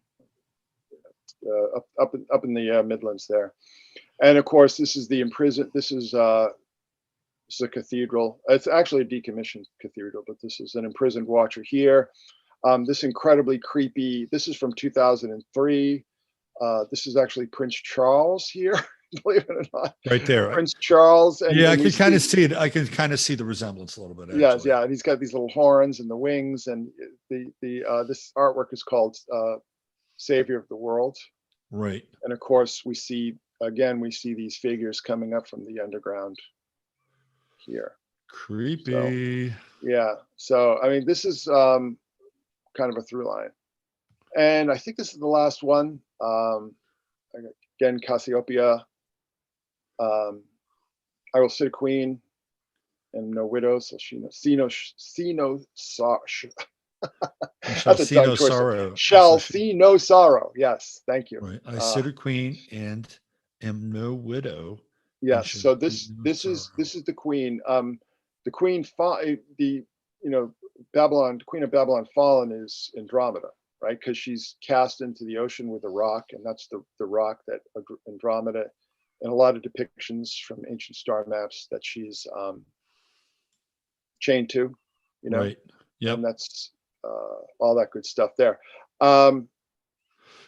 Up in the Midlands there. And of course, this is the imprisoned. This is a cathedral. It's actually a decommissioned cathedral, but this is an imprisoned watcher here. This incredibly creepy. This is from 2003. This is actually Prince Charles here, believe it or not. Right there. Prince Charles. And yeah, I can kind of see it. I can kind of see the resemblance a little bit. Actually. Yes, yeah. And he's got these little horns and the wings. And this artwork is called Savior of the World. Right. And of course, we see these figures coming up from the underground here. Creepy. So, yeah. So, I mean, this is kind of a through line. And I think this is the last one. Again, Cassiopeia. I will sit a queen and no widows. So Shall see no sorrow. Shall see no sorrow. Yes, thank you. Right. I sit a queen and am no widow. Yes. So this is the queen. The queen, Babylon, Queen of Babylon fallen is Andromeda, right? Because she's cast into the ocean with a rock, and that's the rock that Andromeda, and a lot of depictions from ancient star maps that she's chained to, you know. Right. Yep. And that's all that good stuff there.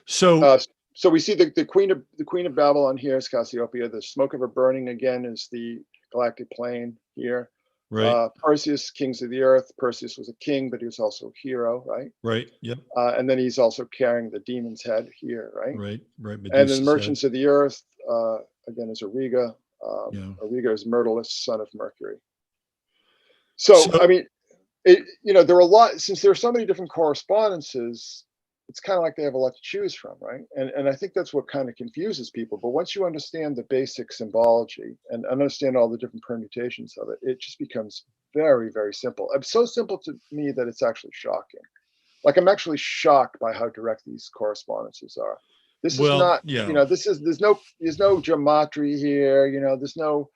So we see the Queen of Babylon here is Cassiopeia. The smoke of her burning again is the galactic plane here. Right. Perseus, kings of the earth. Perseus was a king, but he was also a hero, right? Right. Yep. And then he's also carrying the demon's head here, right? Right. Right. And then merchants of the earth again is Auriga. Auriga is Myrtilus, son of Mercury. So I mean, there are a lot, since there are so many different correspondences. It's kind of like they have a lot to choose from, right? And I think that's what kind of confuses people. But once you understand the basic symbology and understand all the different permutations of it, it just becomes very, very simple. It's so simple to me that it's actually shocking. Like, I'm actually shocked by how direct these correspondences are. This is not, there's no gematria here. There's no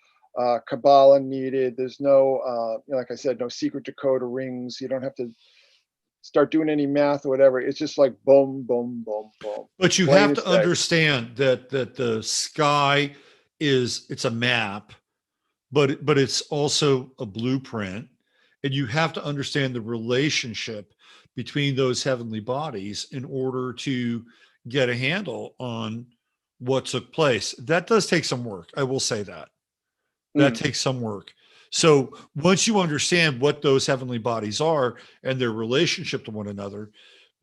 Kabbalah needed. There's no, like I said, no secret decoder rings. You don't have to start doing any math or whatever. It's just like boom, boom, boom, boom. But you have to understand that the sky it's a map, but it's also a blueprint, and you have to understand the relationship between those heavenly bodies in order to get a handle on what took place. That does take some work. I will say that. That takes some work. So once you understand what those heavenly bodies are and their relationship to one another,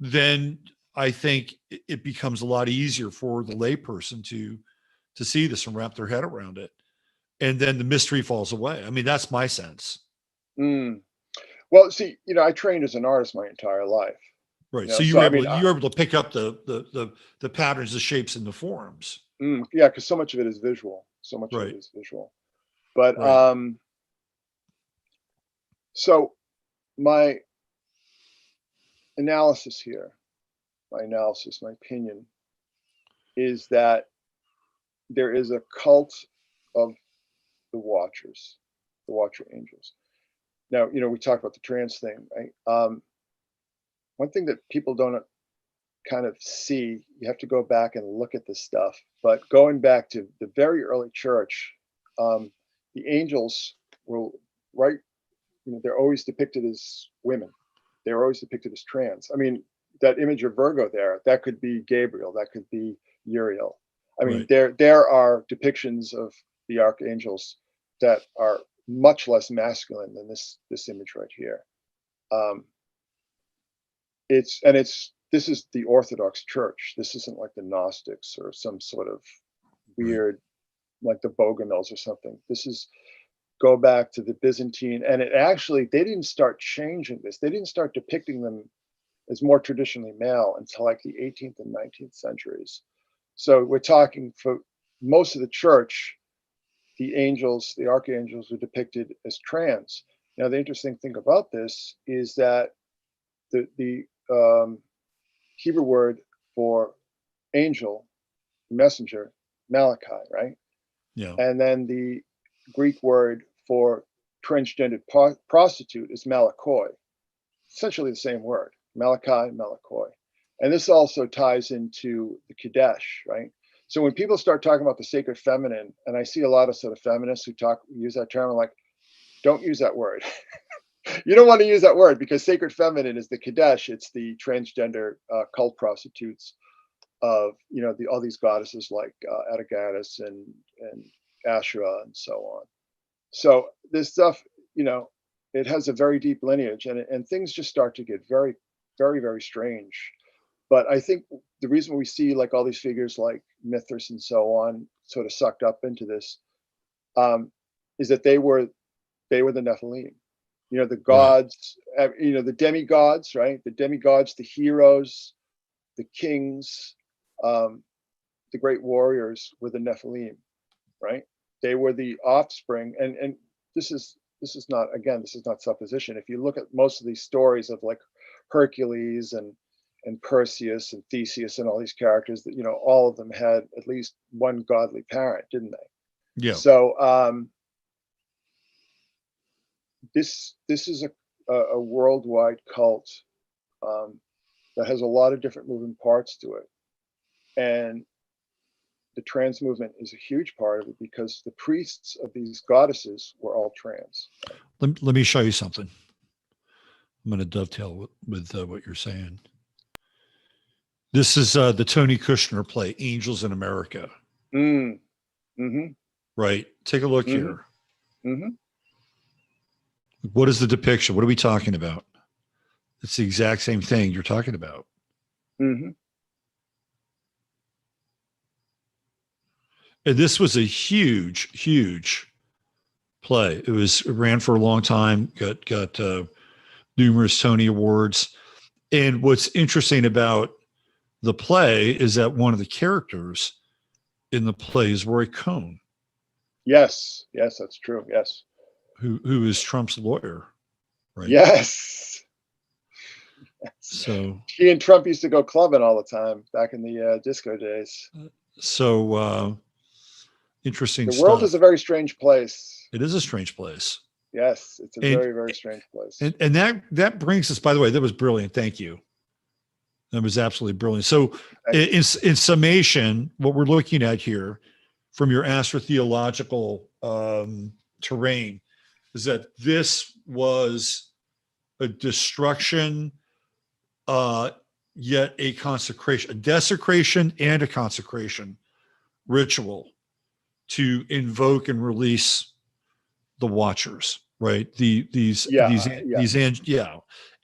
then I think it becomes a lot easier for the layperson to see this and wrap their head around it. And then the mystery falls away. I mean, that's my sense. Well, see, I trained as an artist my entire life. Right. So you're able to pick up the patterns, the shapes, and the forms. Yeah, because so much of it is visual. So much of it is visual. But so my analysis here, my opinion, is that there is a cult of the watchers, the watcher angels. Now, we talk about the trans thing, right? One thing that people don't kind of see, you have to go back and look at this stuff, but going back to the very early church, the angels were they're always depicted as women. They're always depicted as trans. I mean, that image of Virgo there, that could be Gabriel, that could be Uriel. I mean, there are depictions of the archangels that are much less masculine than this image right here. This is the Orthodox Church. This isn't like the Gnostics or some sort of weird, like the Bogomils or something. This is go back to the Byzantine, and it actually, they didn't start changing this. They didn't start depicting them as more traditionally male until like the 18th and 19th centuries. So we're talking, for most of the church, the angels, the archangels, were depicted as trans. Now, the interesting thing about this is that the Hebrew word for angel, messenger, Malachi, right? Yeah. And then the Greek word for transgendered prostitute is malakoi, essentially the same word, Malachi, malakoi. And this also ties into the Kadesh, right? So when people start talking about the sacred feminine, and I see a lot of sort of feminists who use that term, I'm like, don't use that word. You don't want to use that word, because sacred feminine is the Kadesh. It's the transgender cult prostitutes of, all these goddesses like Atagatis and Asherah and so on. So this stuff, it has a very deep lineage, and things just start to get very, very, very strange. But I think the reason we see like all these figures like Mithras and so on sort of sucked up into this is that they were the Nephilim. The gods, the demigods, right? The demigods, the heroes, the kings, the great warriors were the Nephilim, right? They were the offspring, and this is not, again, this is not supposition. If you look at most of these stories of like Hercules and Perseus and Theseus and all these characters, that all of them had at least one godly parent, didn't they? Yeah. So this is a worldwide cult that has a lot of different moving parts to it, and the trans movement is a huge part of it, because the priests of these goddesses were all trans. Let me show you something. I'm going to dovetail with what you're saying. This is the Tony Kushner play, Angels in America. Mm-hmm. Right. Take a look here. Mm-hmm. What is the depiction? What are we talking about? It's the exact same thing you're talking about. Mm-hmm. And this was a huge, huge play. It ran for a long time, got numerous Tony Awards. And what's interesting about the play is that one of the characters in the play is Roy Cohn. Yes, that's true. Yes. Who is Trump's lawyer, right? Yes. So he and Trump used to go clubbing all the time back in the disco days. So interesting. The world is a very strange place. It is a strange place. Yes, it's a very, very strange place. And that brings us, by the way, that was brilliant. Thank you. That was absolutely brilliant. So in summation, what we're looking at here from your astrotheological terrain is that this was a destruction, yet a consecration, a desecration and a consecration ritual to invoke and release the Watchers, right? These.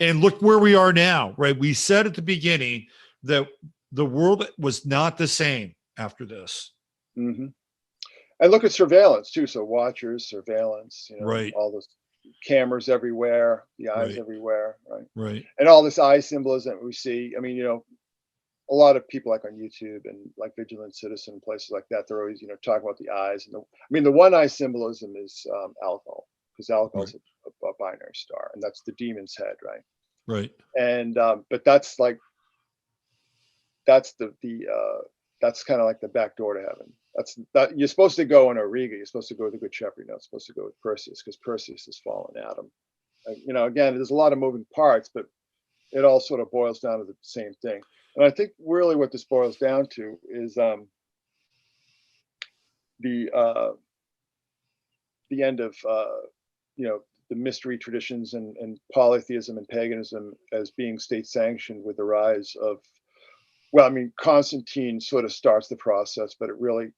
And look where we are now, right? We said at the beginning that the world was not the same after this. Mm-hmm. And look at surveillance too. So Watchers, surveillance, right? All those cameras everywhere, the eyes everywhere, right? Right. And all this eye symbolism we see. I mean, a lot of people like on YouTube and like Vigilant Citizen, places like that, they're always, talking about the eyes. And the one eye symbolism is alcohol, because alcohol is a binary star, and that's the demon's head, right? Right. And but that's like that's that's kind of like the back door to heaven. That you're supposed to go in Auriga. You're supposed to go with the Good Shepherd. You're not supposed to go with Perseus, because Perseus has fallen Adam. Again, there's a lot of moving parts, but it all sort of boils down to the same thing. And I think really what this boils down to is the end of the mystery traditions and polytheism and paganism as being state sanctioned with the rise of, Constantine sort of starts the process, but it really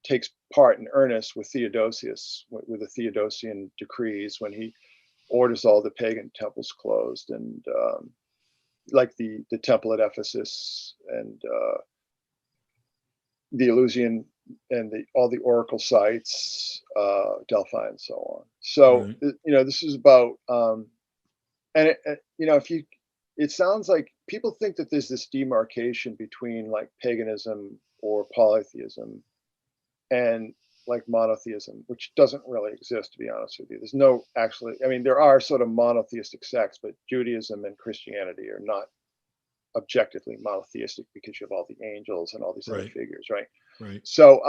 takes part in earnest with Theodosius, with the Theodosian decrees, when he orders all the pagan temples closed, and like the temple at Ephesus, and the Eleusinian, and all the oracle sites, Delphi, and so on. So Right. this is about, and if you, it sounds like people think that there's this demarcation between like paganism or polytheism and like monotheism, which doesn't really exist, to be honest with you. There's no actually, I mean, there are sort of monotheistic sects, but Judaism and Christianity are not objectively monotheistic, because you have all the angels and all these other Right. figures, right? Right. So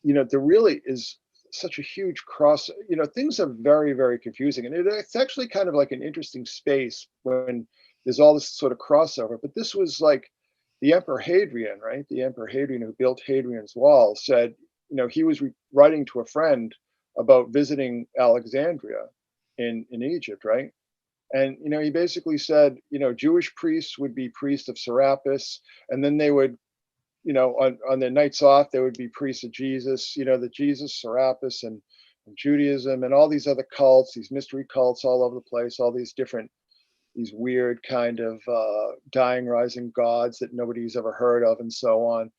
there really is such a huge cross. Things are very, very confusing, and it's actually kind of like an interesting space when there's all this sort of crossover. But this was like the Emperor Hadrian, right? The Emperor Hadrian, who built Hadrian's Wall, said, he was writing to a friend about visiting Alexandria in Egypt, right? And he basically said, Jewish priests would be priests of Serapis, and then they would, on their nights off, they would be priests of Jesus, the Jesus, Serapis, and Judaism, and all these other cults, these mystery cults all over the place, all these weird kind of dying, rising gods that nobody's ever heard of, and so on.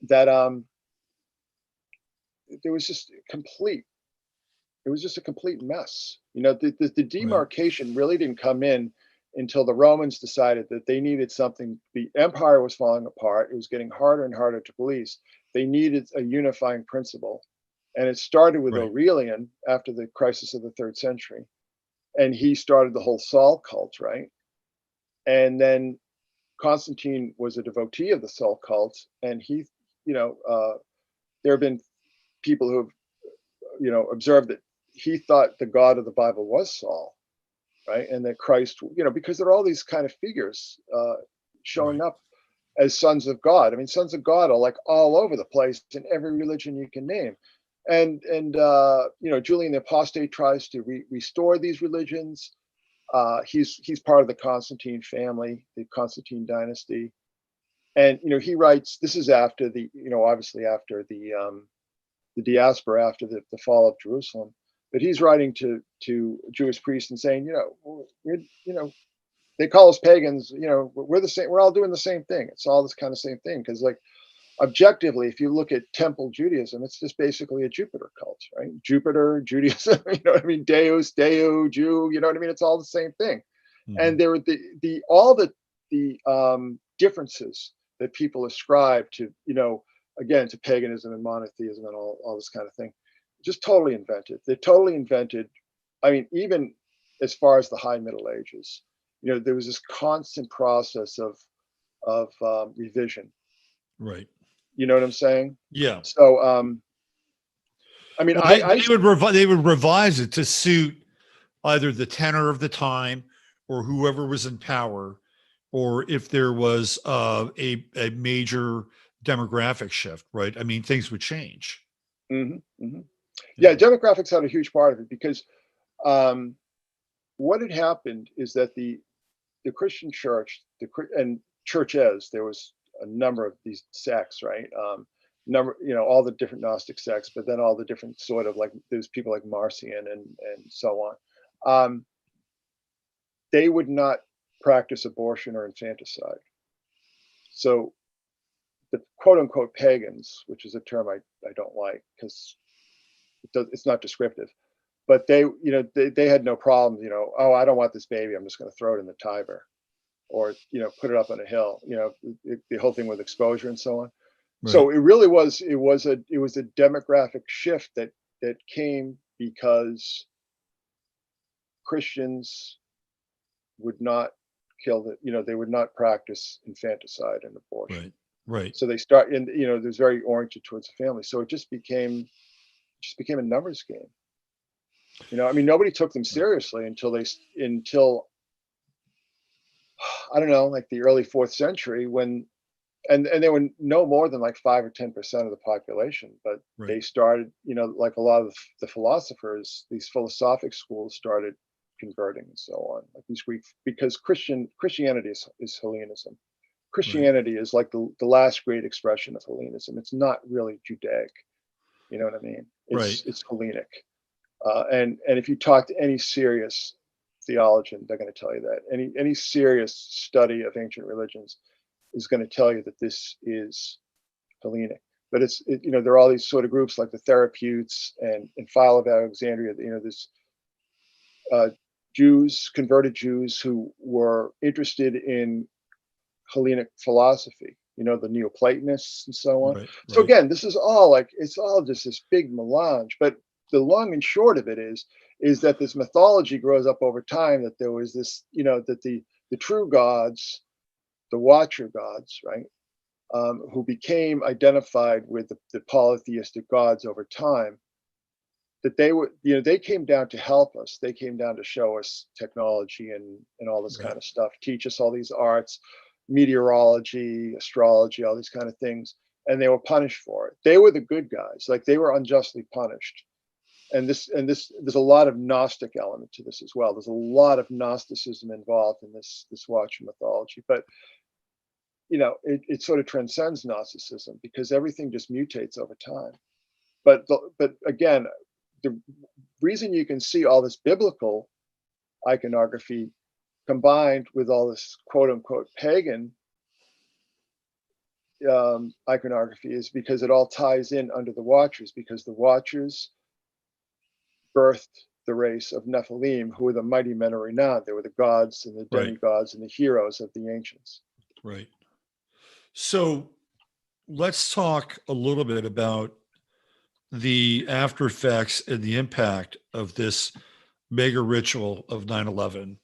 That there was just complete. It was just a complete mess. The Right. demarcation really didn't come in until the Romans decided that they needed something. The empire was falling apart. It was getting harder and harder to police. They needed a unifying principle. And it started with Right. Aurelian after the crisis of the 3rd century. And he started the whole Saul cult, right? And then Constantine was a devotee of the Saul cult. And he, there have been people who have, observed that he thought the God of the Bible was Saul, right? And that Christ, because there are all these kind of figures showing Right. up as sons of God. I mean, sons of God are like all over the place in every religion you can name. And Julian the Apostate tries to restore these religions. He's part of the Constantine family, the Constantine dynasty. And he writes, this is after the, obviously after the diaspora, after the fall of Jerusalem. But he's writing to Jewish priests and saying, they call us pagans. We're the same. We're all doing the same thing. It's all this kind of same thing. Because like objectively, if you look at Temple Judaism, it's just basically a Jupiter cult, right? Jupiter, Judaism. You know what I mean? Deus, Deo, Jew. You know what I mean? It's all the same thing. Mm-hmm. And there were all the differences that people ascribe to, again, to paganism and monotheism and all this kind of thing, just totally invented. They're totally invented. I mean, even as far as the High Middle Ages, there was this constant process of revision. Right. You know what I'm saying? Yeah. So, I mean, Well, they would revise it to suit either the tenor of the time or whoever was in power, or if there was a major demographic shift, right? I mean, things would change. mm-hmm, mm-hmm. Yeah. Yeah, demographics had a huge part of it, because what had happened is that the Christian church, and churches, there was a number of these sects, right? All the different Gnostic sects, but then all the different sort of like, there's people like Marcion and so on. They would not practice abortion or infanticide. So the quote unquote pagans, which is a term I don't like, because it's not descriptive, but they had no problem, oh, I don't want this baby, I'm just going to throw it in the Tiber, or put it up on a hill, the whole thing with exposure and so on. Right. So it really was a demographic shift that came because Christians would not they would not practice infanticide and abortion. Right. Right. So they start, and there's very oriented towards the family. So it just became a numbers game. I mean, nobody took them seriously until I don't know, like the early 4th century, when and they were no more than like 5 or 10% of the population, but Right. they started, like a lot of the philosophers, these philosophic schools started converting and so on, like these Greek, because Christianity is Hellenism. Christianity is like the last great expression of Hellenism. It's not really Judaic. You know what I mean? Right. It's Hellenic. And if you talk to any serious theologian, they're going to tell you that. Any serious study of ancient religions is going to tell you that this is Hellenic. But there are all these sort of groups like the Therapeutes and Philo of Alexandria. This Jews, converted Jews who were interested in Hellenic philosophy, the Neoplatonists and so on. Right. So again, this is all it's all just this big melange. But the long and short of it is that this mythology grows up over time, that there was this, that the true gods, the watcher gods, right, who became identified with the polytheistic gods over time, that they came down to help us. They came down to show us technology and all this kind of stuff, teach us all these arts, meteorology, astrology, all these kind of things. And they were punished for it. They were the good guys. Like, they were unjustly punished. And there's a lot of Gnostic element to this as well. There's a lot of Gnosticism involved in this watcher mythology, but it sort of transcends Gnosticism because everything just mutates over time. But again, the reason you can see all this biblical iconography combined with all this quote unquote pagan iconography is because it all ties in under the Watchers, because the Watchers birthed the race of Nephilim, who were the mighty men of renown. They were the gods and the demigods and the heroes of the ancients. Right. So let's talk a little bit about the after effects and the impact of this mega ritual of 9/11.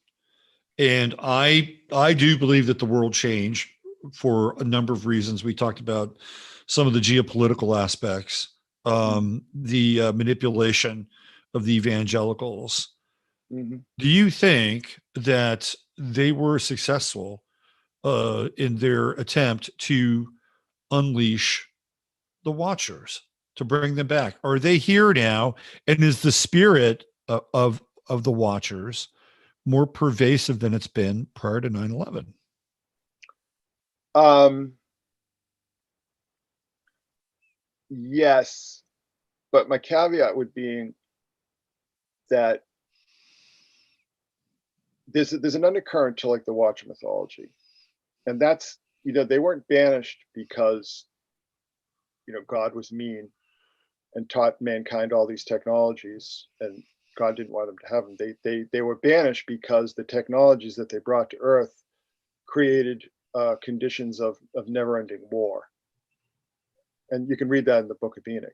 And I do believe that the world changed for a number of reasons. We talked about some of the geopolitical aspects, the manipulation of the evangelicals. Mm-hmm. Do you think that they were successful in their attempt to unleash the Watchers, to bring them back? Are they here now? And is the spirit of the Watchers more pervasive than it's been prior to 9/11? Yes, but my caveat would be that there's an undercurrent to like the Watcher mythology, and that's, they weren't banished because God was mean and taught mankind all these technologies, and God didn't want them to have them. They were banished because the technologies that they brought to Earth created conditions of never-ending war. And you can read that in the Book of Enoch,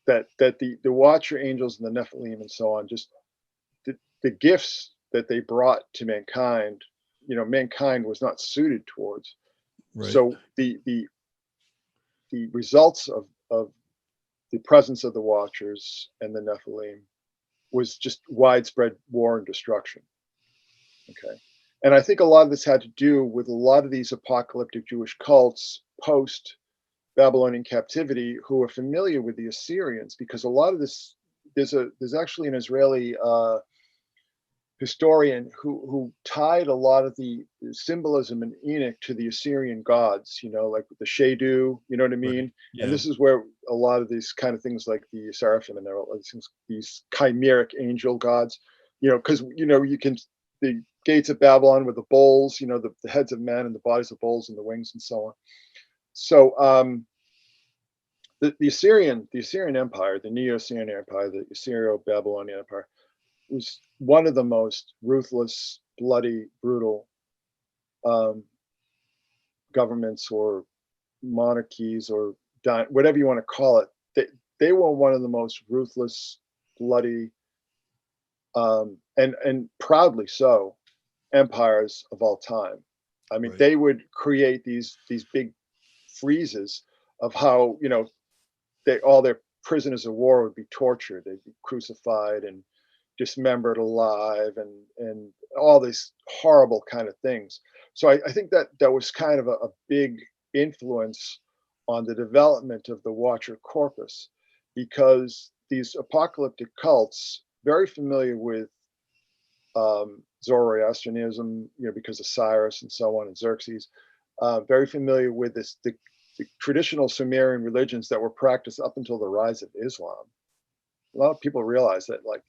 that the Watcher angels and the Nephilim and so on, just the gifts that they brought to mankind, mankind was not suited towards. Right. So the results of the presence of the Watchers and the Nephilim was just widespread war and destruction. Okay. And I think a lot of this had to do with a lot of these apocalyptic Jewish cults post Babylonian captivity who are familiar with the Assyrians, because a lot of this, there's actually an Israeli historian who tied a lot of the symbolism in Enoch to the Assyrian gods, like the Shadu, you know what I mean? Right. Yeah. And this is where a lot of these kind of things like the seraphim and these chimeric angel gods, because, you can, the gates of Babylon with the bowls, the heads of men and the bodies of bulls and the wings and so on. So the Assyrian Empire, the Neo-Assyrian Empire, the Assyrio-Babylonian Empire, was one of the most ruthless, bloody, brutal governments or monarchies or whatever you want to call it. They were one of the most ruthless, bloody, and proudly so, empires of all time. I mean, They would create these big friezes of how all their prisoners of war would be tortured. They'd be crucified and dismembered alive, and all these horrible kind of things. So I think that was kind of a big influence on the development of the Watcher corpus, because these apocalyptic cults, very familiar with Zoroastrianism, because of Cyrus and so on, and Xerxes, very familiar with the traditional Sumerian religions that were practiced up until the rise of Islam. A lot of people realize that, like,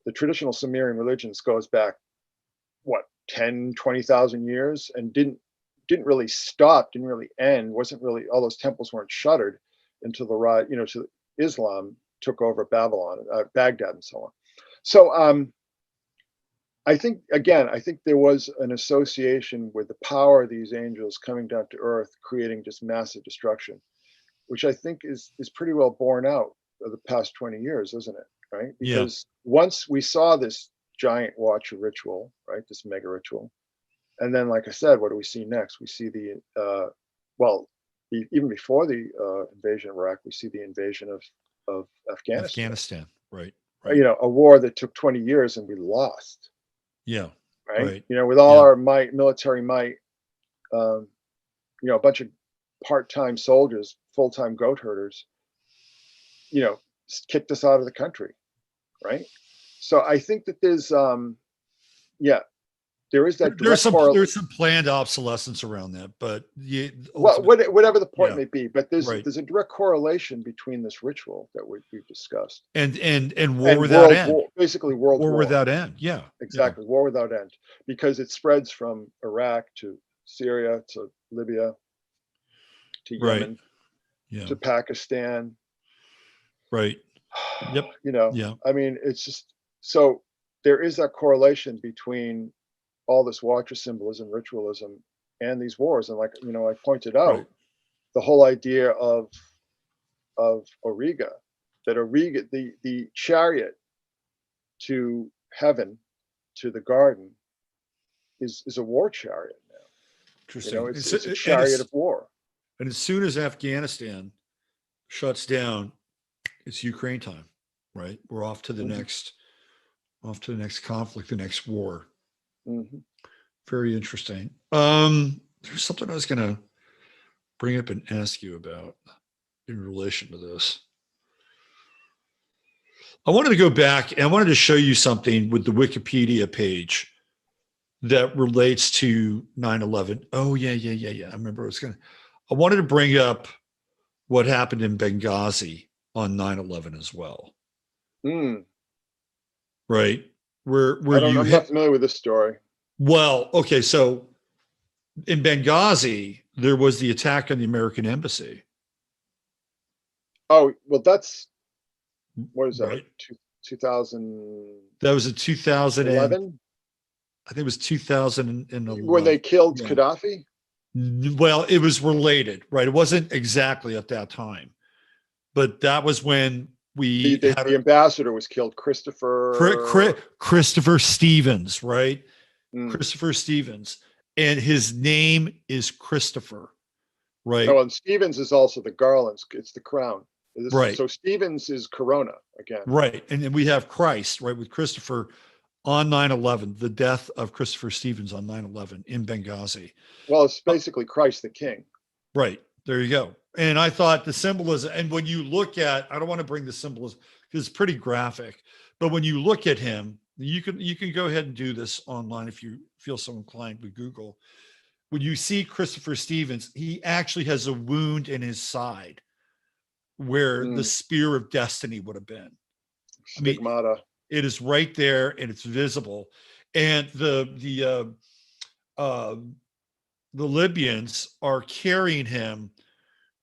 the traditional Sumerian religions goes back, what, 10, 20,000 years, and didn't really stop, didn't really end, wasn't really, all those temples weren't shuttered until the rise, to Islam took over Babylon, Baghdad, and so on. So I think there was an association with the power of these angels coming down to earth, creating just massive destruction, which I think is pretty well borne out of the past 20 years, isn't it? Right? Because once we saw this giant watcher ritual, right, this mega ritual, and then, like I said, what do we see next? We see even before the invasion of Iraq, we see the invasion of Afghanistan. Right. A war that took 20 years and we lost. Yeah. Right. With all our military might, a bunch of part-time soldiers, full-time goat herders, kicked us out of the country. Right. So I think that there's, there is that. There's some planned obsolescence around that, but whatever the point may be, but there's a direct correlation between this ritual that we've discussed and war without end. Basically, war without end. Yeah, exactly. War without end, because it spreads from Iraq to Syria to Libya to Yemen to Pakistan. Right. Yep. I mean, it's just, so there is that correlation between all this watcher symbolism, ritualism, and these wars. And, like, I pointed out, the whole idea of Auriga, that Auriga, the chariot to heaven, to the garden, is a war chariot now. Interesting. It's a chariot of war. And as soon as Afghanistan shuts down, it's Ukraine time, right? We're off to the next conflict, the next war. Mm-hmm. Very interesting. There's something I was going to bring up and ask you about in relation to this. I wanted to go back and I wanted to show you something with the Wikipedia page that relates to 9/11. Oh, yeah. I remember I wanted to bring up what happened in Benghazi on 9/11 as well. Right. I'm not familiar with this story. Well, okay. So in Benghazi, there was the attack on the American embassy. Oh, well, what is that? Right. 2000. That was in 2011. I think it was 2011. When they killed Gaddafi? Well, it was related, right? It wasn't exactly at that time, but that was when the ambassador was killed, Christopher Stevens, right? Christopher Stevens, and his name is Christopher, right? Oh, and Stevens is also the garlands. It's the crown, right? So Stevens is Corona again, right? And then we have Christ, right, with Christopher on 9/11, the death of Christopher Stevens on 9/11 in Benghazi. Well, it's basically Christ the King, right? There you go. And I thought the symbolism, and when you look at, I don't want to bring the symbolism because it's pretty graphic, but when you look at him, you can go ahead and do this online if you feel so inclined with Google. When you see Christopher Stevens, he actually has a wound in his side where the spear of destiny would have been. Stigmata. I mean, it is right there and it's visible. And the Libyans are carrying him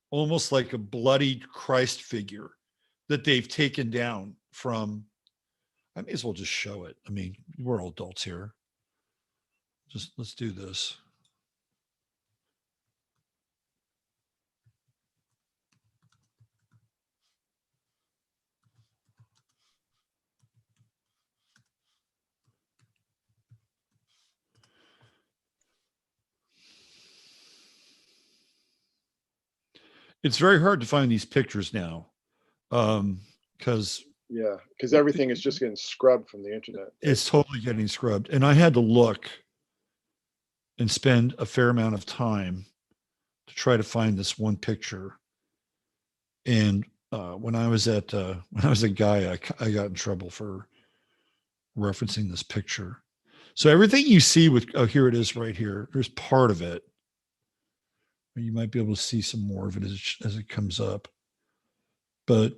almost like a bloodied Christ figure that they've taken down from. I may as well just show it. I mean, we're all adults here. Let's do this. It's very hard to find these pictures now, because everything is just getting scrubbed from the internet. It's totally getting scrubbed, and I had to look and spend a fair amount of time to try to find this one picture. And when I was a guy, I got in trouble for referencing this picture. So everything you see with, oh, here it is right here. Here's part of it. You might be able to see some more of it as it comes up, but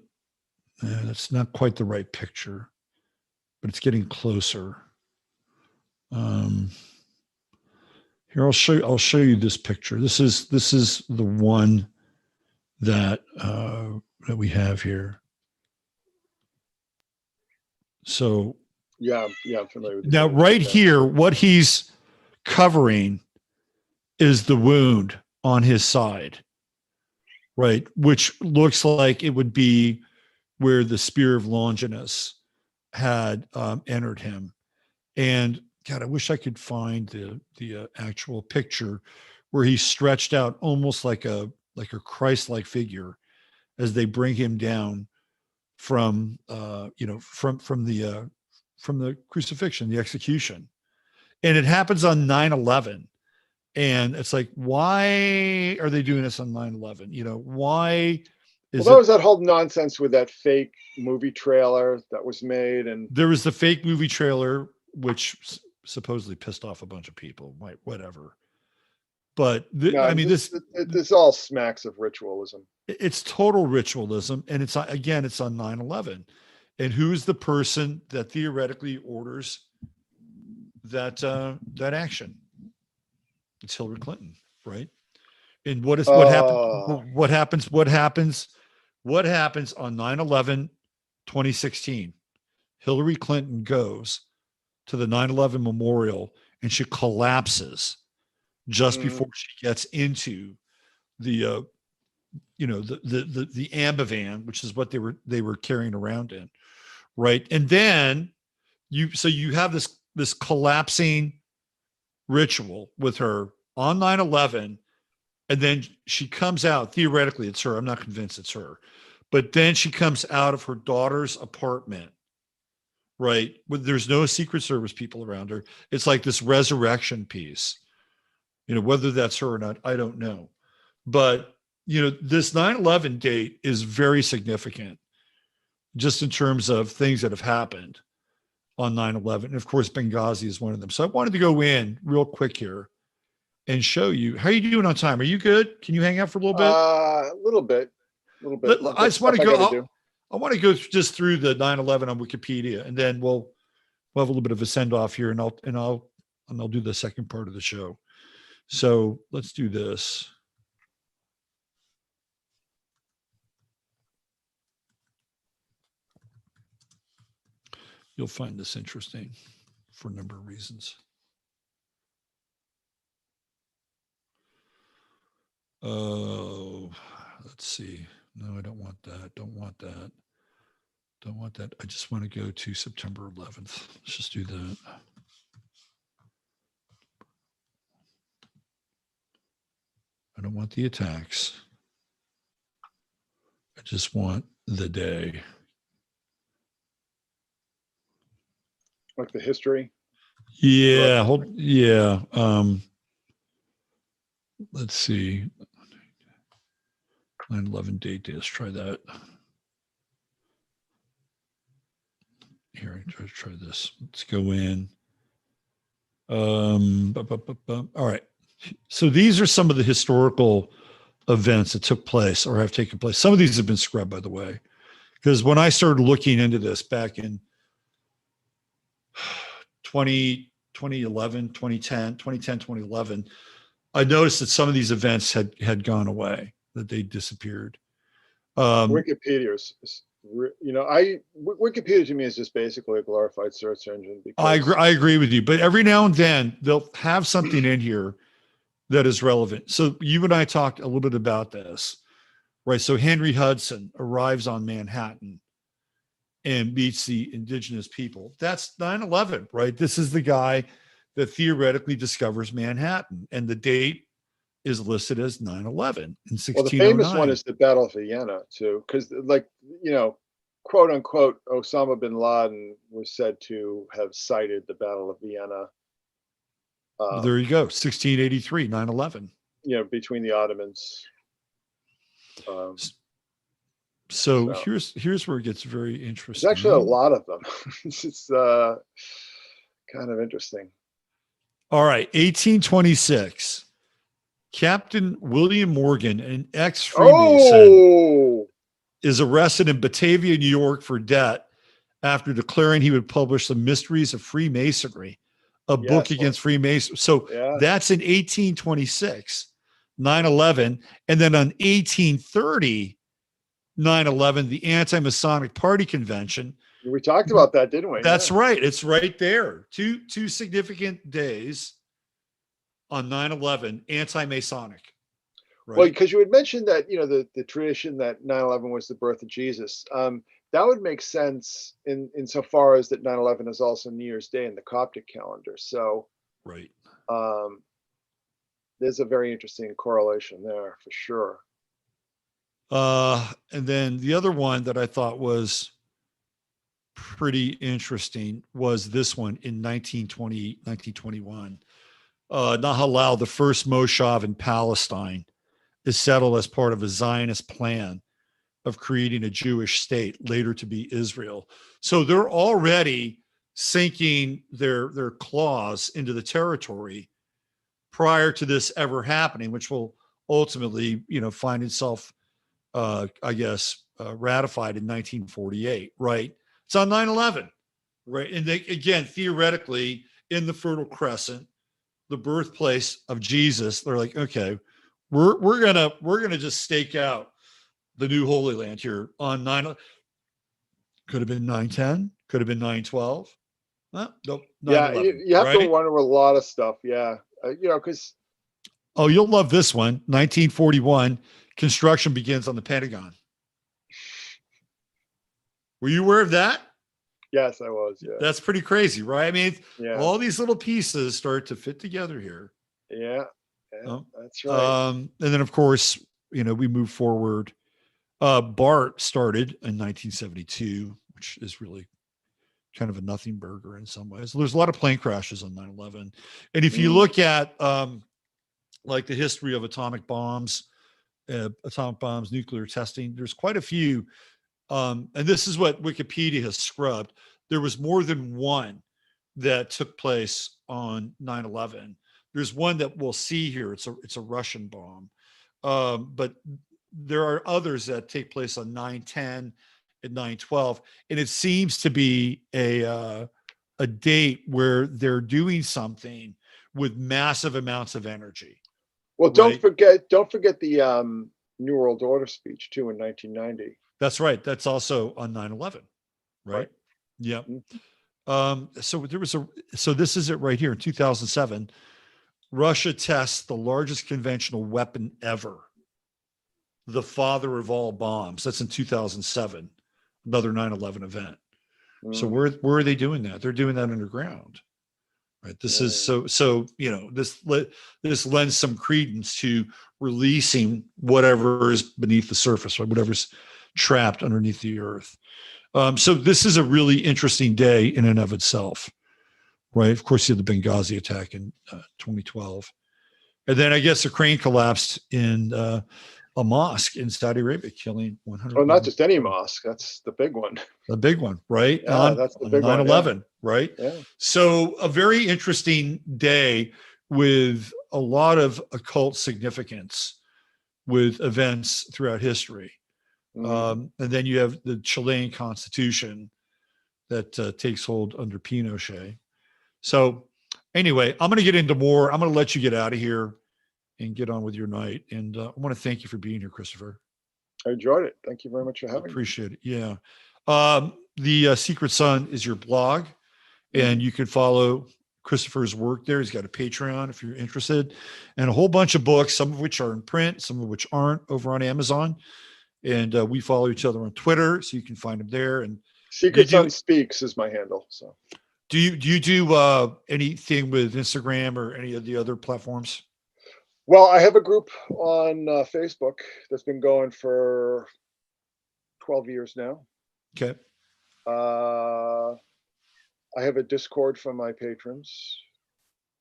that's not quite the right picture, but it's getting closer. Here, I'll show you this picture. This is the one that we have here. So yeah, I'm familiar with this. Now, right here, what he's covering is the wound on his side, right? Which looks like it would be where the spear of Longinus had entered him. And God, I wish I could find the actual picture where he's stretched out almost like a Christ-like figure as they bring him down from from the crucifixion, the execution. And it happens on 9/11. And it's like, why are they doing this on 9/11? Why is there was that whole nonsense with that fake movie trailer that was made, and there was the fake movie trailer, which supposedly pissed off a bunch of people, whatever. But this all smacks of ritualism. It's total ritualism. And it's on 9/11. And who's the person that theoretically orders that action? It's Hillary Clinton, right? And what happens on 9/11, 2016? Hillary Clinton goes to the 9/11 memorial and she collapses just before she gets into the the ambivan, which is what they were carrying around in, right? And then you have this collapsing ritual with her on 9/11, and then she comes out. Theoretically, it's her. I'm not convinced it's her, but then she comes out of her daughter's apartment, right? There's no Secret Service people around her. It's like this resurrection piece. Whether that's her or not, I don't know. But this 9/11 date is very significant, just in terms of things that have happened on 9/11. And of course, Benghazi is one of them. So I wanted to go in real quick here and show you. How are you doing on time? Are you good? Can you hang out for a little bit? A little bit. I just want to go. I want to go just through the 9/11 on Wikipedia, and then we'll have a little bit of a send off here, and I'll do the second part of the show. So let's do this. You'll find this interesting for a number of reasons. Oh, let's see. No, I don't want that. Don't want that. Don't want that. I just want to go to September 11th. Let's just do that. I don't want the attacks. I just want the day. Like the history? Yeah. Let's see. 9/11 date. Let's try that. Here, try this. Let's go in. All right. So these are some of the historical events that took place or have taken place. Some of these have been scrubbed, by the way, because when I started looking into this back in 2011, 2011, I noticed that some of these events had gone away, that they disappeared. Wikipedia Wikipedia to me is just basically a glorified search engine. I agree with you, but every now and then they'll have something in here that is relevant. So you and I talked a little bit about this, right? So Henry Hudson arrives on Manhattan and meets the indigenous people. That's 9/11, right? This is the guy that theoretically discovers Manhattan, and the date is listed as 9/11 in 1609. Well, the famous one is the Battle of Vienna too, because quote unquote, Osama bin Laden was said to have cited the Battle of Vienna. There you go, 1683, 9/11. Between the Ottomans. So here's where it gets very interesting. There's actually a lot of them. It's kind of interesting. All right, 1826. Captain William Morgan, an ex-Freemason, Oh, is arrested in Batavia, New York for debt after declaring he would publish The Mysteries of Freemasonry, a book yes. against Freemasonry. So Yeah. that's in 1826, 9/11. And then on 1830, 9/11, the Anti-Masonic Party Convention. We talked about that, didn't we? That's right. It's right there. Two significant days on 9/11, anti-Masonic. Right? Well, because you had mentioned that, the tradition that 9/11 was the birth of Jesus. That would make sense insofar as that 9/11 is also New Year's Day in the Coptic calendar. So right. There's a very interesting correlation there for sure. And then the other one that I thought was pretty interesting was this one in 1921. Nahalal, the first moshav in Palestine, is settled as part of a Zionist plan of creating a Jewish state, later to be Israel. So they're already sinking their claws into the territory prior to this ever happening, which will ultimately, find itself, ratified in 1948, right? It's on 9/11, right? And they, again, theoretically, in the Fertile Crescent, the birthplace of Jesus, they're like, okay, we're gonna just stake out the new Holy Land here on 9. Could have been 9/10, could have been 9/12. Nope. Yeah, 9/11, you have right? to wonder a lot of stuff. Yeah, because you'll love this one. 1941, construction begins on the Pentagon. Were you aware of that? Yes, I was. Yeah, that's pretty crazy, right? I mean, yeah, all these little pieces start to fit together here. Yeah, that's right. And then, of course, we move forward. BART started in 1972, which is really kind of a nothing burger in some ways. There's a lot of plane crashes on 9/11. And if you look at like the history of atomic bombs, nuclear testing, there's quite a few. And this is what Wikipedia has scrubbed. There was more than one that took place on 9/11. There's one that we'll see here. It's a Russian bomb. But there are others that take place on 9/10 and 9/12. And it seems to be a date where they're doing something with massive amounts of energy. Well, don't forget the New World Order speech too in 1990. That's right. That's also on 9/11, right? Yeah. So this is it right here in 2007. Russia tests the largest conventional weapon ever, the father of all bombs. That's in 2007, another 9/11 event. So where are they doing that? They're doing that underground, right? This is so this lends some credence to releasing whatever is beneath the surface, right? Whatever's trapped underneath the earth. So this is a really interesting day in and of itself, right? Of course, you had the Benghazi attack in 2012. And then I guess a crane collapsed in a mosque in Saudi Arabia, killing 100. Oh, not just any mosque. That's the big one. The big one, right? Yeah, that's the big 9/11, one, right? Yeah. So a very interesting day with a lot of occult significance with events throughout history. And then you have the Chilean constitution that takes hold under Pinochet. So anyway, I'm going to get into more. I'm going to let you get out of here and get on with your night. And I want to thank you for being here, Christopher. I enjoyed it. Thank you very much for having me. Appreciate it. Yeah. The Secret Sun is your blog, and you can follow Christopher's work there. He's got a Patreon if you're interested, and a whole bunch of books, some of which are in print, some of which aren't, over on Amazon. And we follow each other on Twitter, so you can find him there. And Secret Sun Speaks is my handle. So do you do anything with Instagram or any of the other platforms? Well, I have a group on Facebook that's been going for 12 years now. Okay. I have a Discord for my patrons,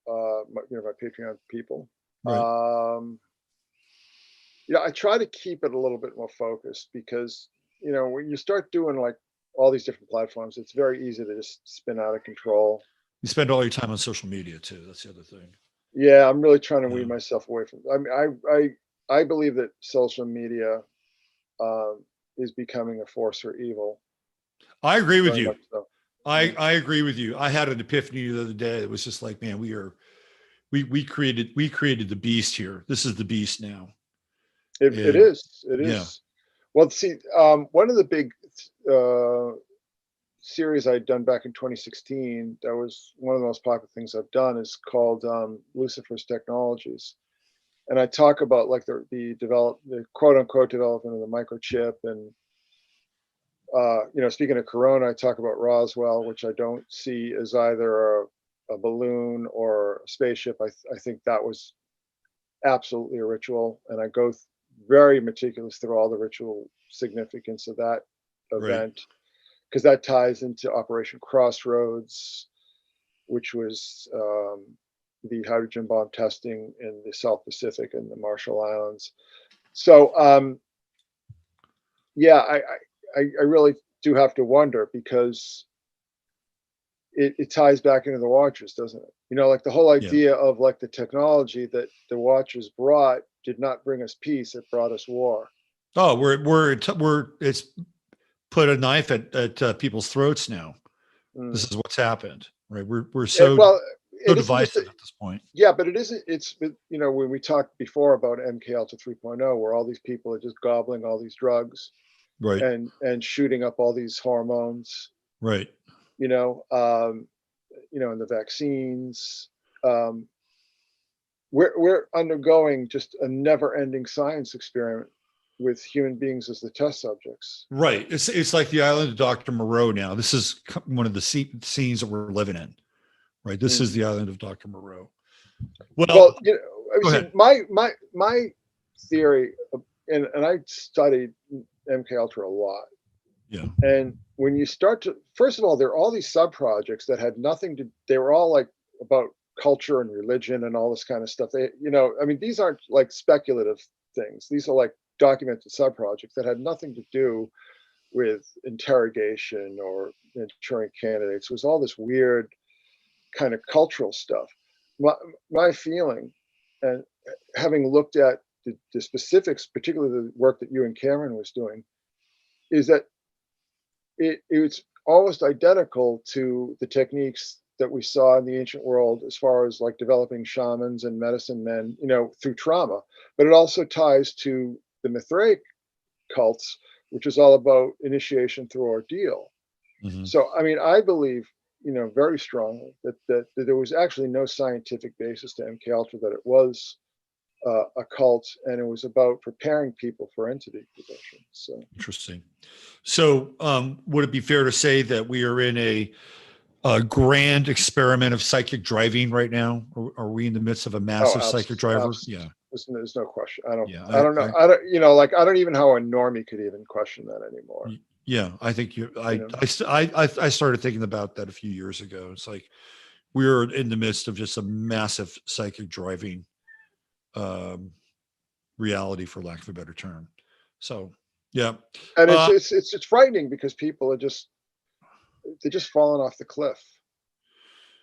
my Patreon people. Right. I try to keep it a little bit more focused because, when you start doing like all these different platforms, it's very easy to just spin out of control. You spend all your time on social media too. That's the other thing. Yeah, I'm really trying to Yeah. wean myself away from. I mean, I believe that social media is becoming a force for evil. I agree with Very you. much so. Yeah. I agree with you. I had an epiphany the other day. It was just like, man, we created the beast here. This is the beast now. It And is. It yeah. is. Well, see, one of the big uh, series I'd done back in 2016, that was one of the most popular things I've done, is called Lucifer's Technologies. And I talk about like the quote unquote development of the microchip. And, speaking of Corona, I talk about Roswell, which I don't see as either a balloon or a spaceship. I think that was absolutely a ritual. And I go very meticulous through all the ritual significance of that Right. event, because that ties into Operation Crossroads, which was the hydrogen bomb testing in the South Pacific and the Marshall Islands. So, yeah, I really do have to wonder, because it ties back into the Watchers, doesn't it? Like the whole Yeah. idea of like the technology that the Watchers brought did not bring us peace; it brought us war. Oh, it's put a knife at people's throats now. This Mm. is what's happened, right? We're Well, so it isn't just divisive at this point. yeah, but it isn't. It's when we talked before about MK Ultra 3.0, where all these people are just gobbling all these drugs Right. and shooting up all these hormones, Right. you know, um, and the vaccines. Um, we're undergoing just a never-ending science experiment with human beings as the test subjects. Right. It's like the island of Dr. Moreau now. This is one of the scenes that we're living in. Right. This is Mm. the island of Dr. Moreau. Well, Well, I go see, ahead. my theory, and I studied MK Ultra a lot. Yeah. And when you start to, first of all, there are all these sub projects that had nothing to, they were all like about culture and religion and all this kind of stuff. I mean, these aren't like speculative things. These are like documented sub projects that had nothing to do with interrogation or ensuring candidates. It was all this weird kind of cultural stuff. My feeling, and having looked at the specifics, particularly the work that you and Cameron was doing, is that it's almost identical to the techniques that we saw in the ancient world, as far as like developing shamans and medicine men, through trauma. But it also ties to the Mithraic cults, which is all about initiation through ordeal. Mm-hmm. So, I mean, I believe, very strongly that there was actually no scientific basis to MK Ultra, that it was a cult, and it was about preparing people for entity possession. So Interesting. So, would it be fair to say that we are in a grand experiment of psychic driving right now? Or are we in the midst of a oh, massive psychic driver? Yeah. there's no question. I don't Yeah. I don't know. I don't like, I don't even know how a normie could even question that anymore. Yeah. I think You know. I started thinking about that a few years ago. It's like we're in the midst of just a massive psychic driving um, reality, for lack of a better term. So, yeah. And Uh, it's frightening, because people are they're just falling off the cliff.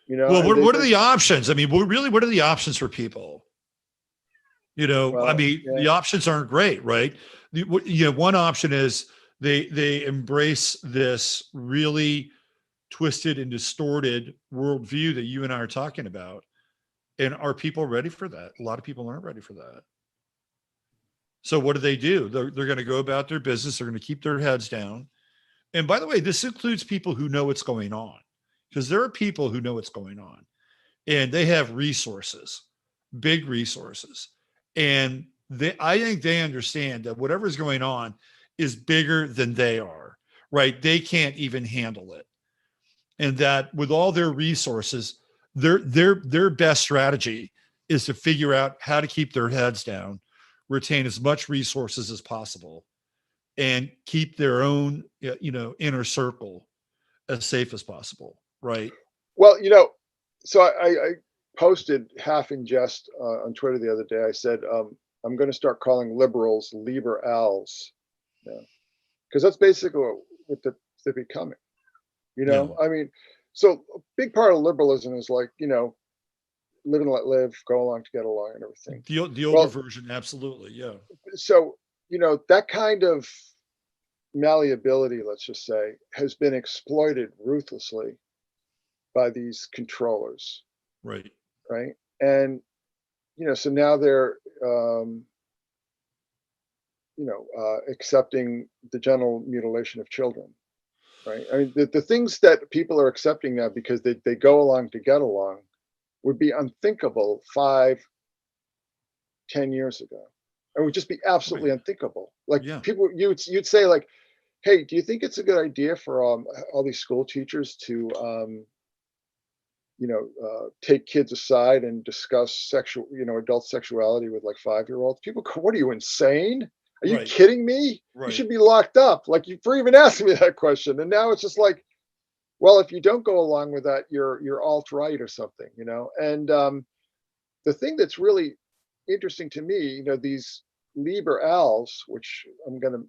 well, And what are the options? I mean, what are the options for people? I well, mean, yeah. the options aren't great, right? One option is they embrace this really twisted and distorted worldview that you and I are talking about. And are people ready for that? A lot of people aren't ready for that. So what do? They're going to go about their business. They're going to keep their heads down. And by the way, this includes people who know what's going on, because there are people who know what's going on and they have resources, big resources. And I think they understand that whatever's going on is bigger than they are, right? They can't even handle it. And that with all their resources, their best strategy is to figure out how to keep their heads down, retain as much resources as possible, and keep their own inner circle as safe as possible, right? Well, so I posted half in jest on Twitter the other day. I said, I'm going to start calling liberals liberals, because that's basically what they're becoming. Yeah. I mean, so a big part of liberalism is like, live and let live, go along to get along, and everything. The older Well, version, absolutely, yeah. so that kind of malleability, let's just say, has been exploited ruthlessly by these controllers, Right. right? And so now they're accepting the genital mutilation of children, right? I mean, the things that people are accepting now because they go along to get along would be unthinkable 5, 10 years ago. It would just be absolutely unthinkable. Like people, you'd say like, hey, do you think it's a good idea for all these school teachers to take kids aside and discuss adult sexuality with like 5-year-olds? People go, what are you, insane? Are you kidding me? You should be locked up. Like, for even asking me that question. And now it's just like, well, if you don't go along with that, you're alt-right or something, And the thing that's really interesting to me, these liberals, which I'm gonna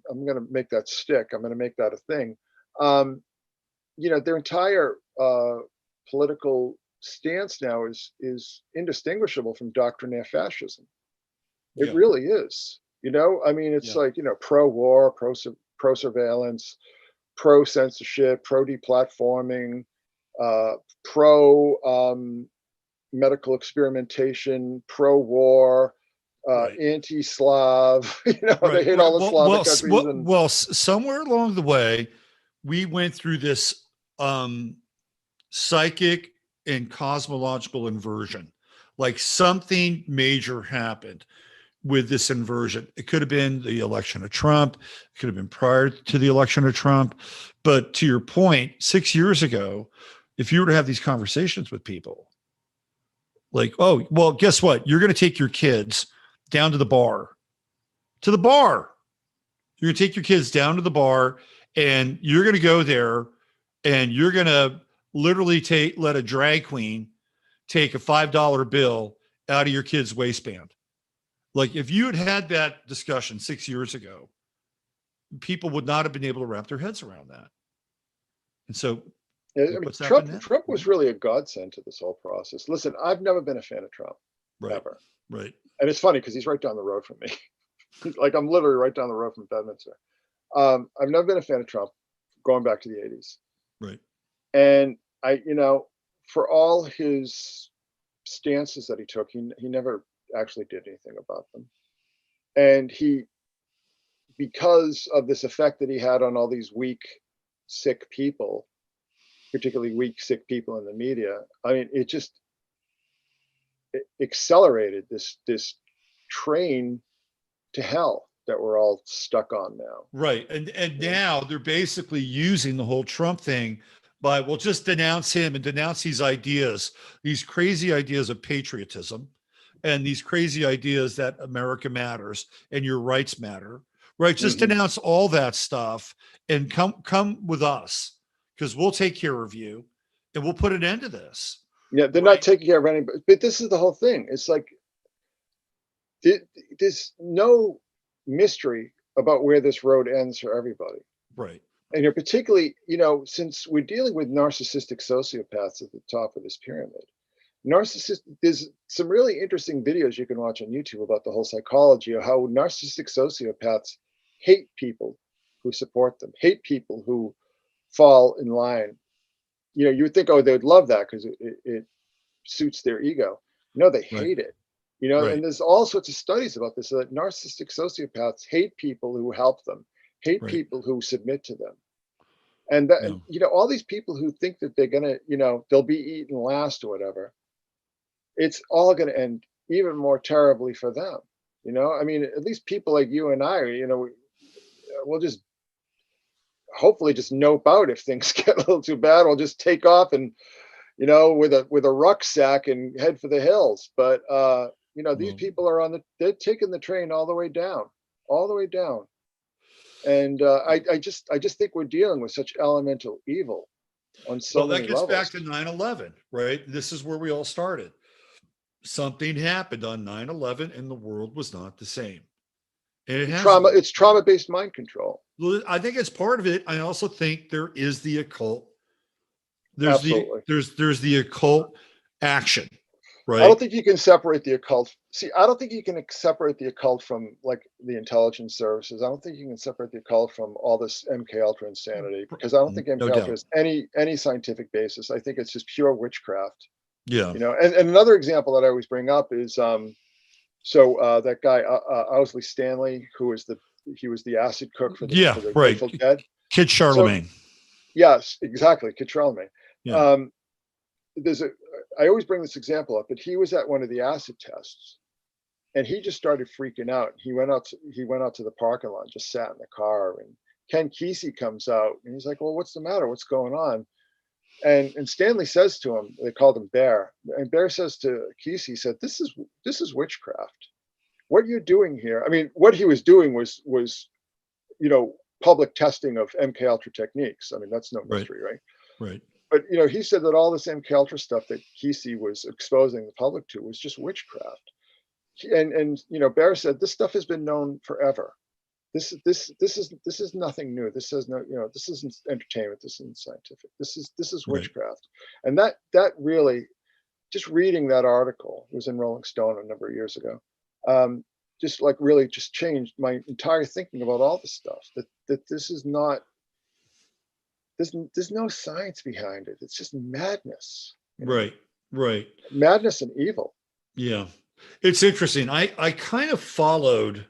make that stick. I'm gonna make that a thing. Their entire political stance now is indistinguishable from doctrinaire fascism. It really is. I mean, it's like pro-war, pro-surveillance, pro-censorship, pro-deplatforming, pro-medical experimentation, pro-war, anti-Slav. They hate all the Slavic countries. Somewhere along the way, we went through this psychic and cosmological inversion. Like something major happened with this inversion. It could have been the election of Trump. It could have been prior to the election of Trump. But to your point, 6 years ago, if you were to have these conversations with people, like, oh, well, guess what? You're going to take your kids down to the bar. You're going to take your kids down to the bar, and you're going to go there, and you're going to literally let a drag queen take a $5 bill out of your kid's waistband. Like, if you had had that discussion 6 years ago, people would not have been able to wrap their heads around that. And so Trump was really a godsend to this whole process. Listen, I've never been a fan of Trump, ever. Right. And it's funny because he's right down the road from me. Like, I'm literally right down the road from Bedminster. I've never been a fan of Trump, going back to the 80s. Right. And for all his stances that he took, he never actually did anything about them. And because of this effect that he had on all these weak, sick people, particularly weak, sick people in the media, I mean, it accelerated this train to hell that we're all stuck on now. Right. And now they're basically using the whole Trump thing by, well, just denounce him and denounce these ideas, these crazy ideas of patriotism, and these crazy ideas that America matters and your rights matter, right? Just denounce all that stuff and come with us, because we'll take care of you and we'll put an end to this. Yeah, they're not taking care of anybody. But this is the whole thing. It's like, there's no mystery about where this road ends for everybody. Right. And particularly, since we're dealing with narcissistic sociopaths at the top of this pyramid, there's some really interesting videos you can watch on YouTube about the whole psychology of how narcissistic sociopaths hate people who support them, hate people who fall in line. You would think, oh, they would love that because it suits their ego. No, they hate it. And there's all sorts of studies about this, that narcissistic sociopaths hate people who help them, hate people who submit to them. And that, all these people who think that they're going to, they'll be eaten last or whatever, it's all going to end even more terribly for them. I mean, at least people like you and I, we'll just hopefully just nope out if things get a little too bad. We'll just take off and, with a rucksack and head for the hills. But, these people are they're taking the train all the way down. And I just think we're dealing with such elemental evil on so many levels. That gets back to 9/11, right? This is where we all started. Something happened on 9/11 and the world was not the same. And it's trauma-based mind control. I think it's part of it. I also think there is the occult. There's the occult action. right? I don't think you can separate the occult. See, I don't think you can separate the occult from like the intelligence services. I don't think you can separate the occult from all this MK Ultra insanity, because I don't think No MK Ultra doubt. has any scientific basis. I think it's just pure witchcraft. Yeah. You know, and another example that I always bring up is that guy Owsley Stanley, he was the acid cook for Yeah, the right. Grateful Dead. Kid So Charlemagne. yes, exactly, Cattrall. Yeah. There's a I always bring this example up, but he was at one of the acid tests and he just started freaking out. He went out to the parking lot, just sat in the car, and Ken Kesey comes out and he's like, "Well, what's the matter? What's going on?" And Stanley says to him, they called him Bear, and Bear says to Kesey, he said, "This is witchcraft. What you're doing here." I mean, what he was doing was you know, public testing of MK Ultra techniques. I mean, that's no mystery, right? Right. But you know, he said that all this MK Ultra stuff that Kesey was exposing the public to was just witchcraft. And you know, Bear said this stuff has been known forever. This is nothing new. This is no, you know, this isn't entertainment. This isn't scientific. This is Right. witchcraft. And that really, just reading that article, it was in Rolling Stone a number of years ago, just like really just changed my entire thinking about all this stuff. That this is not, there's no science behind it. It's just madness. You know? Right. Right. Madness and evil. Yeah. It's interesting. I kind of followed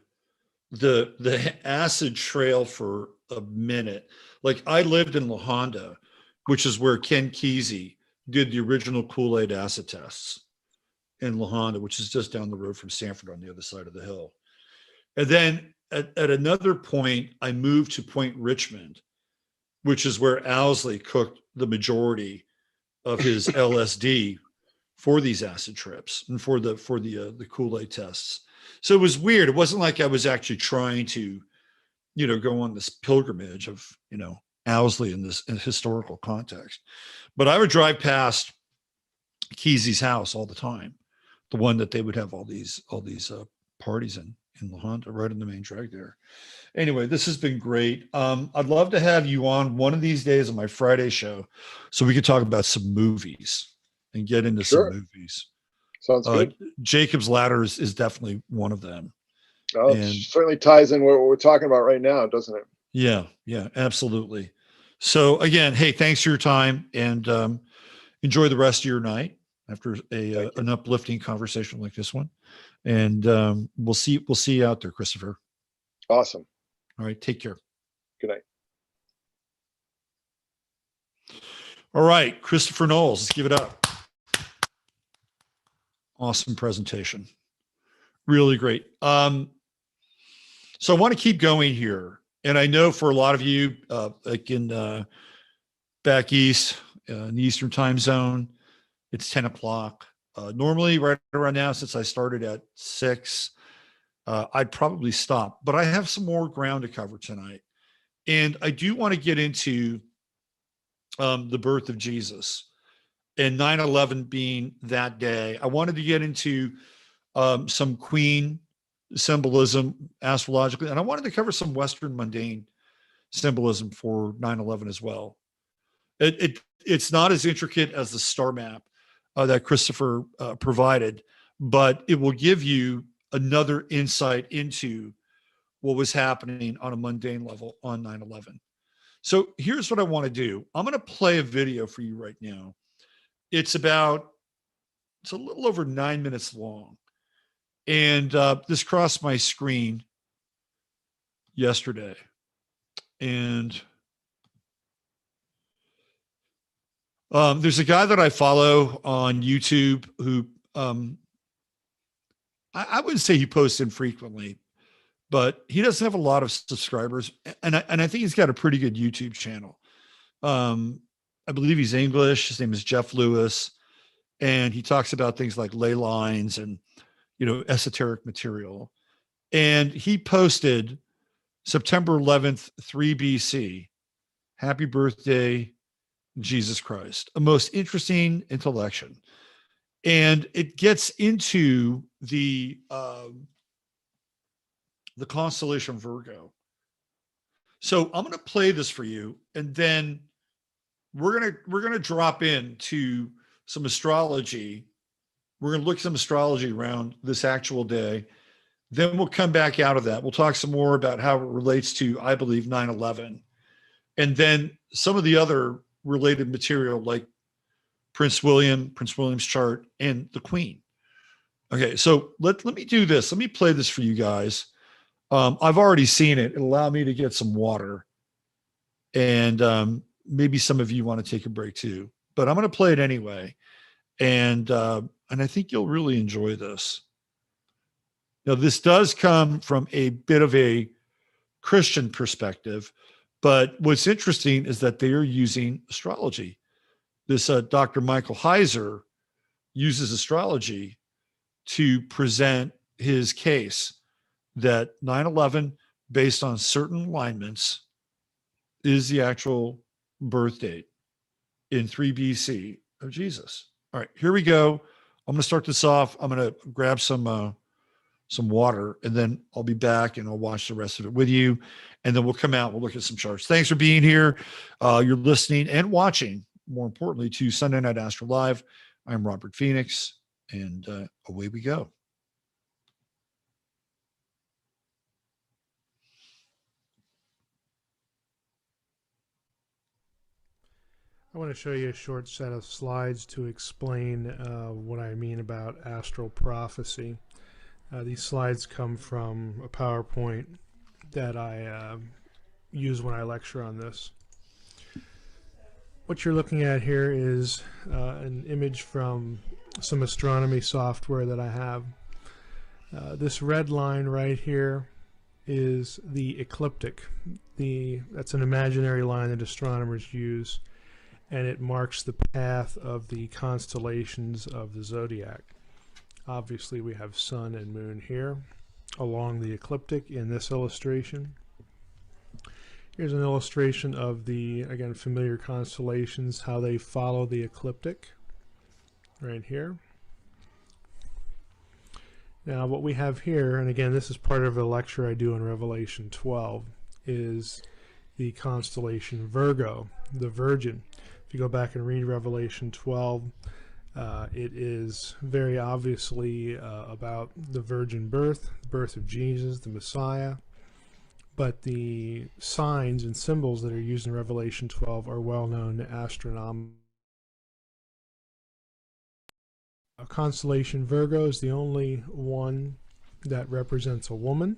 the acid trail for a minute. Like I lived in La Honda, which is where Ken Kesey did the original Kool-Aid acid tests in La Honda, which is just down the road from Sanford on the other side of the hill. And then at another point, I moved to Point Richmond, which is where Owsley cooked the majority of his LSD for these acid trips and for the Kool-Aid tests. So it was weird. It wasn't like I was actually trying to, you know, go on this pilgrimage of, you know, Owsley in this historical context. But I would drive past Kesey's house all the time, the one that they would have all these parties in La Honda, right in the main drag there. Anyway, this has been great. I'd love to have you on one of these days on my Friday show so we could talk about some movies and get into some movies. Sounds good. Jacob's Ladder is definitely one of them. Oh, and it certainly ties in what we're talking about right now, doesn't it? Yeah, absolutely. So again, hey, thanks for your time, and enjoy the rest of your night after an uplifting conversation like this one. And we'll see you out there, Christopher. Awesome. All right, take care. Good night. All right, Christopher Knowles, let's give it up. Awesome presentation. Really great. So I want to keep going here. And I know for a lot of you, like in back east, in the Eastern time zone, it's 10 o'clock. Normally right around now, since I started at 6, I'd probably stop, but I have some more ground to cover tonight. And I do want to get into the birth of Jesus and 9/11 being that day. I wanted to get into some Queen symbolism astrologically, and I wanted to cover some Western mundane symbolism for 9/11 as well. It's not as intricate as the star map that Christopher provided, but it will give you another insight into what was happening on a mundane level on 9/11. So here's what I want to do. I'm going to play a video for you right now. It's a little over 9 minutes long. And this crossed my screen yesterday. And there's a guy that I follow on YouTube who I wouldn't say he posts infrequently, but he doesn't have a lot of subscribers. And I think he's got a pretty good YouTube channel. I believe he's English. His name is Jeff Lewis. And he talks about things like ley lines and, you know, esoteric material. And he posted September 11th, 3 BC. Happy birthday, Jesus Christ. A most interesting intellection. And it gets into the constellation Virgo. So I'm going to play this for you, and then we're going to drop into some astrology We're going to look at some astrology around this actual day. Then we'll come back out of that. We'll talk some more about how it relates to, I believe, 9/11. And then some of the other related material like Prince William's chart, and the Queen. Okay, so let me do this. Let me play this for you guys. I've already seen it. It'll allow me to get some water. And maybe some of you want to take a break too. But I'm going to play it anyway. And I think you'll really enjoy this. Now, this does come from a bit of a Christian perspective, but what's interesting is that they are using astrology. This Dr. Michael Heiser uses astrology to present his case that 9/11, based on certain alignments, is the actual birth date in 3 BC of Jesus. All right, here we go. I'm going to start this off. I'm going to grab some water, and then I'll be back and I'll watch the rest of it with you. And then we'll come out. We'll look at some charts. Thanks for being here. You're listening and watching, more importantly, to Sunday Night AstroLive. I'm Robert Phoenix, and away we go. I want to show you a short set of slides to explain what I mean about astral prophecy. These slides come from a PowerPoint that I use when I lecture on this. What you're looking at here is an image from some astronomy software that I have. This red line right here is the ecliptic. That's an imaginary line that astronomers use, and it marks the path of the constellations of the zodiac. Obviously, we have sun and moon here along the ecliptic in this illustration. Here's an illustration of the, again, familiar constellations, how they follow the ecliptic right here. Now, what we have here, and again, this is part of a lecture I do in Revelation 12, is the constellation Virgo, the Virgin. If you go back and read Revelation 12, it is very obviously about the virgin birth, the birth of Jesus, the Messiah. But the signs and symbols that are used in Revelation 12 are well known to astronomers. A constellation Virgo is the only one that represents a woman.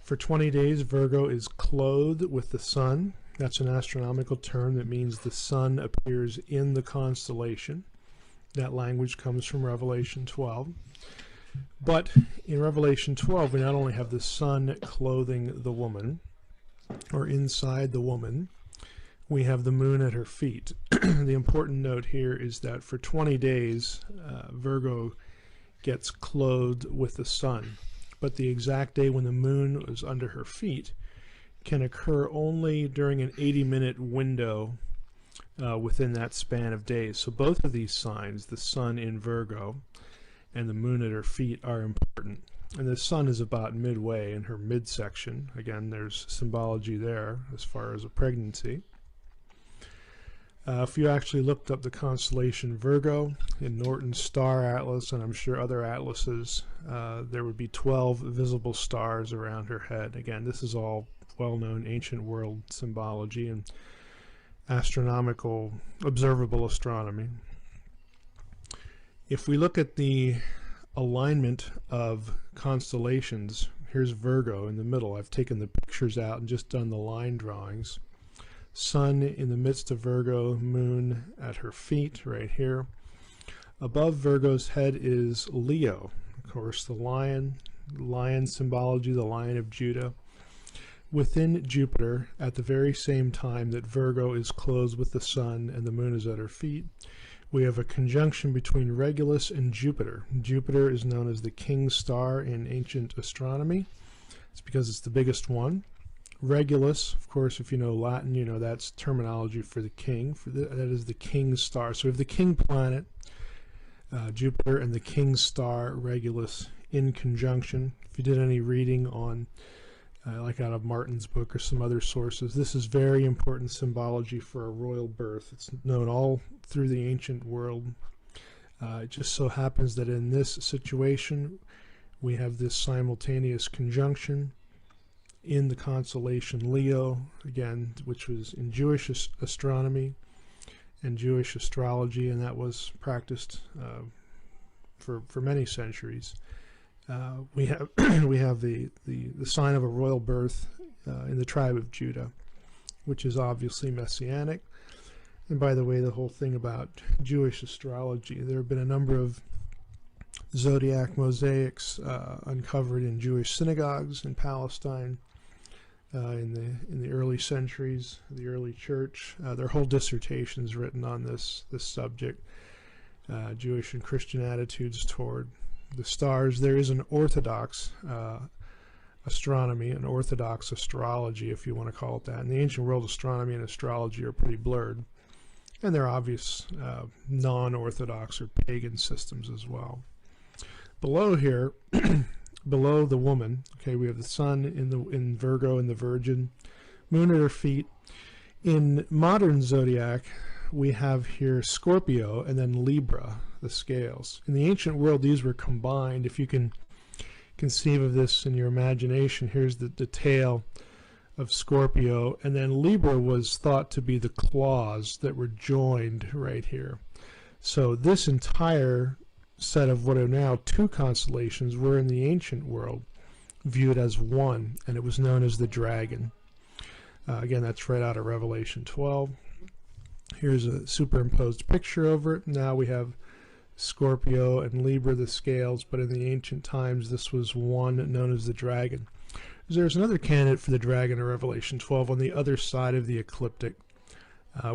For 20 days, Virgo is clothed with the sun. That's an astronomical term that means the sun appears in the constellation. That language comes from Revelation 12. But in Revelation 12, we not only have the sun clothing the woman, or inside the woman, we have the moon at her feet. The important note here is that for 20 days, Virgo gets clothed with the sun. But the exact day when the moon is under her feet can occur only during an 80-minute window within that span of days. So both of these signs, the sun in Virgo and the moon at her feet, are important. And the sun is about midway in her midsection. Again, there's symbology there as far as a pregnancy. If you actually looked up the constellation Virgo in Norton's star atlas, and I'm sure other atlases, there would be 12 visible stars around her head. Again, this is all well-known ancient world symbology and astronomical observable astronomy. If we look at the alignment of constellations, here's Virgo in the middle. I've taken the pictures out and just done the line drawings. Sun in the midst of Virgo, moon at her feet right here. Above Virgo's head is Leo, of course, the lion symbology, the Lion of Judah. Within Jupiter, at the very same time that Virgo is clothed with the sun and the moon is at her feet, we have a conjunction between Regulus and Jupiter. Jupiter is known as the king star in ancient astronomy. It's because it's the biggest one. Regulus, of course, if you know Latin, you know that's terminology for the king. That is the king star. So we have the king planet, Jupiter, and the king star, Regulus, in conjunction. If you did any reading on like out of Martin's book or some other sources, this is very important symbology for a royal birth. It's known all through the ancient world. It just so happens that in this situation, we have this simultaneous conjunction in the constellation Leo, again, which was in Jewish astronomy and Jewish astrology, and that was practiced for many centuries. We have we have the sign of a royal birth in the tribe of Judah, which is obviously messianic. And by the way, the whole thing about Jewish astrology, there have been a number of zodiac mosaics uncovered in Jewish synagogues in Palestine in the early centuries, the early church. Their whole dissertations written on this subject, Jewish and Christian attitudes toward the stars. There is an orthodox astronomy, an orthodox astrology, if you want to call it that. In the ancient world, astronomy and astrology are pretty blurred, and there are obvious non-orthodox or pagan systems as well. Below here, below the woman, okay, we have the sun in Virgo and the Virgin, moon at her feet. In modern zodiac, we have here Scorpio and then Libra, the scales. In the ancient world, these were combined. If you can conceive of this in your imagination, here's the tail of Scorpio, and then Libra was thought to be the claws that were joined right here. So this entire set of what are now two constellations were in the ancient world viewed as one, and it was known as the dragon. Again, that's right out of Revelation 12. Here's a superimposed picture over it. Now we have Scorpio and Libra, the scales, but in the ancient times this was one known as the dragon. There's another candidate for the dragon in Revelation 12 on the other side of the ecliptic.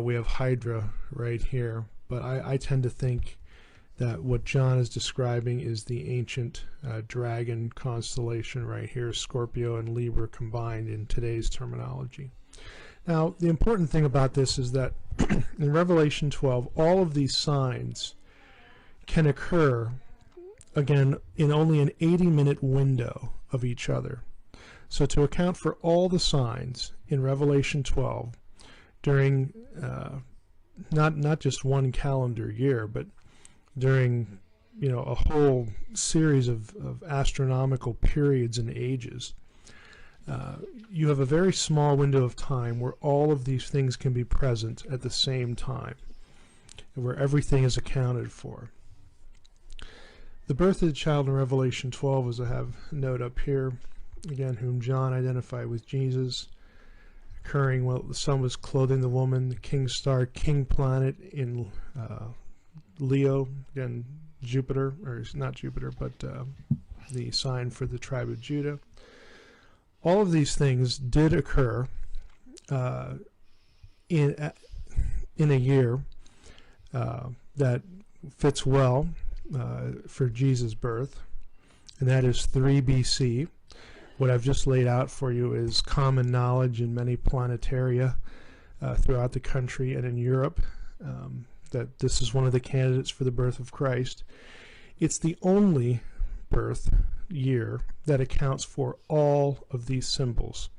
We have Hydra right here, but I tend to think that what John is describing is the ancient dragon constellation right here, Scorpio and Libra combined in today's terminology. Now, the important thing about this is that in Revelation 12, all of these signs can occur, again, in only an 80-minute window of each other. So to account for all the signs in Revelation 12 during not just one calendar year, but during, you know, a whole series of astronomical periods and ages, you have a very small window of time where all of these things can be present at the same time, where everything is accounted for. The birth of the child in Revelation 12, as I have a note up here, again, whom John identified with Jesus, occurring while the sun was clothing the woman, the king star, king planet in Leo, again, Jupiter, or not Jupiter, but the sign for the tribe of Judah. All of these things did occur in a year that fits well for Jesus' birth, and that is 3 BC. What I've just laid out for you is common knowledge in many planetaria throughout the country and in Europe, that this is one of the candidates for the birth of Christ. It's the only birth year that accounts for all of these symbols.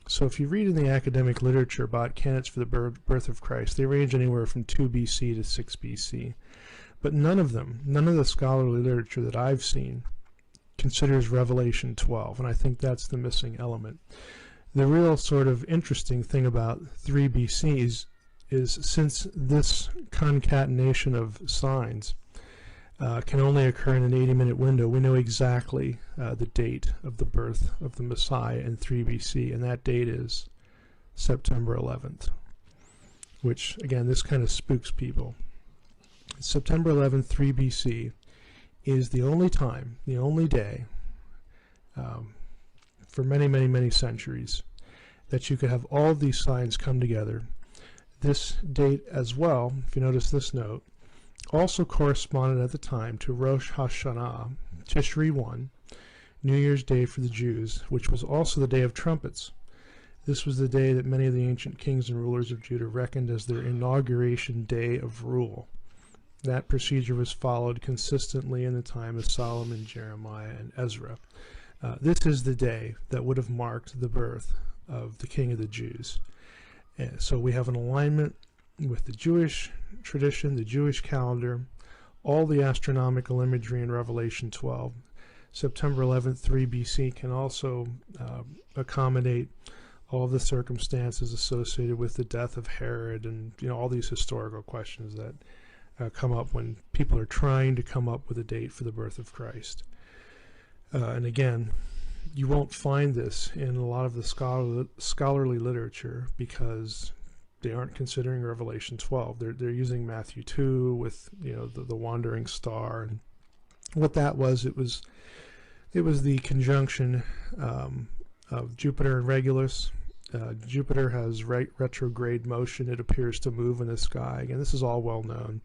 So if you read in the academic literature about candidates for the birth of Christ, they range anywhere from 2 BC to 6 BC. But none of the scholarly literature that I've seen considers Revelation 12, and I think that's the missing element. The real sort of interesting thing about 3 BC is since this concatenation of signs can only occur in an 80-minute window, we know exactly the date of the birth of the Messiah in 3 BC, and that date is September 11th, which, again, this kind of spooks people. September 11th, 3 BC is the only time, the only day for many, many, many centuries that you could have all of these signs come together. This date as well, if you notice this note, also corresponded at the time to Rosh Hashanah, Tishri 1, New Year's Day for the Jews, which was also the Day of Trumpets. This was the day that many of the ancient kings and rulers of Judah reckoned as their inauguration day of rule. That procedure was followed consistently in the time of Solomon, Jeremiah, and Ezra. This is the day that would have marked the birth of the King of the Jews. So we have an alignment with the Jewish tradition, the Jewish calendar, all the astronomical imagery in Revelation 12. September 11th, 3 BC can also accommodate all the circumstances associated with the death of Herod, and all these historical questions that come up when people are trying to come up with a date for the birth of Christ. And again, you won't find this in a lot of the scholarly literature because they aren't considering Revelation 12. They're using Matthew 2 with the wandering star, and what that was, it was the conjunction of Jupiter and Regulus. Jupiter has retrograde motion. It appears to move in the sky. Again, this is all well known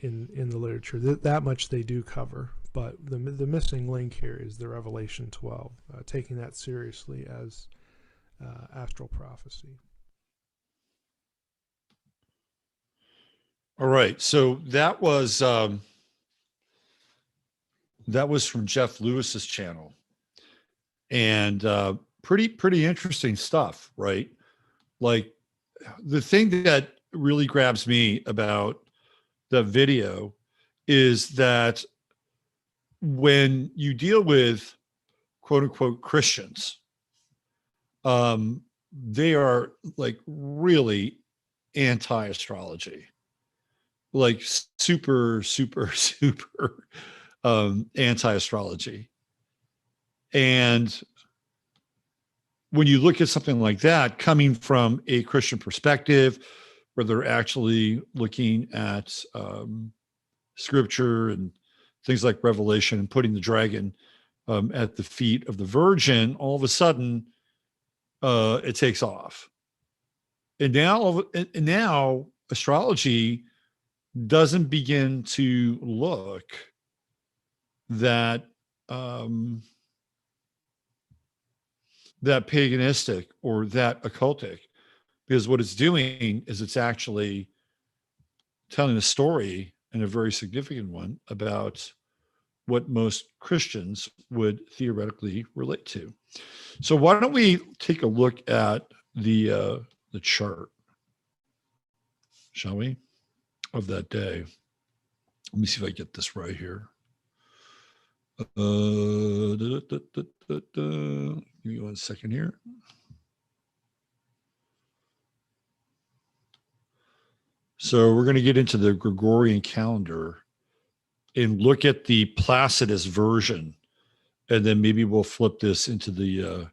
in the literature. That much they do cover. But the missing link here is the Revelation 12, taking that seriously as astral prophecy. All right. So that was from Jeff Lewis's channel, and pretty interesting stuff, right? Like, the thing that really grabs me about the video is that when you deal with quote unquote Christians, they are like really anti-astrology, like super anti-astrology. And when you look at something like that coming from a Christian perspective, where they're actually looking at scripture and things like Revelation and putting the dragon at the feet of the Virgin, all of a sudden it takes off. And now astrology doesn't begin to look that that paganistic or that occultic, because what it's doing is it's actually telling a story, and a very significant one, about what most Christians would theoretically relate to. So why don't we take a look at the chart, shall we, of that day? Let me see if I get this right here. Give me 1 second here. So we're going to get into the Gregorian calendar and look at the Placidus version, and then maybe we'll flip this into the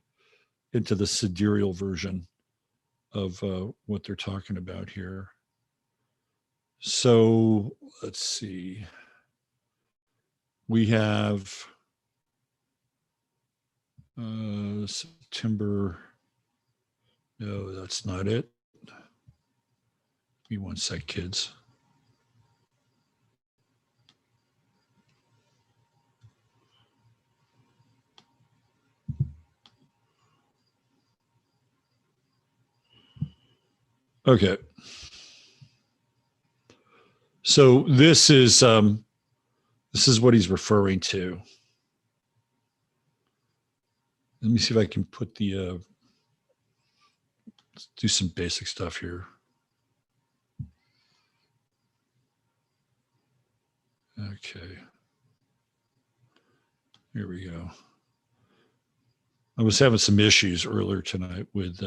sidereal version of what they're talking about here. So let's see. We have September. No, that's not it. Give me 1 sec, kids. Okay. So this is what he's referring to. Let me see if I can put the let's do some basic stuff here. Okay. Here we go. I was having some issues earlier tonight with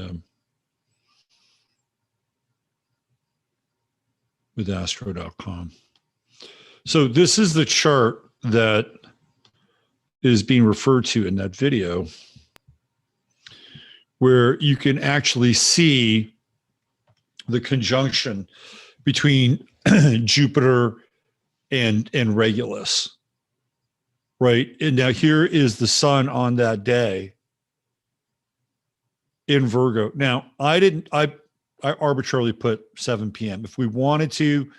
astro.com. So this is the chart that is being referred to in that video, where you can actually see the conjunction between Jupiter and Regulus, right? And now here is the sun on that day in Virgo. Now, I arbitrarily put 7 p.m. If we wanted to,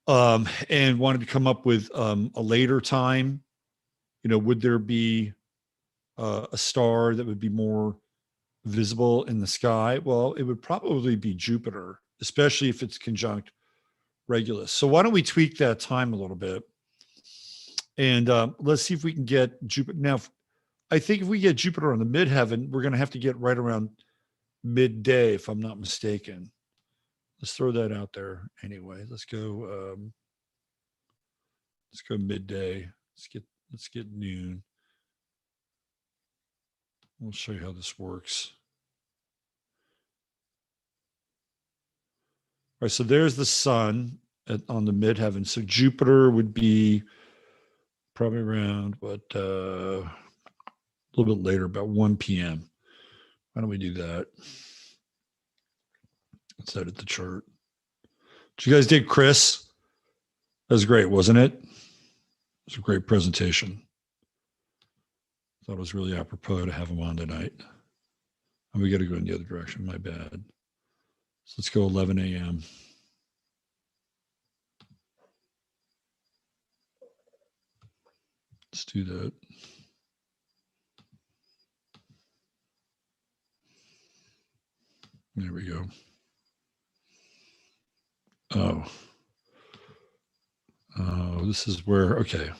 and wanted to come up with a later time, would there be a star that would be more visible in the sky? Well, it would probably be Jupiter, especially if it's conjunct Regulus. So why don't we tweak that time a little bit, and let's see if we can get Jupiter. Now, I think if we get Jupiter on the midheaven, we're going to have to get right around midday, if I'm not mistaken. let's throw that out there anyway. Let's go midday. Let's get noon. We'll show you how this works. All right, so there's the sun on the midheaven. So Jupiter would be probably around a little bit later, about 1 p.m. Why don't we do that? Let's edit the chart. Did you guys dig Chris? That was great, wasn't it? It was a great presentation. Thought it was really apropos to have him on tonight. And we got to go in the other direction. My bad. So let's go 11 a.m. Let's do that. There we go. Oh, this is where, okay.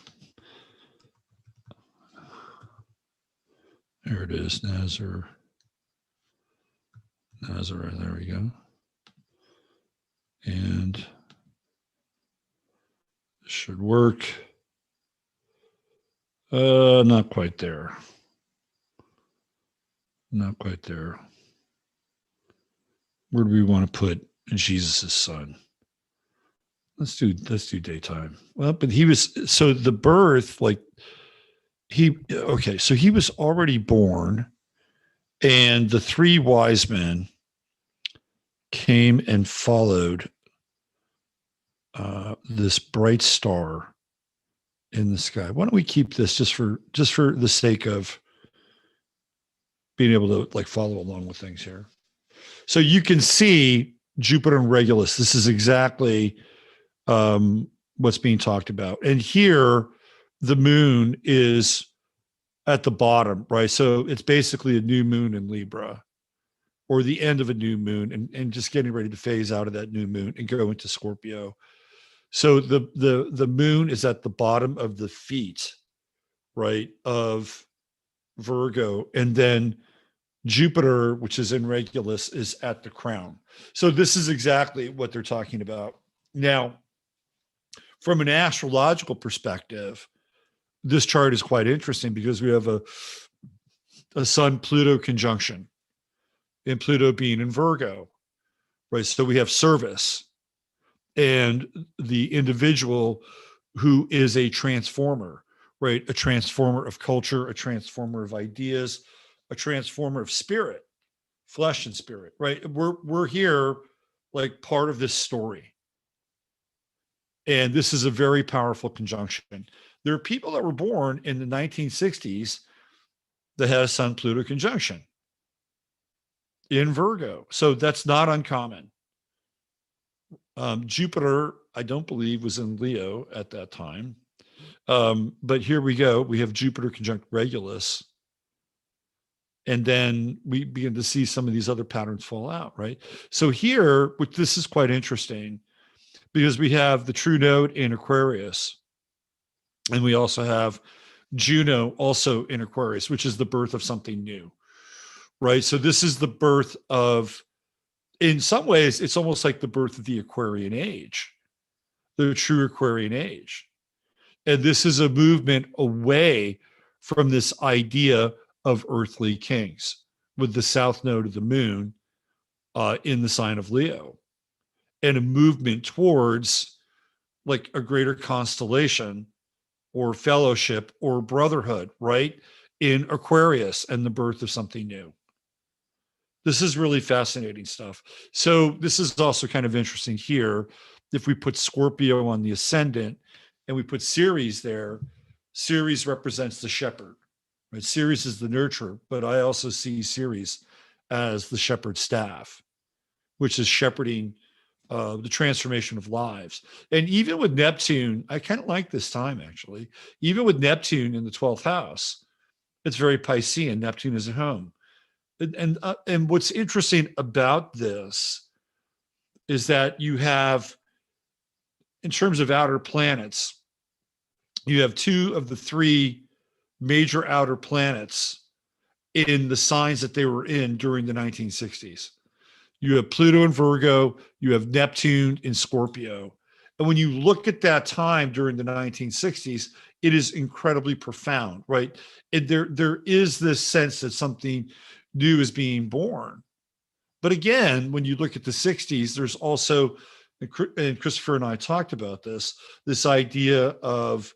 There it is, Nazar, there we go. And this should work. Not quite there. Not quite there. Where do we want to put Jesus' son? Let's do daytime. Well, but he was, so the birth, like so he was already born, and the three wise men came and followed this bright star in the sky. Why don't we keep this just for the sake of being able to like follow along with things here. So you can see Jupiter and Regulus. This is exactly what's being talked about. And here, the moon is at the bottom, right? So it's basically a new moon in Libra, or the end of a new moon, and just getting ready to phase out of that new moon and go into Scorpio. So the moon is at the bottom of the feet, right, of Virgo, and then Jupiter, which is in Regulus, is at the crown. So this is exactly what they're talking about. Now, from an astrological perspective, this chart is quite interesting because we have a Sun-Pluto conjunction, and Pluto being in Virgo, right? So we have service and the individual who is a transformer, right? A transformer of culture, a transformer of ideas, a transformer of spirit, flesh and spirit, right? We're here like part of this story. And this is a very powerful conjunction. There are people that were born in the 1960s that had a Sun-Pluto conjunction in Virgo. So that's not uncommon. Jupiter, I don't believe, was in Leo at that time. But here we go. We have Jupiter conjunct Regulus. And then we begin to see some of these other patterns fall out, right? So here, which this is quite interesting, because we have the true node in Aquarius, and we also have Juno also in Aquarius, which is the birth of something new, right? So this is the birth of, in some ways, it's almost like the birth of the Aquarian age, the true Aquarian age. And this is a movement away from this idea of earthly kings with the south node of the moon in the sign of Leo, and a movement towards like a greater constellation or fellowship or brotherhood, right? In Aquarius, and the birth of something new. This is really fascinating stuff. So this is also kind of interesting here. If we put Scorpio on the ascendant and we put Ceres there, Ceres represents the shepherd, right? Ceres is the nurturer, but I also see Ceres as the shepherd's staff, which is shepherding the transformation of lives. And even with Neptune, I kind of like this time, actually. Even with Neptune in the 12th house, it's very Piscean. Neptune is at home. And what's interesting about this is that you have, in terms of outer planets, you have two of the three major outer planets in the signs that they were in during the 1960s. You have Pluto in Virgo, you have Neptune in Scorpio. And when you look at that time during the 1960s, it is incredibly profound, right? There is this sense that something new is being born. But again, when you look at the 60s, there's also, and Christopher and I talked about this idea of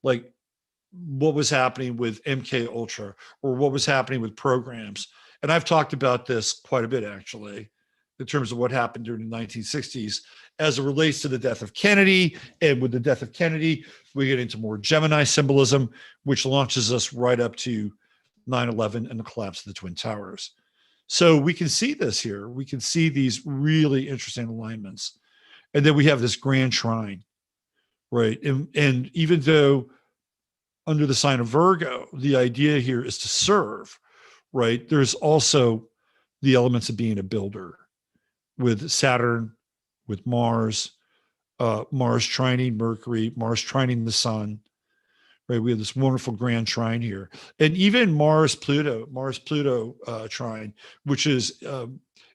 like what was happening with MK Ultra or what was happening with programs. And I've talked about this quite a bit, actually, in terms of what happened during the 1960s as it relates to the death of Kennedy. And with the death of Kennedy, we get into more Gemini symbolism, which launches us right up to 9/11 and the collapse of the Twin Towers. So we can see this here. We can see these really interesting alignments. And then we have this grand trine, right? And even though under the sign of Virgo, the idea here is to serve, right? There's also the elements of being a builder with Saturn, with Mars, Mars trining Mercury, Mars trining the sun, right? We have this wonderful grand trine here. And even Mars-Pluto trine, which is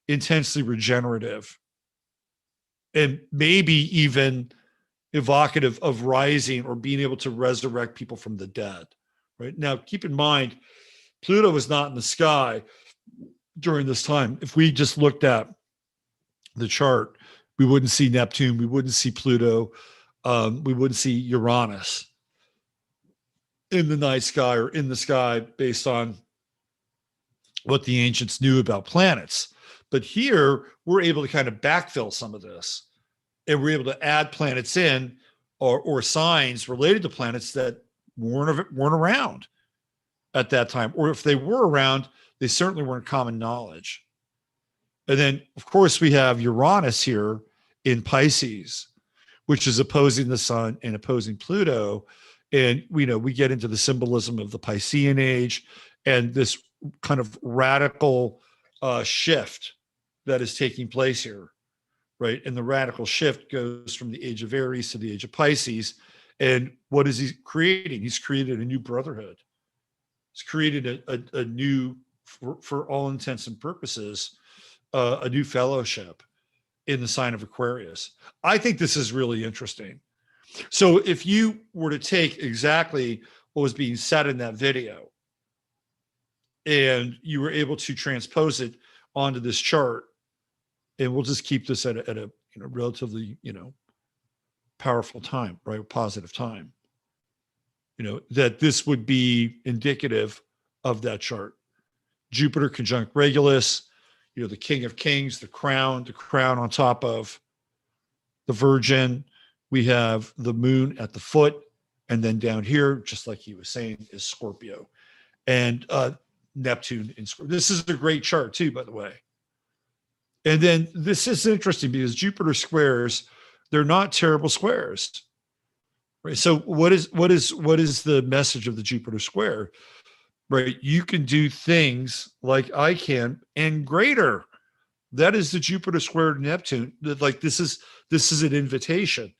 intensely regenerative and maybe even evocative of rising or being able to resurrect people from the dead, right? Now, keep in mind, Pluto was not in the sky during this time. If we just looked at the chart, we wouldn't see Neptune, we wouldn't see Pluto, we wouldn't see Uranus in the night sky or in the sky based on what the ancients knew about planets. But here, we're able to kind of backfill some of this, and we're able to add planets in or signs related to planets that weren't around at that time. Or if they were around, they certainly weren't common knowledge. And then, of course, we have Uranus here in Pisces, which is opposing the sun and opposing Pluto. And we get into the symbolism of the Piscean age and this kind of radical shift that is taking place here, right? And the radical shift goes from the age of Aries to the age of Pisces. And what is he creating? He's created a new brotherhood. He's created a new, for all intents and purposes, a new fellowship in the sign of Aquarius. I think this is really interesting. So if you were to take exactly what was being said in that video and you were able to transpose it onto this chart, and we'll just keep this at a relatively powerful time, right? Positive time, that this would be indicative of that chart. Jupiter conjunct Regulus, the King of Kings, the crown on top of the Virgin. We have the moon at the foot, and then down here, just like he was saying, is Scorpio, and Neptune in Scorpio. This is a great chart too, by the way. And then this is interesting because Jupiter squares, they're not terrible squares, right? So what is the message of the Jupiter square? Right? You can do things like I can and greater. That is the Jupiter squared Neptune. Like this is an invitation,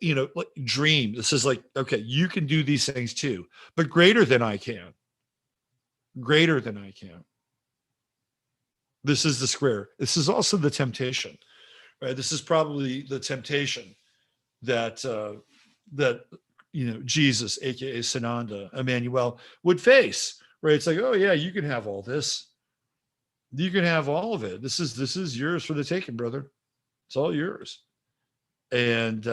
like dream. This is like, okay, you can do these things too, but greater than I can. Greater than I can. This is the square. This is also the temptation, right? This is probably the temptation that Jesus, aka Sananda, Emmanuel, would face, right? It's like, oh yeah, you can have all this. You can have all of it. This is yours for the taking, brother. It's all yours. And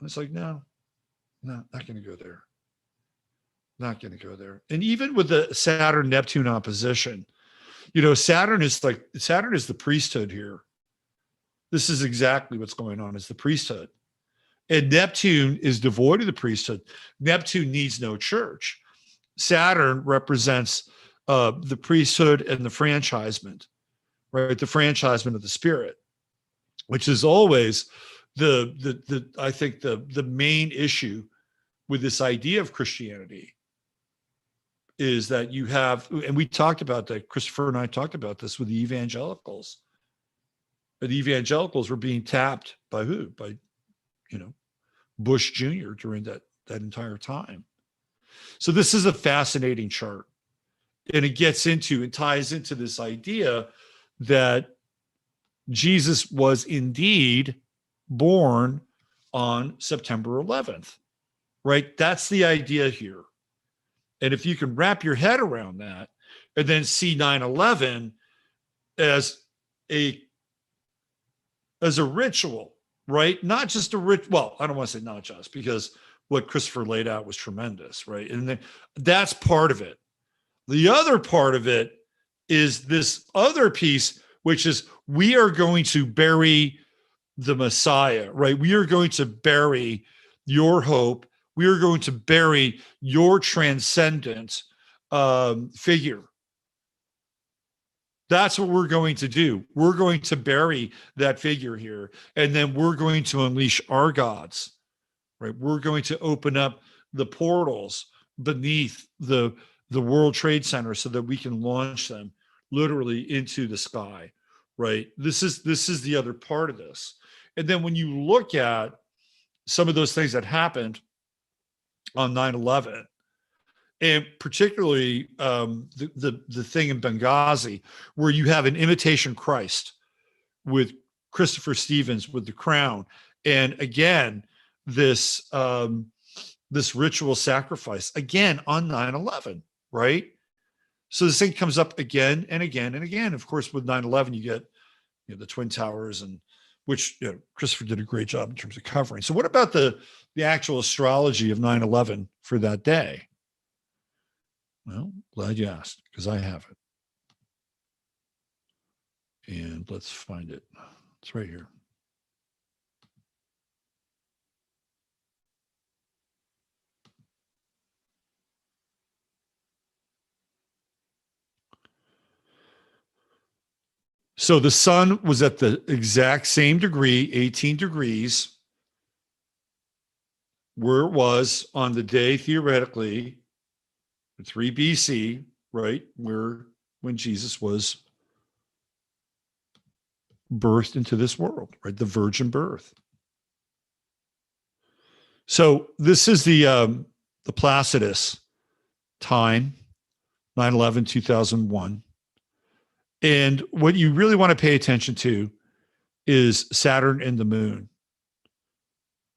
it's like, no, not going to go there. Not going to go there. And even with the Saturn-Neptune opposition, Saturn is the priesthood here. This is exactly what's going on, is the priesthood. And Neptune is devoid of the priesthood. Neptune needs no church. Saturn represents the priesthood and the franchisement, right? The franchisement of the spirit, which is always I think the main issue with this idea of Christianity is that you have, and we talked about that, Christopher and I talked about this with the evangelicals. The evangelicals were being tapped by who? By, Bush Jr. during that entire time. So this is a fascinating chart. And it ties into this idea that Jesus was indeed born on September 11th, right? That's the idea here. And if you can wrap your head around that and then see 9/11 as a ritual, right? Not just a ritual. Well, I don't want to say not just, because what Christopher laid out was tremendous, right? And then that's part of it. The other part of it is this other piece, which is we are going to bury the Messiah, right? We are going to bury your hope. We are going to bury your transcendent figure. That's what we're going to do. We're going to bury that figure here, and then we're going to unleash our gods, right? We're going to open up the portals beneath the World Trade Center so that we can launch them literally into the sky, right? This is the other part of this. And then when you look at some of those things that happened on 9/11, and particularly the thing in Benghazi, where you have an imitation Christ with Christopher Stevens with the crown, and again this ritual sacrifice again on 9/11, right? So this thing comes up again and again and again. Of course, with 9/11, you get the Twin Towers, and which Christopher did a great job in terms of covering. So what about the actual astrology of 9/11 for that day? Well, glad you asked, because I have it. And let's find it. It's right here. So the sun was at the exact same degree, 18 degrees, where it was on the day, theoretically, 3 BC, right? When Jesus was birthed into this world, right? The virgin birth. So this is the Placidus time, 9/11, 2001. And what you really want to pay attention to is Saturn and the moon,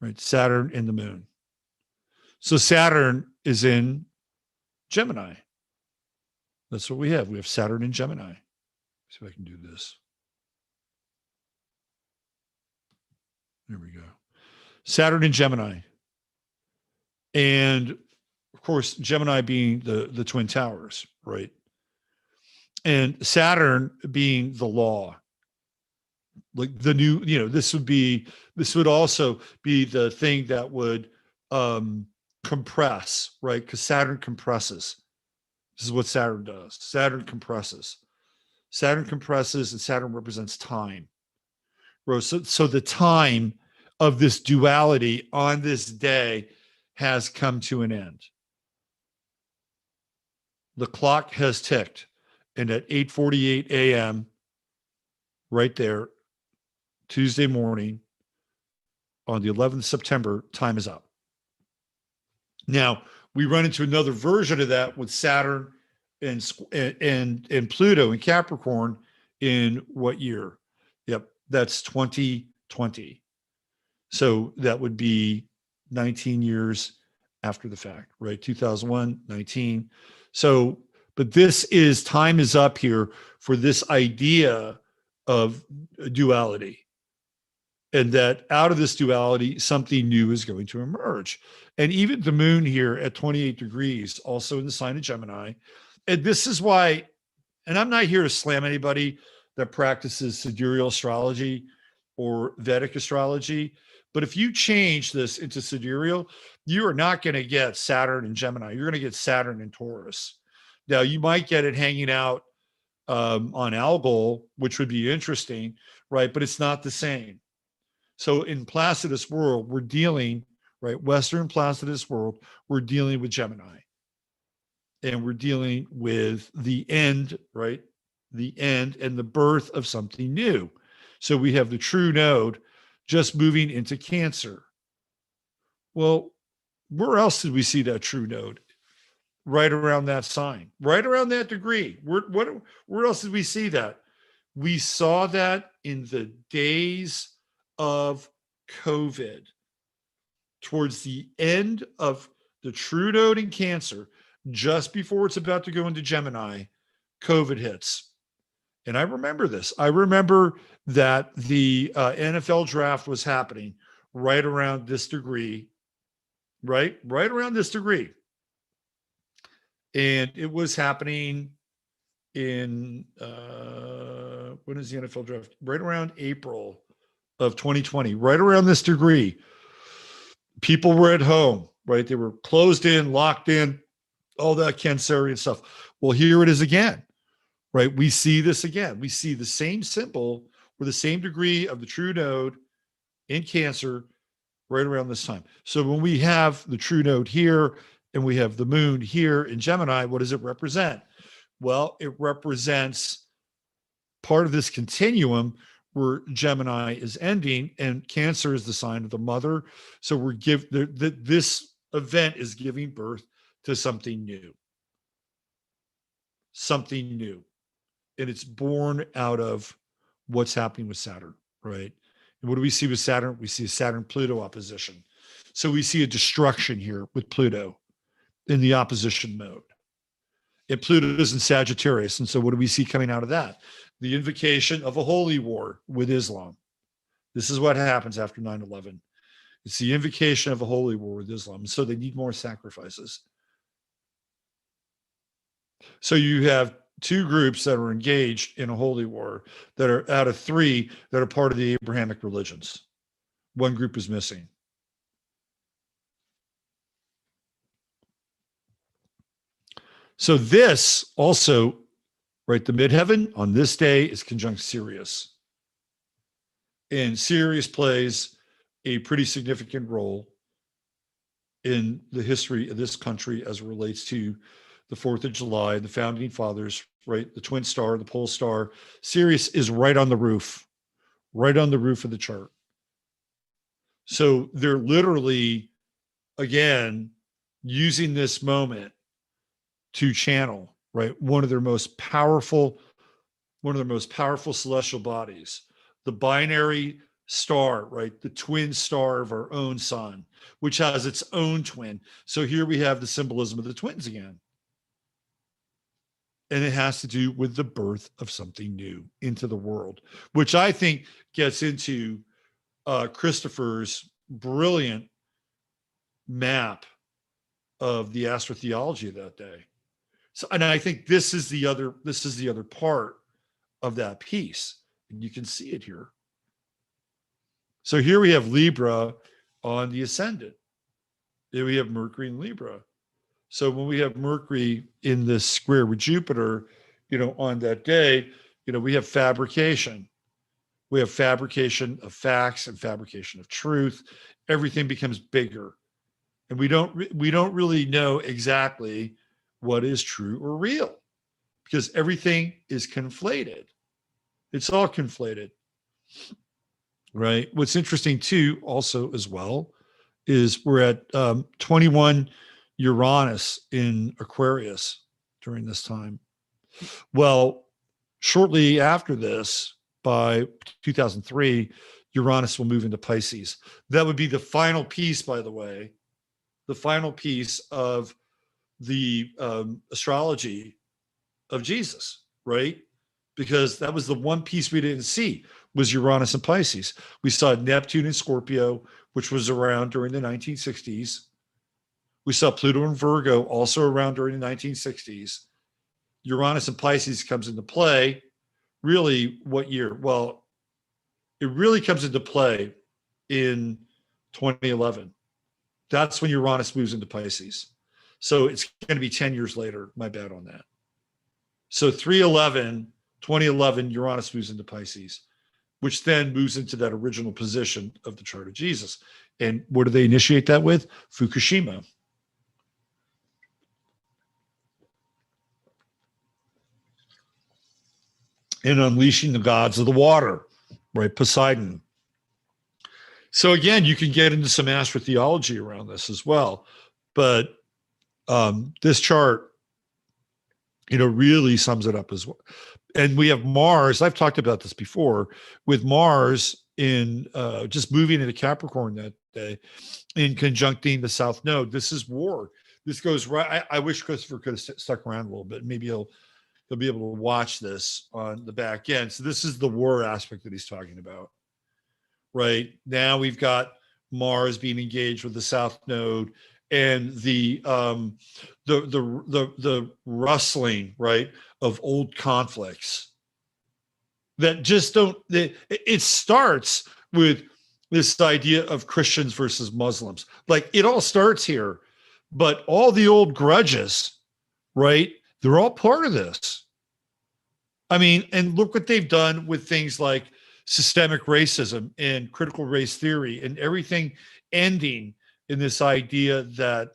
right? Saturn and the moon. So Saturn is in Gemini. That's what we have. We have Saturn in Gemini. See if I can do this. There we go. Saturn in Gemini. And of course, Gemini being the Twin Towers, right? And Saturn being the law. Like the new, this would also be the thing that would compress, right? Because Saturn compresses. This is what Saturn does. Saturn compresses. Saturn compresses, and Saturn represents time. So the time of this duality on this day has come to an end. The clock has ticked, and at 8:48 a.m., right there, Tuesday morning, on the 11th of September, time is up. Now, we run into another version of that with Saturn and Pluto in Capricorn in what year? Yep, that's 2020. So that would be 19 years after the fact, right? 2001, 19. So, but this is, time is up here for this idea of duality. And that out of this duality, something new is going to emerge. And even the moon here at 28 degrees, also in the sign of Gemini. And this is why, and I'm not here to slam anybody that practices sidereal astrology or Vedic astrology, but if you change this into sidereal, you are not going to get Saturn in Gemini. You're going to get Saturn in Taurus. Now, you might get it hanging out on Algol, which would be interesting, right? But it's not the same. So in Placidus world, we're dealing, right? Western Placidus world, we're dealing with Gemini. And we're dealing with the end, right? The end and the birth of something new. So we have the true node just moving into Cancer. Well, where else did we see that true node? Right around that sign, right around that degree. Where else did we see that? We saw that in the days of COVID, towards the end of the true node in Cancer, just before it's about to go into Gemini, COVID hits. And I remember this. I remember that the NFL draft was happening right around this degree, right around this degree. And it was happening in, when is the NFL draft? Right around April of 2020, right around this degree. People were at home, right? They were closed in, locked in, all that Cancerian stuff. Well, here it is again, right? We see this again. We see the same symbol or the same degree of the true node in Cancer right around this time. So when we have the true node here and we have the moon here in Gemini, what does it represent? Well, it represents part of this continuum where Gemini is ending and Cancer is the sign of the mother. So this event is giving birth to something new. Something new. And it's born out of what's happening with Saturn, right? And what do we see with Saturn? We see a Saturn-Pluto opposition. So we see a destruction here with Pluto in the opposition mode. And Pluto is in Sagittarius. And so what do we see coming out of that? The invocation of a holy war with Islam. This is what happens after 9/11. It's the invocation of a holy war with Islam. So they need more sacrifices. So you have two groups that are engaged in a holy war that are out of three that are part of the Abrahamic religions. One group is missing. So this also, right, the midheaven on this day is conjunct Sirius. And Sirius plays a pretty significant role in the history of this country as it relates to the 4th of July, the founding fathers, right? The twin star, the pole star. Sirius is right on the roof of the chart. So they're literally, again, using this moment to channel, right? One of their most powerful celestial bodies, the binary star, right? The twin star of our own sun, which has its own twin. So here we have the symbolism of the twins again. And it has to do with the birth of something new into the world, which I think gets into Christopher's brilliant map of the astrotheology of that day. So, and I think this is the other part of that piece, and you can see it here. So here we have Libra on the ascendant. Here we have Mercury in Libra. So when we have Mercury in this square with Jupiter, on that day, we have fabrication. We have fabrication of facts and fabrication of truth. Everything becomes bigger. And we don't really know exactly what is true or real because everything is conflated. It's all conflated, right? What's interesting too, also as well, is we're at 21 Uranus in Aquarius during this time. Well, shortly after this, by 2003, Uranus will move into Pisces. That would be the final piece, by the way, the final piece of the astrology of Jesus, right? Because that was the one piece we didn't see was Uranus and Pisces. We saw Neptune in Scorpio, which was around during the 1960s. We saw Pluto and Virgo also around during the 1960s. Uranus and Pisces comes into play. Really, what year? Well, it really comes into play in 2011. That's when Uranus moves into Pisces. So it's going to be 10 years later. My bad on that. So 2011, Uranus moves into Pisces, which then moves into that original position of the chart of Jesus. And what do they initiate that with? Fukushima. And unleashing the gods of the water, right? Poseidon. So again, you can get into some astrotheology around this as well. But this chart really sums it up as well. And we have Mars. I've talked about this before, with Mars in just moving into Capricorn that day, in conjuncting the South Node. This is war. This goes right. I wish Christopher could have stuck around a little bit. Maybe he'll be able to watch this on the back end. So this is the war aspect that he's talking about. Right now, we've got Mars being engaged with the South Node, and the rustling, right, of old conflicts that just don't. It starts with this idea of Christians versus Muslims. Like, it all starts here, but all the old grudges, right? They're all part of this. I mean, and look what they've done with things like systemic racism and critical race theory, and everything ending in this idea that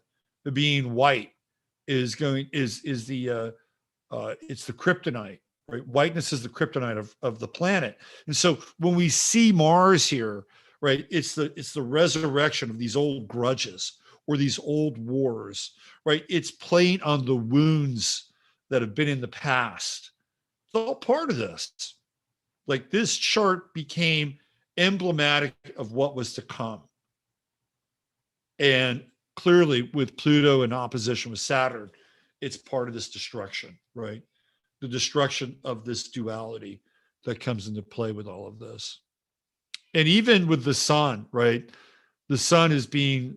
being white is the it's the kryptonite, right? Whiteness is the kryptonite of the planet. And so when we see Mars here, right, it's the resurrection of these old grudges or these old wars, right? It's playing on the wounds that have been in the past. It's all part of this. Like, this chart became emblematic of what was to come. And clearly, with Pluto in opposition with Saturn, it's part of this destruction, right? The destruction of this duality that comes into play with all of this. And even with the sun, right? The sun is being,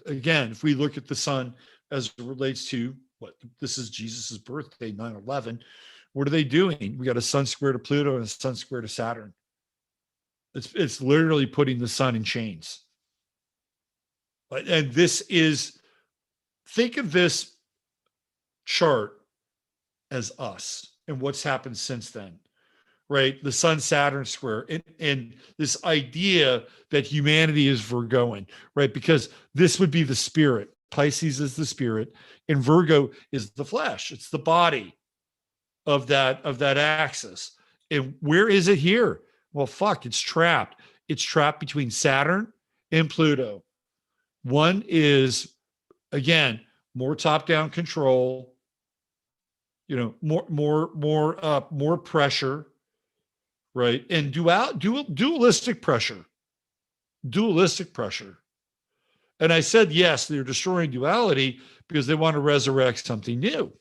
again, if we look at the sun as it relates to this is Jesus's birthday, 9/11. What are they doing? We got a sun square to Pluto and a sun square to Saturn. It's literally putting the sun in chains. And think of this chart as us and what's happened since then, right? The Sun-Saturn square, and this idea that humanity is Virgoan, right? Because this would be the spirit. Pisces is the spirit, and Virgo is the flesh. It's the body of that axis. And where is it here? Well, it's trapped. It's trapped between Saturn and Pluto. One is, again, more top-down control, more pressure, right? And dualistic pressure. And I said, yes, they're destroying duality because they want to resurrect something new,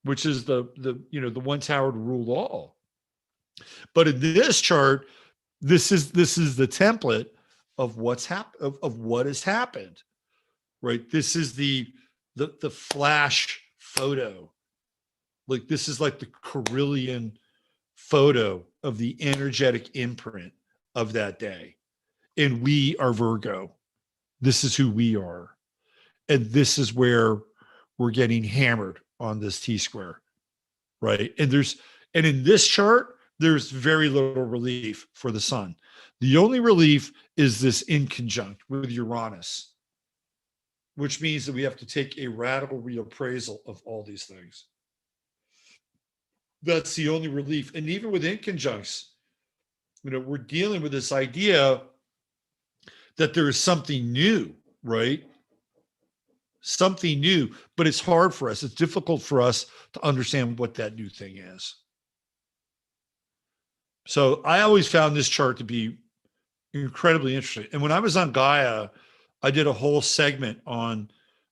which is the one tower to rule all. But in this chart, this is the template of what's of what has happened, right? This is the flash photo. Like, this is like the Carillion photo of the energetic imprint of that day. And we are Virgo. This is who we are. And this is where we're getting hammered on this T-square, right? And in this chart, there's very little relief for the sun. The only relief is this inconjunct with Uranus, which means that we have to take a radical reappraisal of all these things. That's the only relief. And even with inconjuncts, we're dealing with this idea that there is something new, right? Something new, but it's hard for us. It's difficult for us to understand what that new thing is. So I always found this chart to be incredibly interesting. And when I was on Gaia, I did a whole segment on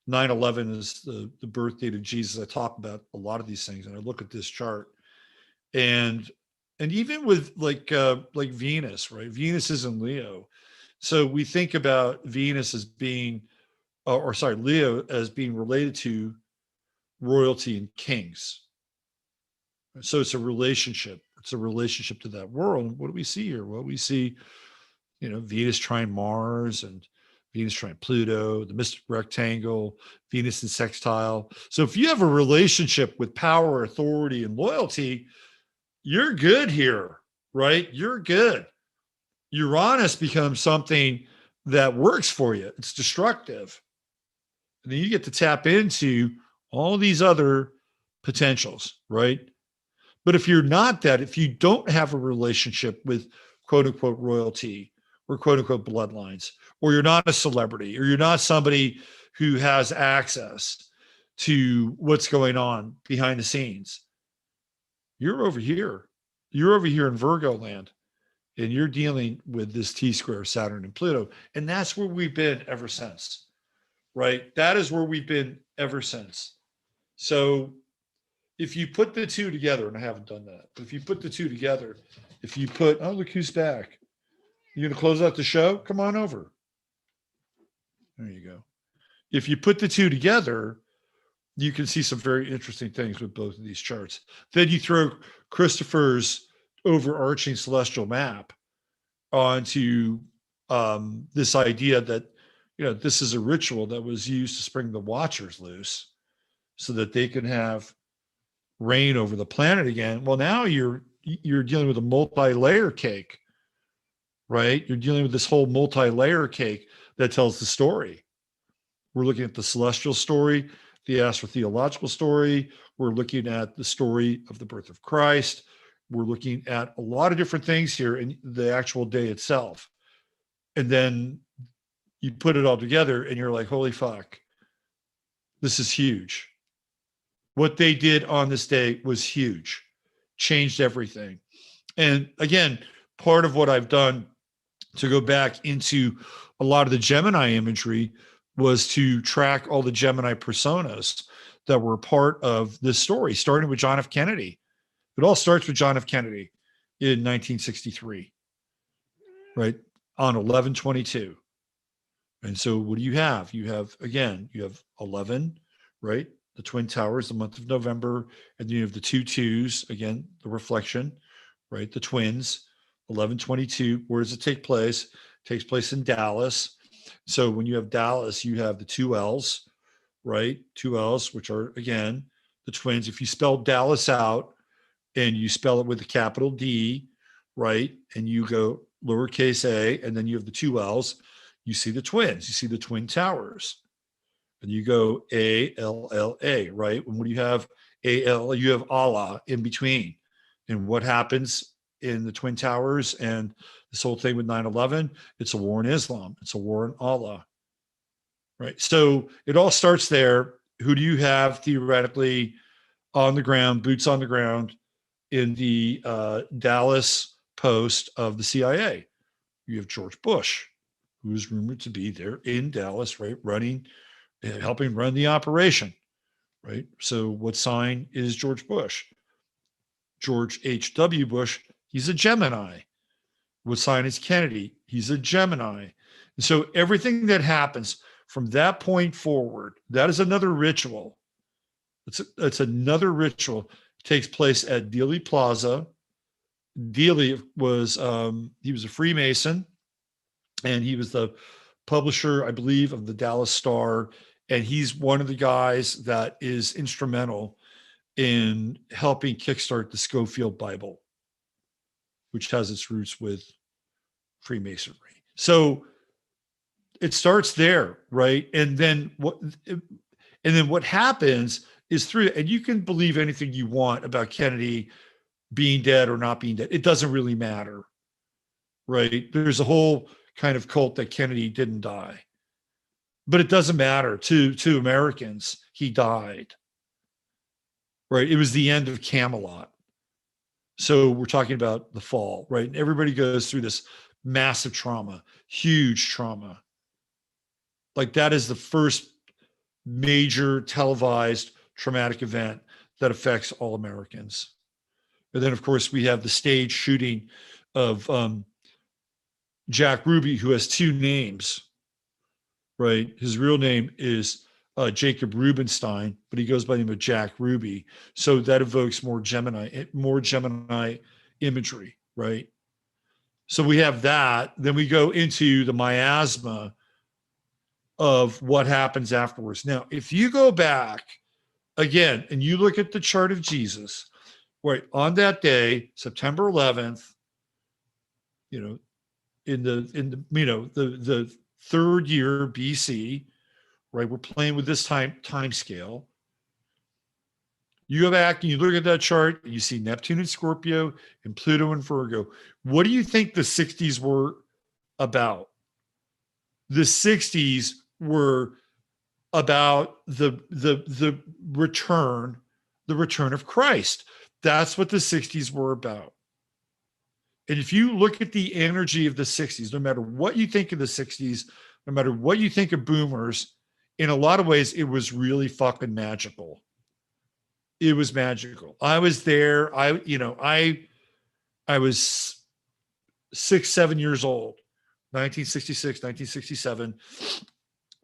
9/11 as the birth date of Jesus. I talk about a lot of these things, and I look at this chart, and even with like Venus, right? Venus is in Leo, so we think about Venus as being, Leo as being related to royalty and kings. So it's a relationship. It's a relationship to that world. What do we see here? Well, we see, Venus trine Mars and Venus trine Pluto, the mystic rectangle, Venus in sextile. So if you have a relationship with power, authority, and loyalty, you're good here, right? You're good. Uranus becomes something that works for you. It's destructive. And then you get to tap into all these other potentials, right? But if you're not that, if you don't have a relationship with quote unquote royalty or quote unquote bloodlines, or you're not a celebrity, or you're not somebody who has access, to what's going on behind the scenes. You're over here. You're over here in Virgo land, and you're dealing with this T-square, Saturn and Pluto. And that's where we've been ever since, right? That is where we've been ever since. So if you put the two together, and I haven't done that, but if you put the two together, if you put, oh, look who's back. You're going to close out the show? Come on over. There you go. If you put the two together, you can see some very interesting things with both of these charts. Then you throw Christopher's overarching celestial map onto this idea that, you know, this is a ritual that was used to spring the Watchers loose so that they can have reign over the planet again. Well, now you're dealing with a multi-layer cake, right? You're dealing with this whole multi-layer cake that tells the story. We're looking at the celestial story, the astrotheological story. We're looking at the story of the birth of Christ. We're looking at a lot of different things here in the actual day itself. And then you put it all together and you're like, holy fuck, this is huge. What they did on this day was huge, changed everything. And again, part of what I've done to go back into a lot of the Gemini imagery was to track all the Gemini personas that were part of this story, starting with John F. Kennedy. It all starts with John F. Kennedy in 1963, right? On 11/22. And so what do you have? You have 11, right? The Twin Towers, the month of November, and then you have the 2 2s, again, the reflection, right? The twins, 11/22. Where does it take place? It takes place in Dallas. So when you have Dallas, you have the 2 L's, right? 2 L's, which are, again, the twins. If you spell Dallas out and you spell it with a capital D, right? And you go lowercase a, and then you have the 2 L's, you see the twins, you see the Twin Towers. And you go A-L-L-A, right? And what do you have? A-L, you have Allah in between. And what happens in the Twin Towers and this whole thing with 9/11? It's a war in Islam. It's a war in Allah, right? So it all starts there. Who do you have theoretically on the ground, boots on the ground in the Dallas post of the CIA? You have George Bush, who is rumored to be there in Dallas, right? Helping run the operation, right? So what sign is George Bush? George H.W. Bush, he's a Gemini. What sign is Kennedy? He's a Gemini. And so everything that happens from that point forward, that is another ritual. It's another ritual. It takes place at Dealey Plaza. Dealey was, he was a Freemason, and he was the publisher, I believe, of the Dallas Star. And he's one of the guys that is instrumental in helping kickstart the Schofield Bible, which has its roots with Freemasonry. So it starts there, right? And then what happens is through, and you can believe anything you want about Kennedy being dead or not being dead. It doesn't really matter, right? There's a whole kind of cult that Kennedy didn't die. But it doesn't matter to Americans. He died, right? It was the end of Camelot. So we're talking about the fall, right? And everybody goes through this massive trauma, huge trauma. Like that is the first major televised traumatic event that affects all Americans. And then, of course, we have the stage shooting of Jack Ruby, who has 2 names. Right, his real name is Jacob Rubenstein, but he goes by the name of Jack Ruby. So that evokes more Gemini imagery, right? So we have that. Then we go into the miasma of what happens afterwards. Now, if you go back again and you look at the chart of Jesus, right, on that day, September 11th, in the 3rd year BC, right? We're playing with this time scale. You go back and you look at that chart, and you see Neptune and Scorpio and Pluto and Virgo. What do you think the 60s were about? The 60s were about the return of Christ. That's what the 60s were about. And if you look at the energy of the 60s, no matter what you think of the 60s, no matter what you think of boomers, in a lot of ways, it was really fucking magical. It was magical. I was there. I was 6, 7 years old, 1966, 1967.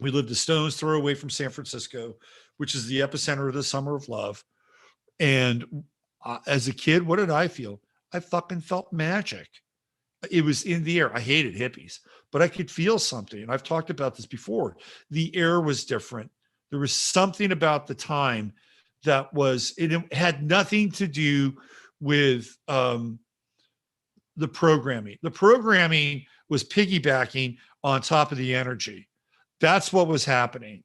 We lived a stone's throw away from San Francisco, which is the epicenter of the summer of love. And as a kid, what did I feel? I fucking felt magic. It was in the air. I hated hippies, but I could feel something. And I've talked about this before. The air was different. There was something about the time that was, it had nothing to do with the programming. The programming was piggybacking on top of the energy. That's what was happening.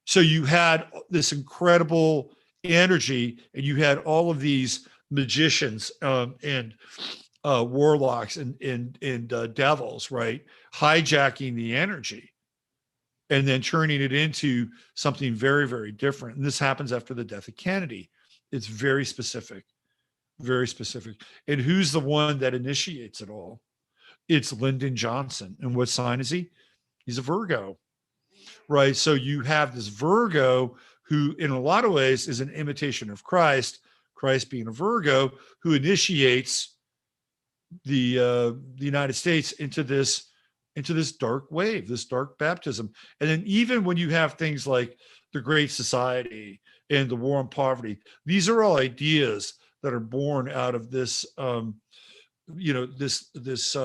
So you had this incredible energy, and you had all of these magicians and warlocks and devils, right? Hijacking the energy and then turning it into something very, very different. And this happens after the death of Kennedy. It's very specific, very specific. And who's the one that initiates it all? It's Lyndon Johnson. And what sign is he? He's a Virgo, right? So you have this Virgo who, in a lot of ways, is an imitation of Christ, Christ being a Virgo, who initiates the United States into this dark wave, this dark baptism. And then even when you have things like the Great Society and the War on Poverty, these are all ideas that are born out of this, this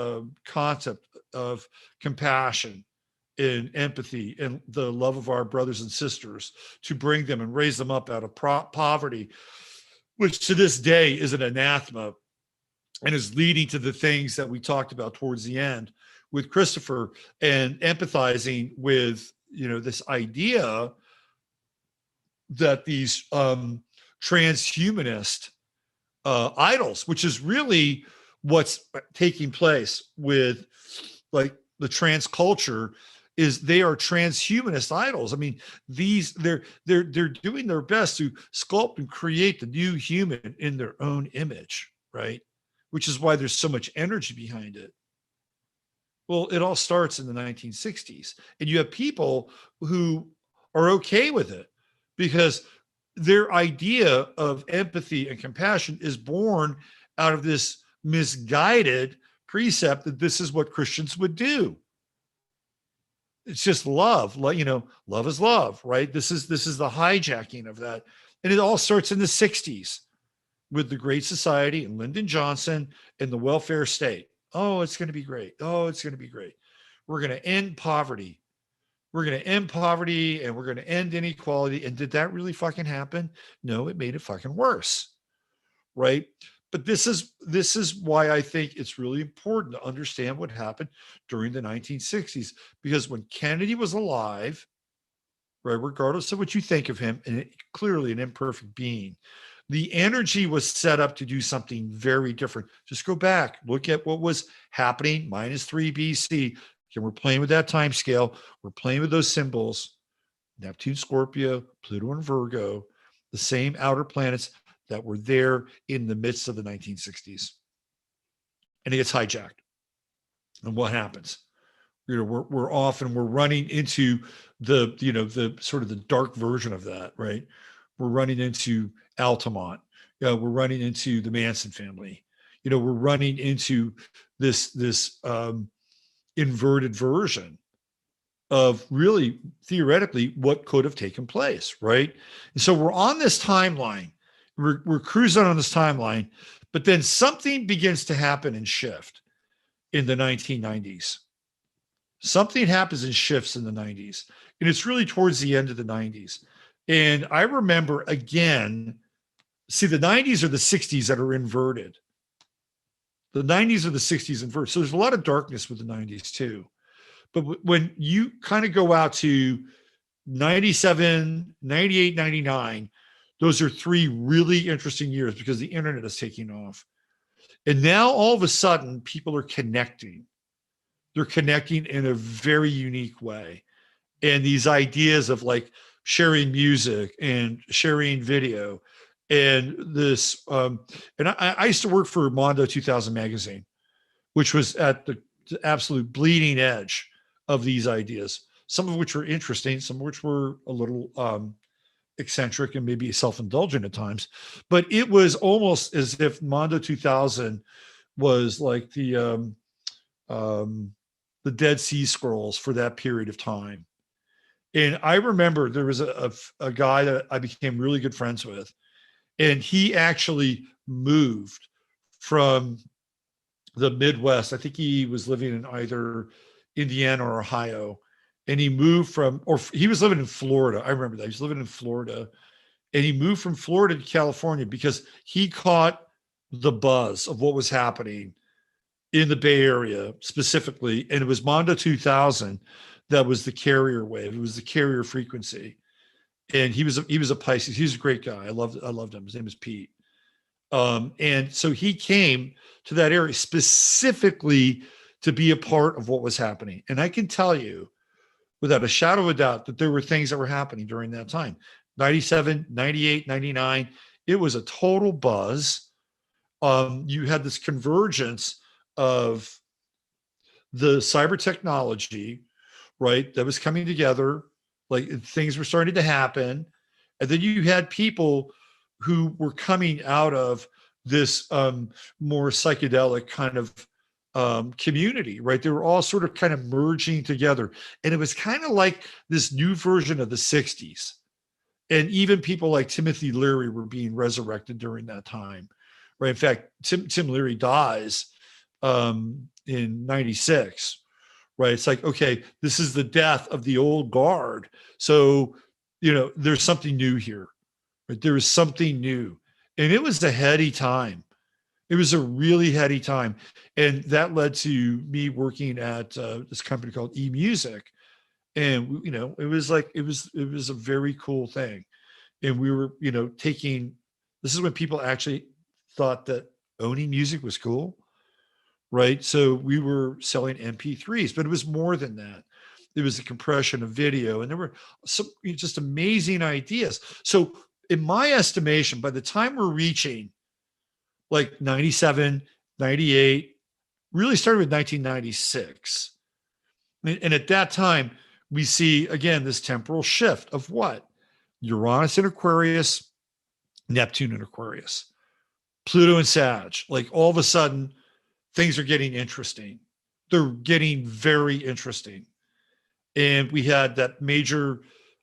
concept of compassion and empathy and the love of our brothers and sisters, to bring them and raise them up out of poverty, which to this day is an anathema and is leading to the things that we talked about towards the end with Christopher, and empathizing with, this idea that these transhumanist idols, which is really what's taking place with like the trans culture, is they are transhumanist idols. I mean, they're doing their best to sculpt and create the new human in their own image, right? Which is why there's so much energy behind it. Well, it all starts in the 1960s, and you have people who are okay with it because their idea of empathy and compassion is born out of this misguided precept that this is what Christians would do. It's just love, love is love, right? This is the hijacking of that. And it all starts in the 60s with the Great Society and Lyndon Johnson and the welfare state. Oh, it's going to be great. Oh, it's going to be great. We're going to end poverty. We're going to end poverty and we're going to end inequality. And did that really fucking happen? No, it made it fucking worse, right? But this is why I think it's really important to understand what happened during the 1960s, because when Kennedy was alive, right, regardless of what you think of him, and clearly an imperfect being, the energy was set up to do something very different. Just go back, look at what was happening -3 BC. And we're playing with that time scale. We're playing with those symbols, Neptune, Scorpio, Pluto, and Virgo, the same outer planets that were there in the midst of the 1960s. And it gets hijacked. And what happens? We're off and we're running into the sort of the dark version of that, right? We're running into Altamont. We're running into the Manson family. We're running into this inverted version of really theoretically what could have taken place, right? And so we're on this timeline. We're cruising on this timeline, but then something begins to happen and shift in the 1990s. Something happens and shifts in the 90s, and it's really towards the end of the 90s. And I remember, again, see, the 90s are the 60s that are inverted. The 90s are the 60s inverted. So there's a lot of darkness with the 90s too. But when you kind of go out to 97, 98, 99, those are 3 really interesting years because the internet is taking off. And now all of a sudden, people are connecting. They're connecting in a very unique way. and these ideas of like sharing music and sharing video, and this. And I used to work for Mondo 2000 magazine, which was at the absolute bleeding edge of these ideas. Some of which were interesting, some of which were a little eccentric and maybe self-indulgent at times. But it was almost as if Mondo 2000 was like the Dead Sea Scrolls for that period of time. And I remember there was a guy that I became really good friends with, and he actually moved from the Midwest. I think he was living in either Indiana or Ohio. And he moved from, or he was living in Florida. I remember that. He was living in Florida. And he moved from Florida to California because he caught the buzz of what was happening in the Bay Area specifically. And it was Mondo 2000 that was the carrier wave. It was the carrier frequency. And he was a Pisces. He was a great guy. I loved him. His name is Pete. And so he came to that area specifically to be a part of what was happening. And I can tell you without a shadow of a doubt that there were things that were happening during that time. 97, 98, 99. It was a total buzz. You had this convergence of the cyber technology, right, that was coming together. Like things were starting to happen. And then you had people who were coming out of this more psychedelic kind of community, right? They were all sort of kind of merging together. And it was kind of like this new version of the 60s. And even people like Timothy Leary were being resurrected during that time, right? In fact, Tim Leary dies in 96, right? It's like, okay, this is the death of the old guard. So, there's something new here, right? There was something new. And it was a heady time. It was a really heady time. And that led to me working at this company called eMusic. And, it was a very cool thing. And we were, this is when people actually thought that owning music was cool, right? So we were selling MP3s, but it was more than that. It was the compression of video, and there were some just amazing ideas. So in my estimation, by the time we're reaching like 97, 98, really started with 1996. And at that time, we see, again, this temporal shift of what? Uranus in Aquarius, Neptune in Aquarius, Pluto and Sag. Like all of a sudden, things are getting interesting. They're getting very interesting. And we had that major,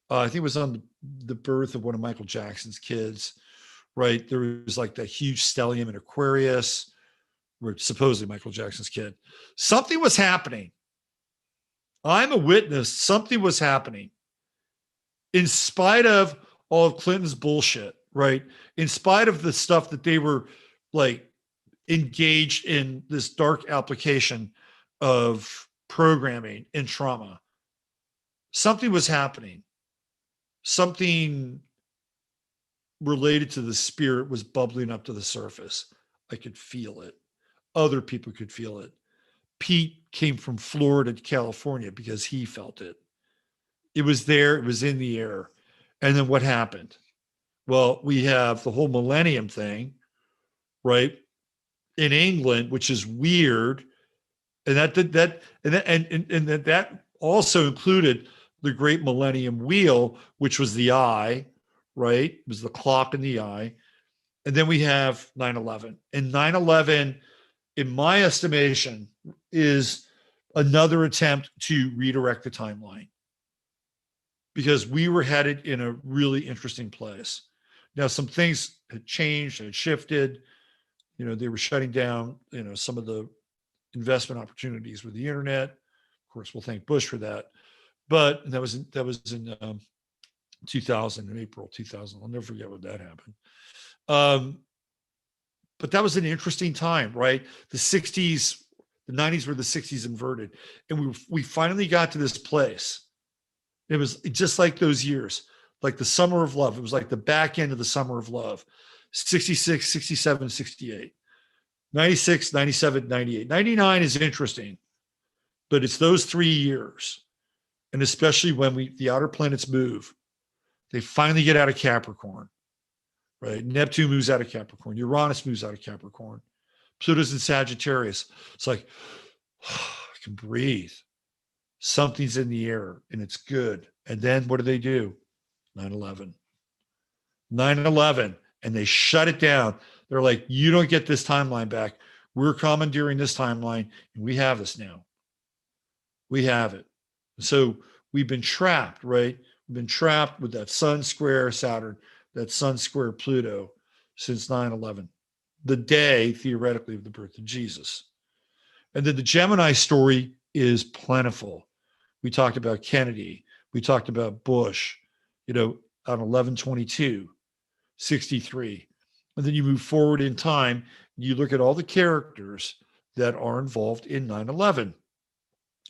I think it was on the birth of one of Michael Jackson's kids, right? There was like that huge stellium in Aquarius, where supposedly Michael Jackson's kid. Something was happening. I'm a witness. Something was happening. In spite of all of Clinton's bullshit, right? In spite of the stuff that they were like engaged in this dark application of programming and trauma, something was happening. Something related to the spirit was bubbling up to the surface. I could feel it. Other people could feel it. Pete came from Florida to California because he felt it. It was there. It was in the air. And then what happened? Well, we have the whole millennium thing, right? In England, which is weird. And that also included the great millennium wheel, which was the eye, right? It was the clock in the eye. And then we have 9/11. And 9/11, in my estimation, is another attempt to redirect the timeline, because we were headed in a really interesting place. Now, some things had changed, had shifted. They were shutting down, some of the investment opportunities with the internet. Of course, we'll thank Bush for that. But that was in 2000, in April 2000. I'll never forget when that happened. But that was an interesting time, right? The 60s, the 90s were the 60s inverted. And we finally got to this place. It was just like those years, like the summer of love. It was like the back end of the summer of love. 66, 67, 68, 96, 97, 98. 99 is interesting, but it's those 3 years. And especially when the outer planets move, they finally get out of Capricorn, right? Neptune moves out of Capricorn. Uranus moves out of Capricorn. Pluto's in Sagittarius. It's like, I can breathe. Something's in the air and it's good. And then what do? 9/11. 9/11. And they shut it down. They're like, you don't get this timeline back. We're commandeering this timeline and we have this now. We have it. So we've been trapped, right? We've been trapped with that sun square Saturn, that sun square Pluto since 9/11, the day, theoretically, of the birth of Jesus. And then the Gemini story is plentiful. We talked about Kennedy. We talked about Bush, on 11/22, 63. And then you move forward in time, you look at all the characters that are involved in 9/11.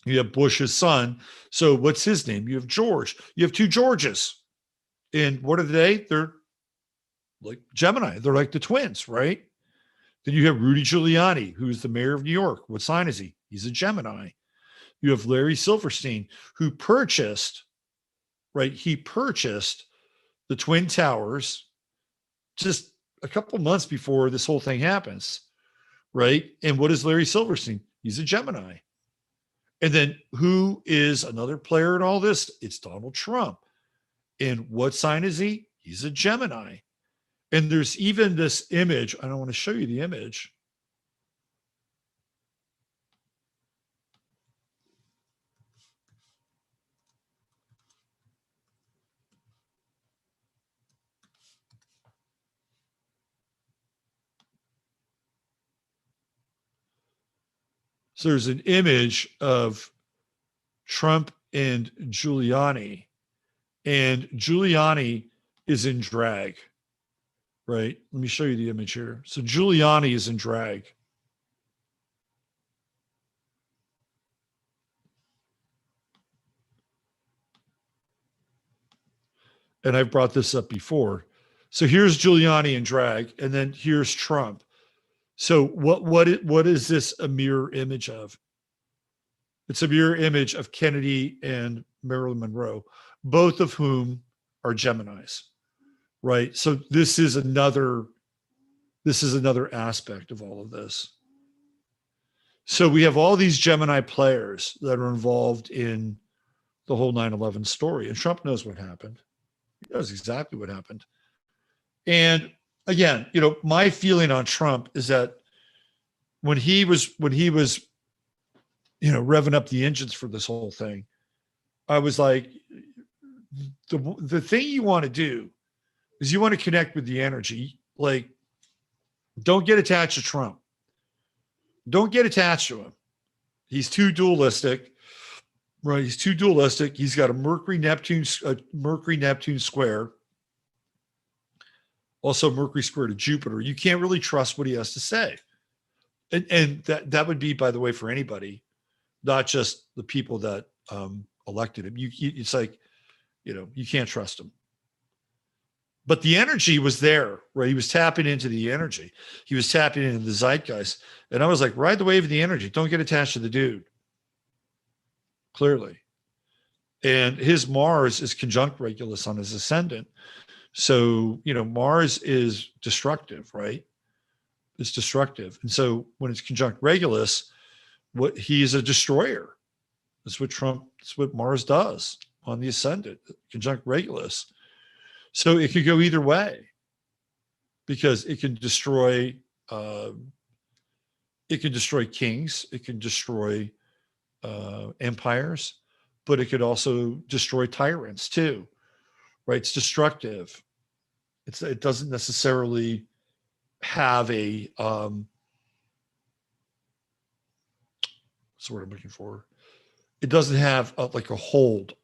You have Bush's son. So what's his name? You have George. You have two Georges. And what are they? They're like Gemini. They're like the twins, right? Then you have Rudy Giuliani, who's the mayor of New York. What sign is he? He's a Gemini. You have Larry Silverstein, who purchased, right? He purchased the Twin Towers just a couple months before this whole thing happens, right? And what is Larry Silverstein? He's a Gemini. And then who is another player in all this? It's Donald Trump. And what sign is he? He's a Gemini. And there's even this image. I don't want to show you the image. So there's an image of Trump and Giuliani, and Giuliani is in drag, right? Let me show you the image here. So Giuliani is in drag. And I've brought this up before. So here's Giuliani in drag, and then here's Trump. So what is this a mirror image of? It's a mirror image of Kennedy and Marilyn Monroe, both of whom are Geminis, right? So this is another aspect of all of this. So we have all these Gemini players that are involved in the whole 9/11 story, and Trump knows what happened. He knows exactly what happened. And again, my feeling on Trump is that when he was revving up the engines for this whole thing, I was like, the thing you want to do is you want to connect with the energy. Like, don't get attached to Trump. Don't get attached to him. He's too dualistic, right? He's too dualistic. He's got a Mercury Neptune square. Also Mercury square to Jupiter. You can't really trust what he has to say. And that would be, by the way, for anybody, not just the people that elected him. It's like, you can't trust him. But the energy was there, right? He was tapping into the energy. He was tapping into the zeitgeist. And I was like, ride the wave of the energy. Don't get attached to the dude. Clearly. And his Mars is conjunct Regulus on his ascendant. So, Mars is destructive, right? It's destructive. And so when it's conjunct Regulus, he's a destroyer. That's what Mars does on the ascendant, conjunct Regulus. So it could go either way, because it can destroy kings, it can destroy empires, but it could also destroy tyrants too, right? It's destructive. It doesn't necessarily have a what's the word I'm looking for? It doesn't have like a hold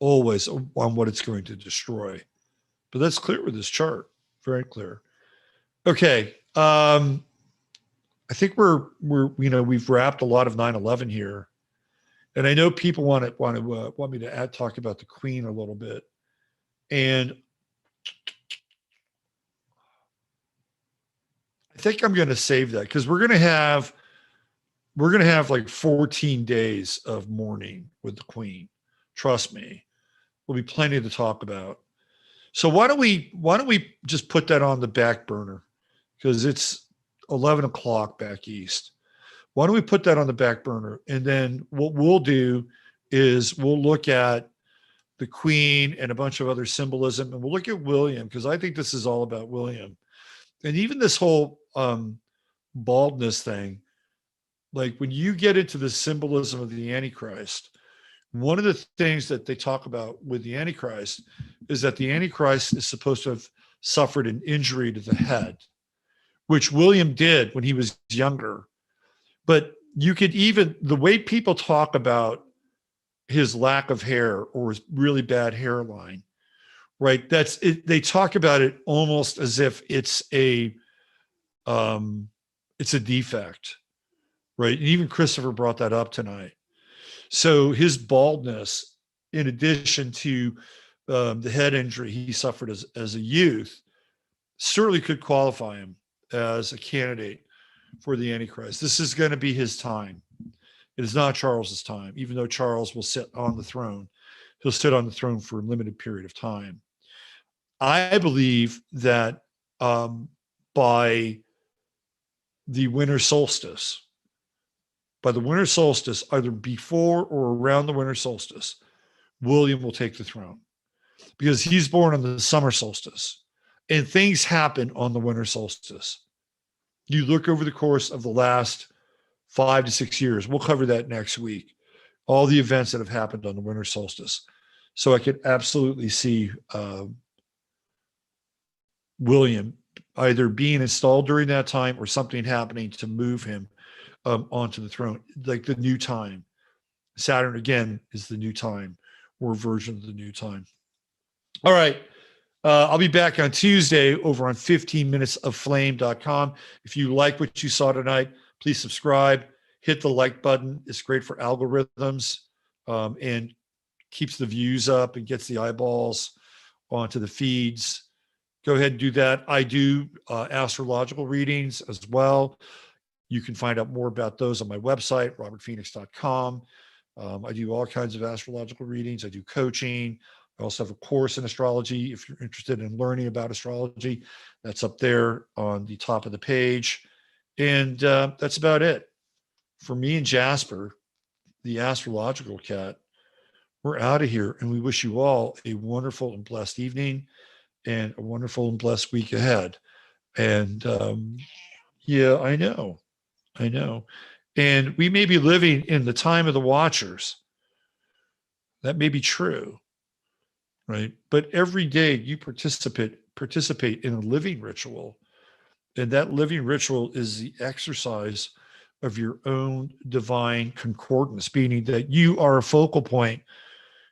always on what it's going to destroy. But that's clear with this chart. Very clear. Okay. I think we've wrapped a lot of 9/11 here. And I know people want me to talk about the Queen a little bit. And I think I'm going to save that, because we're going to have like 14 days of mourning with the Queen. Trust me, there'll be plenty to talk about. So why don't we just put that on the back burner, because it's 11 o'clock back east. Why don't we put that on the back burner? And then what we'll do is we'll look at the Queen and a bunch of other symbolism, and we'll look at William, because I think this is all about William. And even this whole baldness thing, like when you get into the symbolism of the Antichrist, one of the things that they talk about with the Antichrist is that the Antichrist is supposed to have suffered an injury to the head, which William did when he was younger. But you could even, the way people talk about his lack of hair or his really bad hairline, right? That's it. They talk about it almost as if it's a defect, right? And even Christopher brought that up tonight. So his baldness, in addition to the head injury he suffered as a youth, certainly could qualify him as a candidate for the Antichrist. This is going to be his time. It is not Charles's time, even though Charles will sit on the throne. He'll sit on the throne for a limited period of time. I believe that by the winter solstice, either before or around the winter solstice, William will take the throne, because he's born on the summer solstice, and things happen on the winter solstice. You look over the course of the last 5 to 6 years, we'll cover that next week, all the events that have happened on the winter solstice. So I could absolutely see William either being installed during that time or something happening to move him onto the throne, like the new time. Saturn, again, is the new time, or version of the new time. All right. I'll be back on Tuesday over on 15minutesofflame.com. If you like what you saw tonight, please subscribe, hit the like button. It's great for algorithms and keeps the views up and gets the eyeballs onto the feeds. Go ahead and do that. I do astrological readings as well. You can find out more about those on my website, robertphoenix.com. I do all kinds of astrological readings. I do coaching. I also have a course in astrology. If you're interested in learning about astrology, that's up there on the top of the page. And that's about it. For me and Jasper, the astrological cat, we're out of here. And we wish you all a wonderful and blessed evening and a wonderful and blessed week ahead. And yeah, I know. And we may be living in the time of the Watchers. That may be true, right? But every day you participate in a living ritual. And that living ritual is the exercise of your own divine concordance, meaning that you are a focal point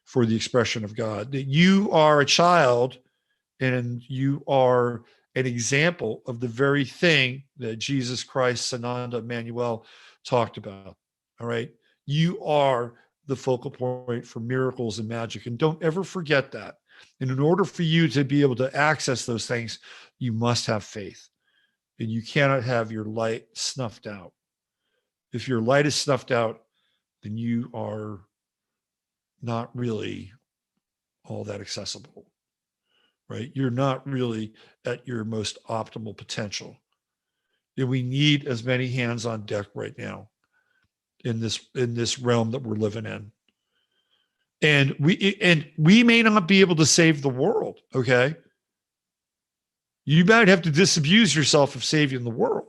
for the expression of God, that you are a child and you are an example of the very thing that Jesus Christ, Sananda Emmanuel talked about. All right. You are the focal point for miracles and magic. And don't ever forget that. And in order for you to be able to access those things, you must have faith. And you cannot have your light snuffed out. If your light is snuffed out, then you are not really all that accessible, right? You're not really at your most optimal potential. And we need as many hands on deck right now in this realm that we're living in. And we may not be able to save the world, okay? You might have to disabuse yourself of saving the world.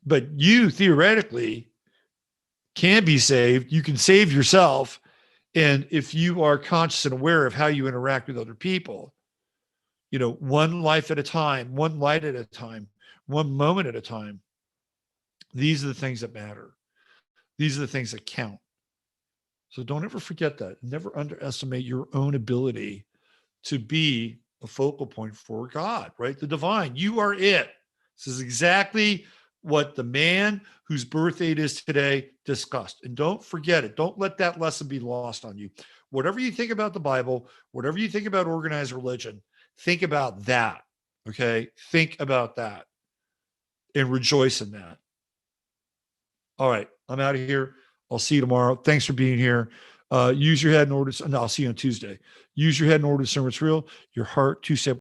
But you theoretically can be saved. You can save yourself. And if you are conscious and aware of how you interact with other people, one life at a time, one light at a time, one moment at a time, these are the things that matter. These are the things that count. So don't ever forget that. Never underestimate your own ability to be a focal point for God, right? The divine. You are it. This is exactly what the man whose birthday it is today discussed. And don't forget it. Don't let that lesson be lost on you. Whatever you think about the Bible, whatever you think about organized religion, think about that. Okay? Think about that and rejoice in that. All right. I'm out of here. I'll see you tomorrow. Thanks for being here. Use your head in order to, and I'll see you on Tuesday. Use your head in order to discern what's real. Your heart, two-step